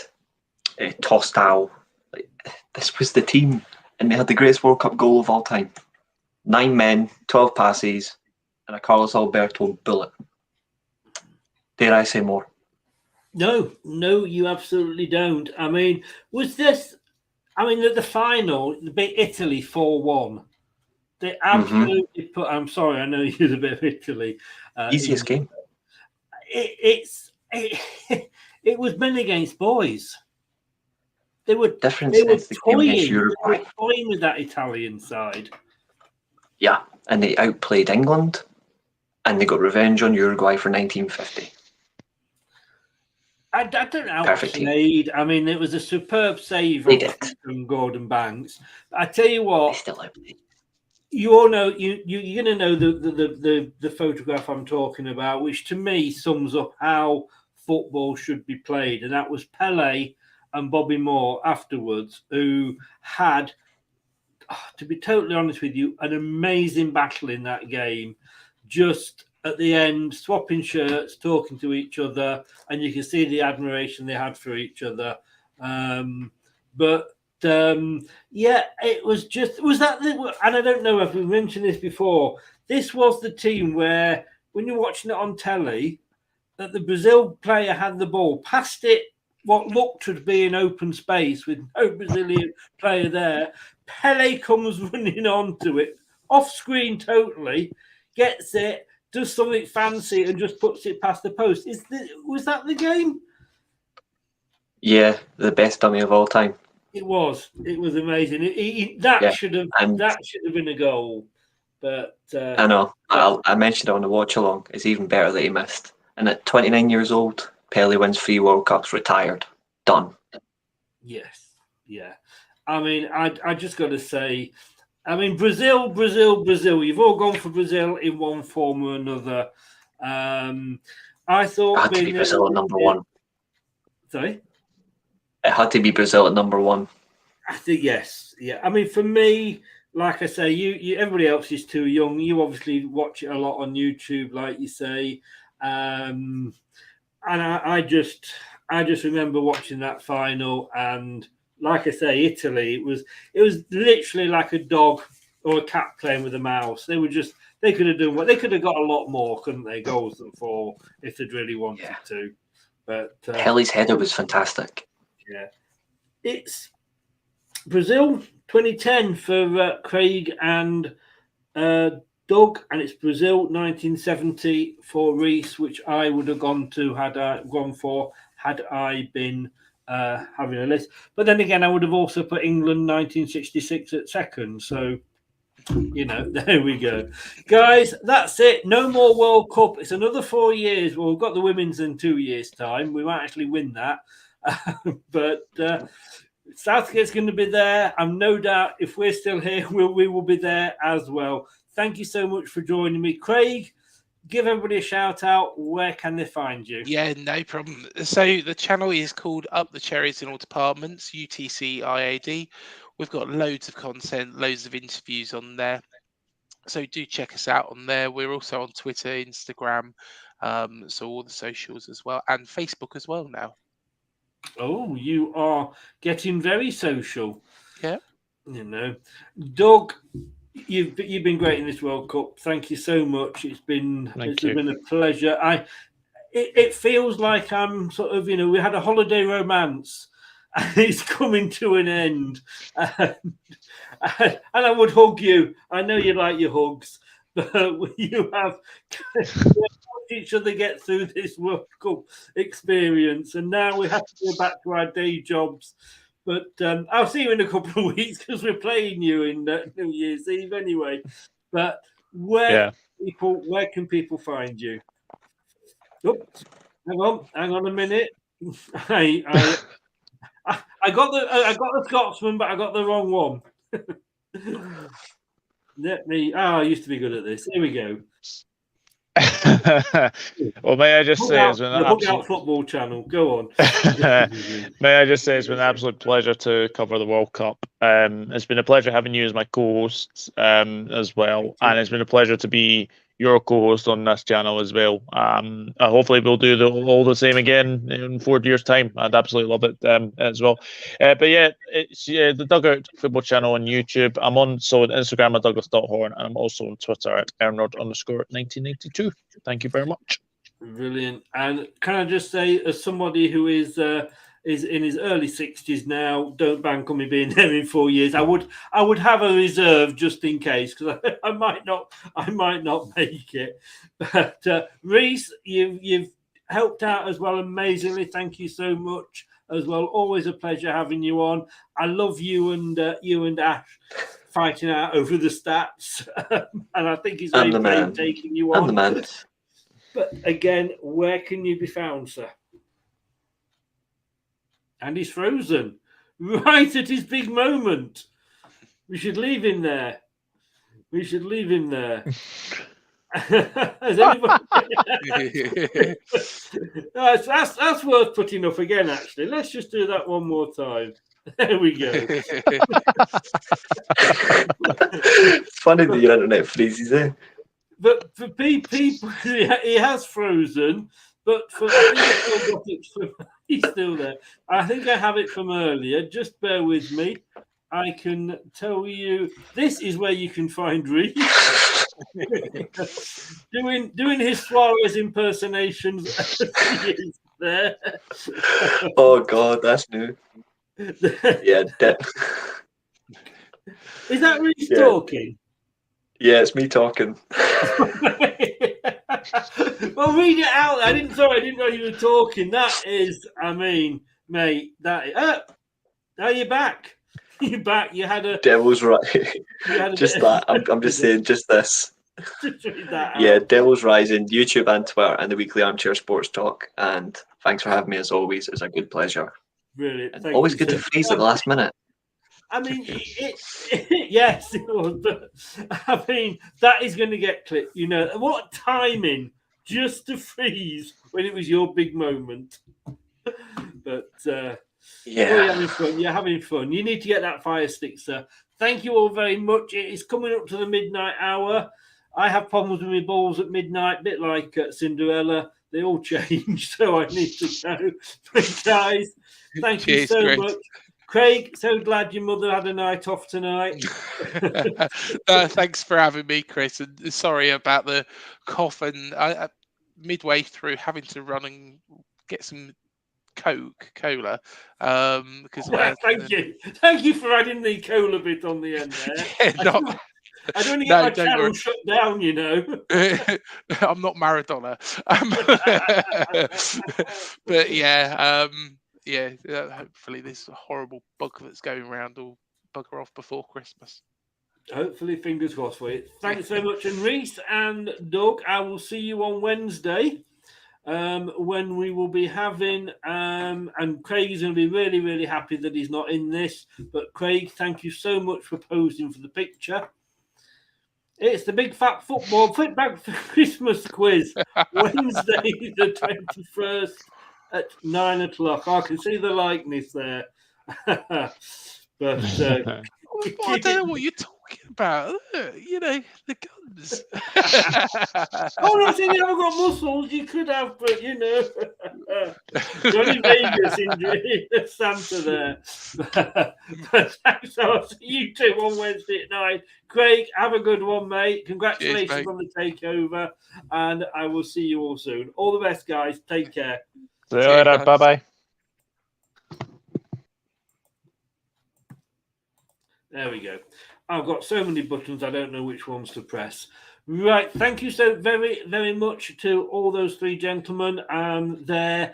Tostao. This was the team, and they had the greatest World Cup goal of all time. 9 men, 12 passes, and a Carlos Alberto bullet. Dare I say more? No, you absolutely don't. I mean, the final, they beat Italy 4-1. They absolutely put. I'm sorry, I know you're a bit of Italy. Easiest game. It was men against boys. They were different. They were toying with that Italian side. Yeah, and they outplayed England, and they got revenge on Uruguay for 1950. I don't outplayed. I mean, it was a superb save from Gordon Banks. I tell you what, they still outplayed. You all know you're going to know the photograph I'm talking about, which to me sums up how football should be played, and that was Pele and Bobby Moore afterwards, who had, to be totally honest with you, an amazing battle in that game. Just at the end, swapping shirts, talking to each other, and you can see the admiration they had for each other. It was that, and I don't know if we mentioned this before. This was the team where, when you're watching it on telly, that the Brazil player had the ball, passed it what looked to be an open space with no Brazilian player there. Pele comes running onto it, off screen totally, gets it, does something fancy, and just puts it past the post. Was that the game? Yeah, the best dummy of all time. It was amazing. That should have been a goal. But I know. I mentioned it on the watch along. It's even better that he missed. And at 29 years old, Pele wins 3 World Cups, retired, done. Yes, yeah. I mean, I just got to say, I mean, Brazil. You've all gone for Brazil in one form or another. I thought it had to be Brazil at number 1. Sorry. It had to be Brazil at number 1. I think yes, yeah. I mean, for me, like I say, you everybody else is too young. You obviously watch it a lot on YouTube, like you say, and I just remember watching that final, and like I say, Italy. It was literally like a dog or a cat playing with a mouse. They could have got a lot more, couldn't they? Goals than 4 if they'd really wanted to. But Pele's header was fantastic. Yeah, it's Brazil 2010 for Craig and Doug, and it's Brazil 1970 for Reese, which I would have gone for had I been having a list. But then again, I would have also put England 1966 at second. So, there we go. Guys, that's it. No more World Cup. It's another 4 years. Well, we've got the women's in 2 years' time. We might actually win that. But Southgate's going to be there. I'm no doubt if we're still here, we will be there as well. Thank you so much for joining me. Craig, give everybody a shout out. Where can they find you? Yeah, no problem. So the channel is called Up the Cherries in All Departments, UTCIAD. We've got loads of content, loads of interviews on there. So do check us out on there. We're also on Twitter, Instagram, so all the socials as well, and Facebook as well now. Oh, you are getting very social. Yeah. You know, Doug, you've been great in this World Cup. Thank you so much. It's been been a pleasure. It feels like I'm sort of, we had a holiday romance and it's coming to an end. And I would hug you. I know you like your hugs, but you have helped each other get through this World Cup experience. And now we have to go back to our day jobs. But I'll see you in a couple of weeks because we're playing you in New Year's Eve anyway. But where can people find you? Oops, hang on a minute. I got the Scotsman, but I got the wrong one. I used to be good at this. Here we go. Well, may I just say, it's been an absolute football channel. Go on. May I just say, it's been an absolute pleasure to cover the World Cup. It's been a pleasure having you as my co-host as well, and it's been a pleasure to be your co-host on this channel as well. Hopefully, we'll do all the same again in 4 years' time. I'd absolutely love it as well. But yeah, it's the Dugout Football Channel on YouTube. I'm on Instagram at Douglas.Horn, and I'm also on Twitter at Ernrod_1992. Thank you very much. Brilliant. And can I just say, as somebody who is in his early 60s now, don't bank on me being there in 4 years. I would have a reserve just in case, because I might not make it. But Reese, you've helped out as well amazingly. Thank you so much as well. Always a pleasure having you on. I love you and Ash fighting out over the stats, and I think he's very brave taking you on. I'm the man. But again, where can you be found, sir? And he's frozen right at his big moment. We should leave him there. Has anybody... that's worth putting up again, actually. Let's just do that one more time. There we go. It's funny that your internet freezes, eh? But for people, he has frozen. But I think I still got it from, he's still there. I think I have it from earlier. Just bear with me. I can tell you this is where you can find Reece doing his Suarez impersonations. There. Oh God, that's new. Yeah, is that Reece talking? Yeah, it's me talking. Well, read it out. I didn't know you were talking. That is, mate. That is. Now you're back. You're back. You had a Devil's right. Just that. I'm just saying. Just this. Yeah, Devil's Rising, YouTube and Twitter, and the weekly Armchair Sports Talk. And thanks for having me as always. It's a good pleasure. Brilliant. Always good to freeze at the last minute. Yes, it was. But that is going to get clipped. What timing just to freeze when it was your big moment. But yeah, you're having fun. You need to get that fire stick, sir. Thank you all very much. It is coming up to the midnight hour. I have problems with my balls at midnight, a bit like Cinderella. They all change, so I need to go. But guys, thank you so much. Craig, so glad your mother had a night off tonight. Thanks for having me, Chris. And sorry about the cough. And I midway through having to run and get some cola. Because thank you for adding the cola bit on the end there. Yeah, I don't get my channel shut down, I'm not Maradona. But yeah. Hopefully this horrible bug that's going around will bugger off before Christmas. Hopefully, fingers crossed for you. Thanks so much. And Reece and Doug, I will see you on Wednesday when we will be having, and Craig is going to be really, really happy that he's not in this. But Craig, thank you so much for posing for the picture. It's the Big Fat Football Flipback for Christmas quiz, Wednesday the 21st at 9 o'clock. I can see the likeness there. But I don't know what you're talking about. Look, you know, the guns. I'm not saying you haven't got muscles. You could have, but you know, Johnny Vegas in Santa there. But thanks, I'll see you two on Wednesday at 9. Craig, have a good one, mate. Congratulations Cheers, mate. on the takeover, and I will see you all soon. All the best, guys. Take care. See you later. Bye bye. There we go. I've got so many buttons, I don't know which ones to press. Right. Thank you so very, very much to all those three gentlemen. The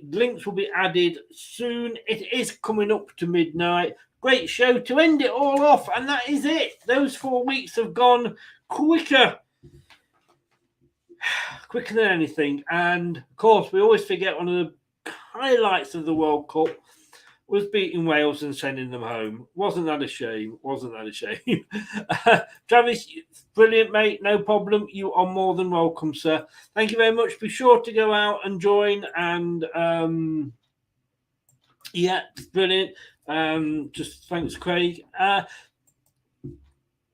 links will be added soon. It is coming up to midnight. Great show to end it all off. And that is it. Those 4 weeks have gone quicker than anything. And of course, we always forget one of the highlights of the World Cup was beating Wales and sending them home. Wasn't that a shame? Travis, brilliant, mate. No problem. You are more than welcome, sir. Thank you very much. Be sure to go out and join. And yeah, brilliant. Just thanks, Craig.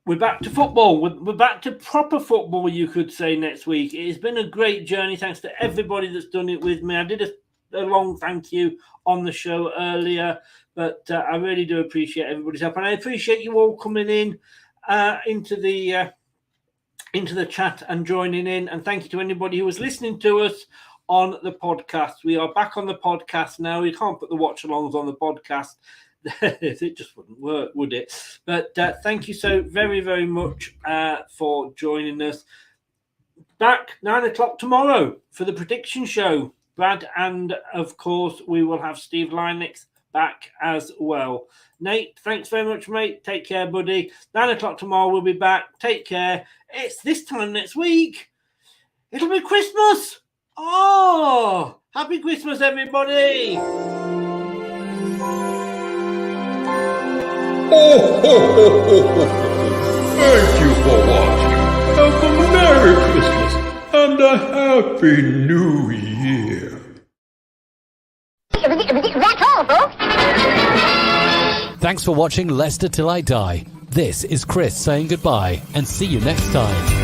We're back to football. We're back to proper football, you could say, next week. It has been a great journey. Thanks to everybody that's done it with me. I did a long thank you on the show earlier, but I really do appreciate everybody's help, and I appreciate you all coming in into the chat and joining in. And thank you to anybody who was listening to us on the podcast. We are back on the podcast now. We can't put the watch-alongs on the podcast. It just wouldn't work, would it? But thank you so very, very much for joining us. Back 9 o'clock tomorrow for the prediction show. Brad, and of course, we will have Steve Linux back as well. Nate, thanks very much, mate. Take care, buddy. 9 o'clock tomorrow, we'll be back. Take care. It's this time next week. It'll be Christmas. Oh, happy Christmas, everybody. Thank you for watching. Have a Merry Christmas and a Happy New Year. That's all, folks. Thanks for watching Leicester Till I Die. This is Chris saying goodbye and see you next time.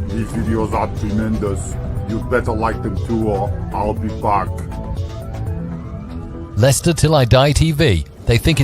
These videos are tremendous. You better like them too, or I'll be back. Leicester Till I Die TV. They think